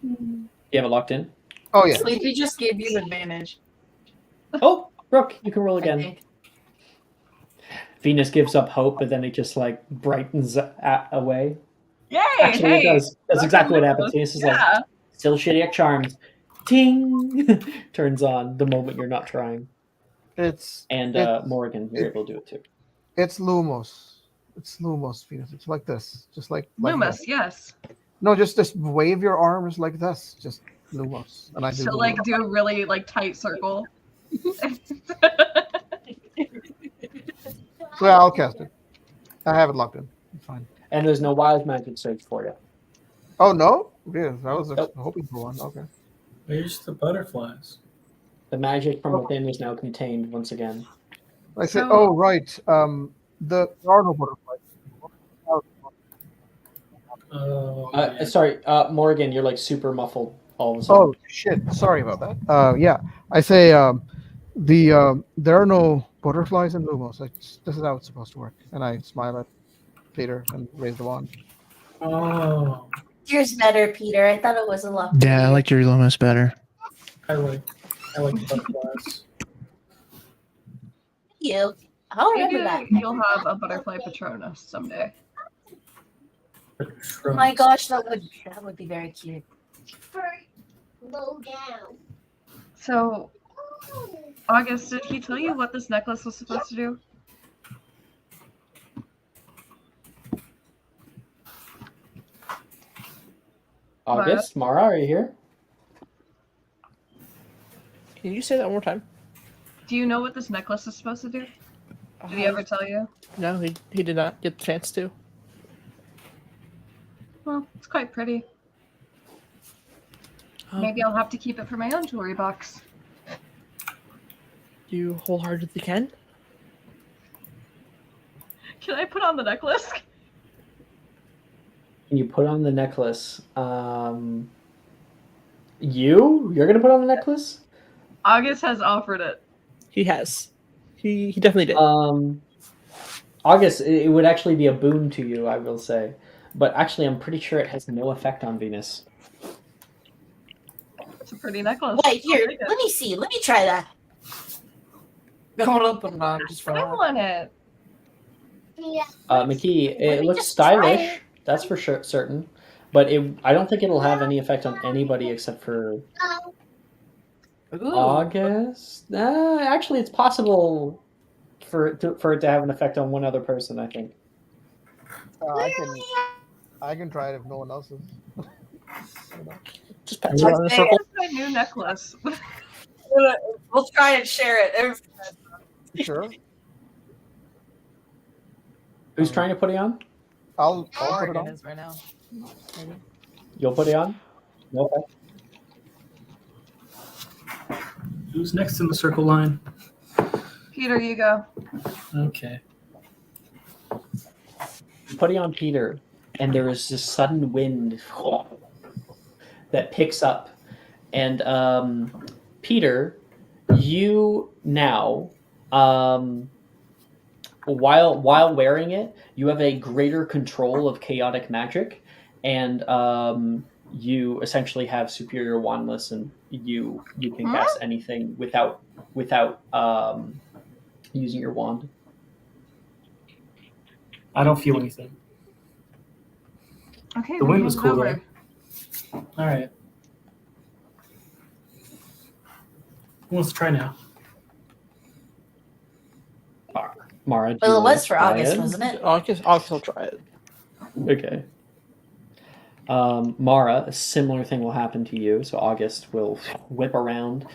You have it locked in? Oh yeah. Sleepy just gave you advantage. Oh, Brooke, you can roll I again. think. Venus gives up hope, but then it just like brightens away. Yay! Actually, hey, it does. That's exactly what happens. Lumos. Venus is Yeah. like, still shitty at charms. Ting! Turns on the moment you're not trying. And Morgan, you're able to do it too. It's Lumos. It's Lumos, Venus. It's like this. Just like Lumos, this. yes. No, just wave your arms like this. Just Lumos. And I do So Lumos. like do a really like tight circle. So yeah, I'll cast it. I have it locked in. It's fine. And there's no wild magic search for you. Oh no? Yeah, I was hoping for one. Okay. Where's the butterflies? The magic from within is now contained once again. I said, oh right. There are no butterflies. Sorry, Morgan, you're like super muffled all of a sudden. Oh shit! Sorry about that. Yeah, I say there are no butterflies in Lumos. This is how it's supposed to work. And I smile at Peter and raise the wand. Oh. Yours better, Peter. I thought it was a lot. Yeah, I like your Lumos better. I like the butterflies. You. I'll remember that. Maybe you'll have a butterfly Patronus someday. Oh my gosh, that would be very cute. Low down. So, August, did he tell you what this necklace was supposed to do? August, Mara, are you here? Can you say that one more time? Do you know what this necklace is supposed to do? Did he ever tell you? No, he did not get the chance to. Well, it's quite pretty. Maybe I'll have to keep it for my own jewelry box. You wholeheartedly can? Can I put on the necklace? Can you put on the necklace? You're gonna put on the necklace? August has offered it. He has. He definitely did. August, it would actually be a boon to you, I will say. But actually, I'm pretty sure it has no effect on Venus. It's a pretty necklace. Wait, here, let me see. Let me try that. Don't put it on just for I want it. McKee, it looks stylish. That's for sure, certain. But I don't think it'll have any effect on anybody except for August. Actually, it's possible for it to have an effect on one other person, I think. I can try it if no one else is. Just pass it around in a circle. It's my new necklace. We'll try and share it. Sure. Who's trying to put it on? I'll put it on. Is right now. You'll put it on? Okay. Who's next in the circle line? Peter, you go. Okay. Put it on Peter, and there is this sudden wind that picks up. And Peter, you now While wearing it, you have a greater control of chaotic magic, and you essentially have superior wandless, and you can cast anything without using your wand. I don't feel anything. Okay, The we wind was hand it cool over. though. All right. Who wants to try now? Mara, do Well, you it want was to for try August, it? wasn't it? August will try it. Okay. Mara, a similar thing will happen to you. So August will whip around.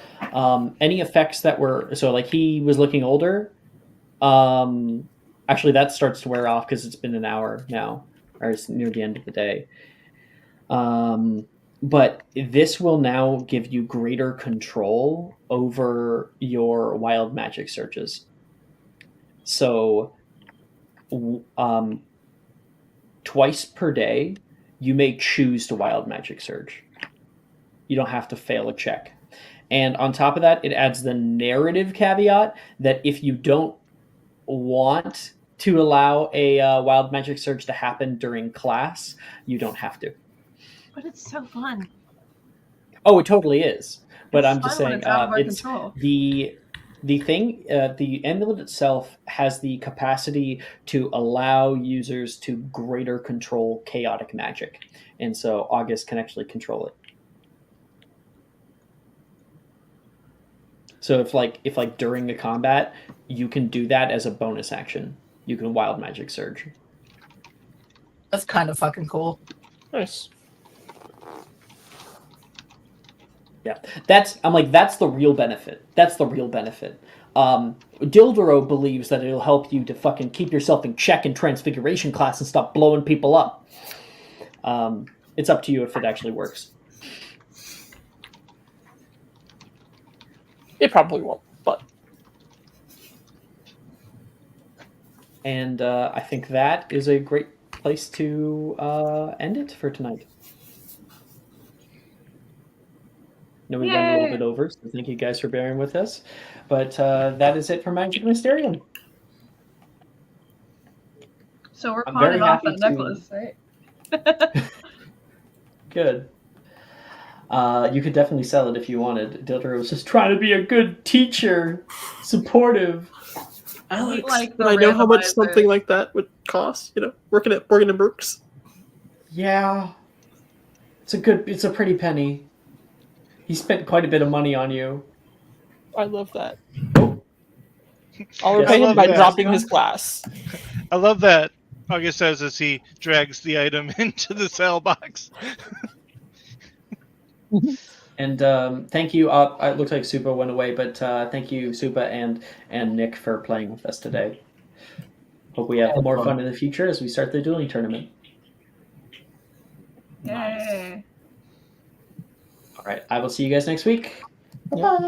Any effects that were like he was looking older. Actually, that starts to wear off because it's been an hour now, or it's near the end of the day. But this will now give you greater control over your wild magic searches. So, twice per day, you may choose to wild magic search. You don't have to fail a check. And on top of that, it adds the narrative caveat that if you don't want to allow a wild magic search to happen during class, you don't have to. But it's so fun. Oh, it totally is. But It's I'm just fun when saying, it's out of our it's control. the thing. The amulet itself has the capacity to allow users to greater control chaotic magic, and so August can actually control it. So if during the combat, you can do that as a bonus action. You can wild magic surge. That's kind of fucking cool. Nice. Yeah, that's the real benefit. That's the real benefit. Dildoro believes that it'll help you to fucking keep yourself in check in Transfiguration class and stop blowing people up. It's up to you if it actually works. It probably won't, but. And I think that is a great place to end it for tonight. No, we went a little bit over, so thank you guys for bearing with us. But that is it for Magic Mysterium. So we're I'm pawning very off happy that necklace, right? Good. You could definitely sell it if you wanted. Dildor was just trying to be a good teacher, supportive. Alex, like but I know how much something like that would cost. You know, working at Brooks. Yeah, it's a pretty penny. He spent quite a bit of money on you. I love that. I'll repay him by dropping his glass. I love that. August says as he drags the item into the sale box. And thank you. It looks like Supa went away, but thank you, Supa and Nick, for playing with us today. Hope we have more fun in the future as we start the dueling tournament. Yay. All right, I will see you guys next week. Bye.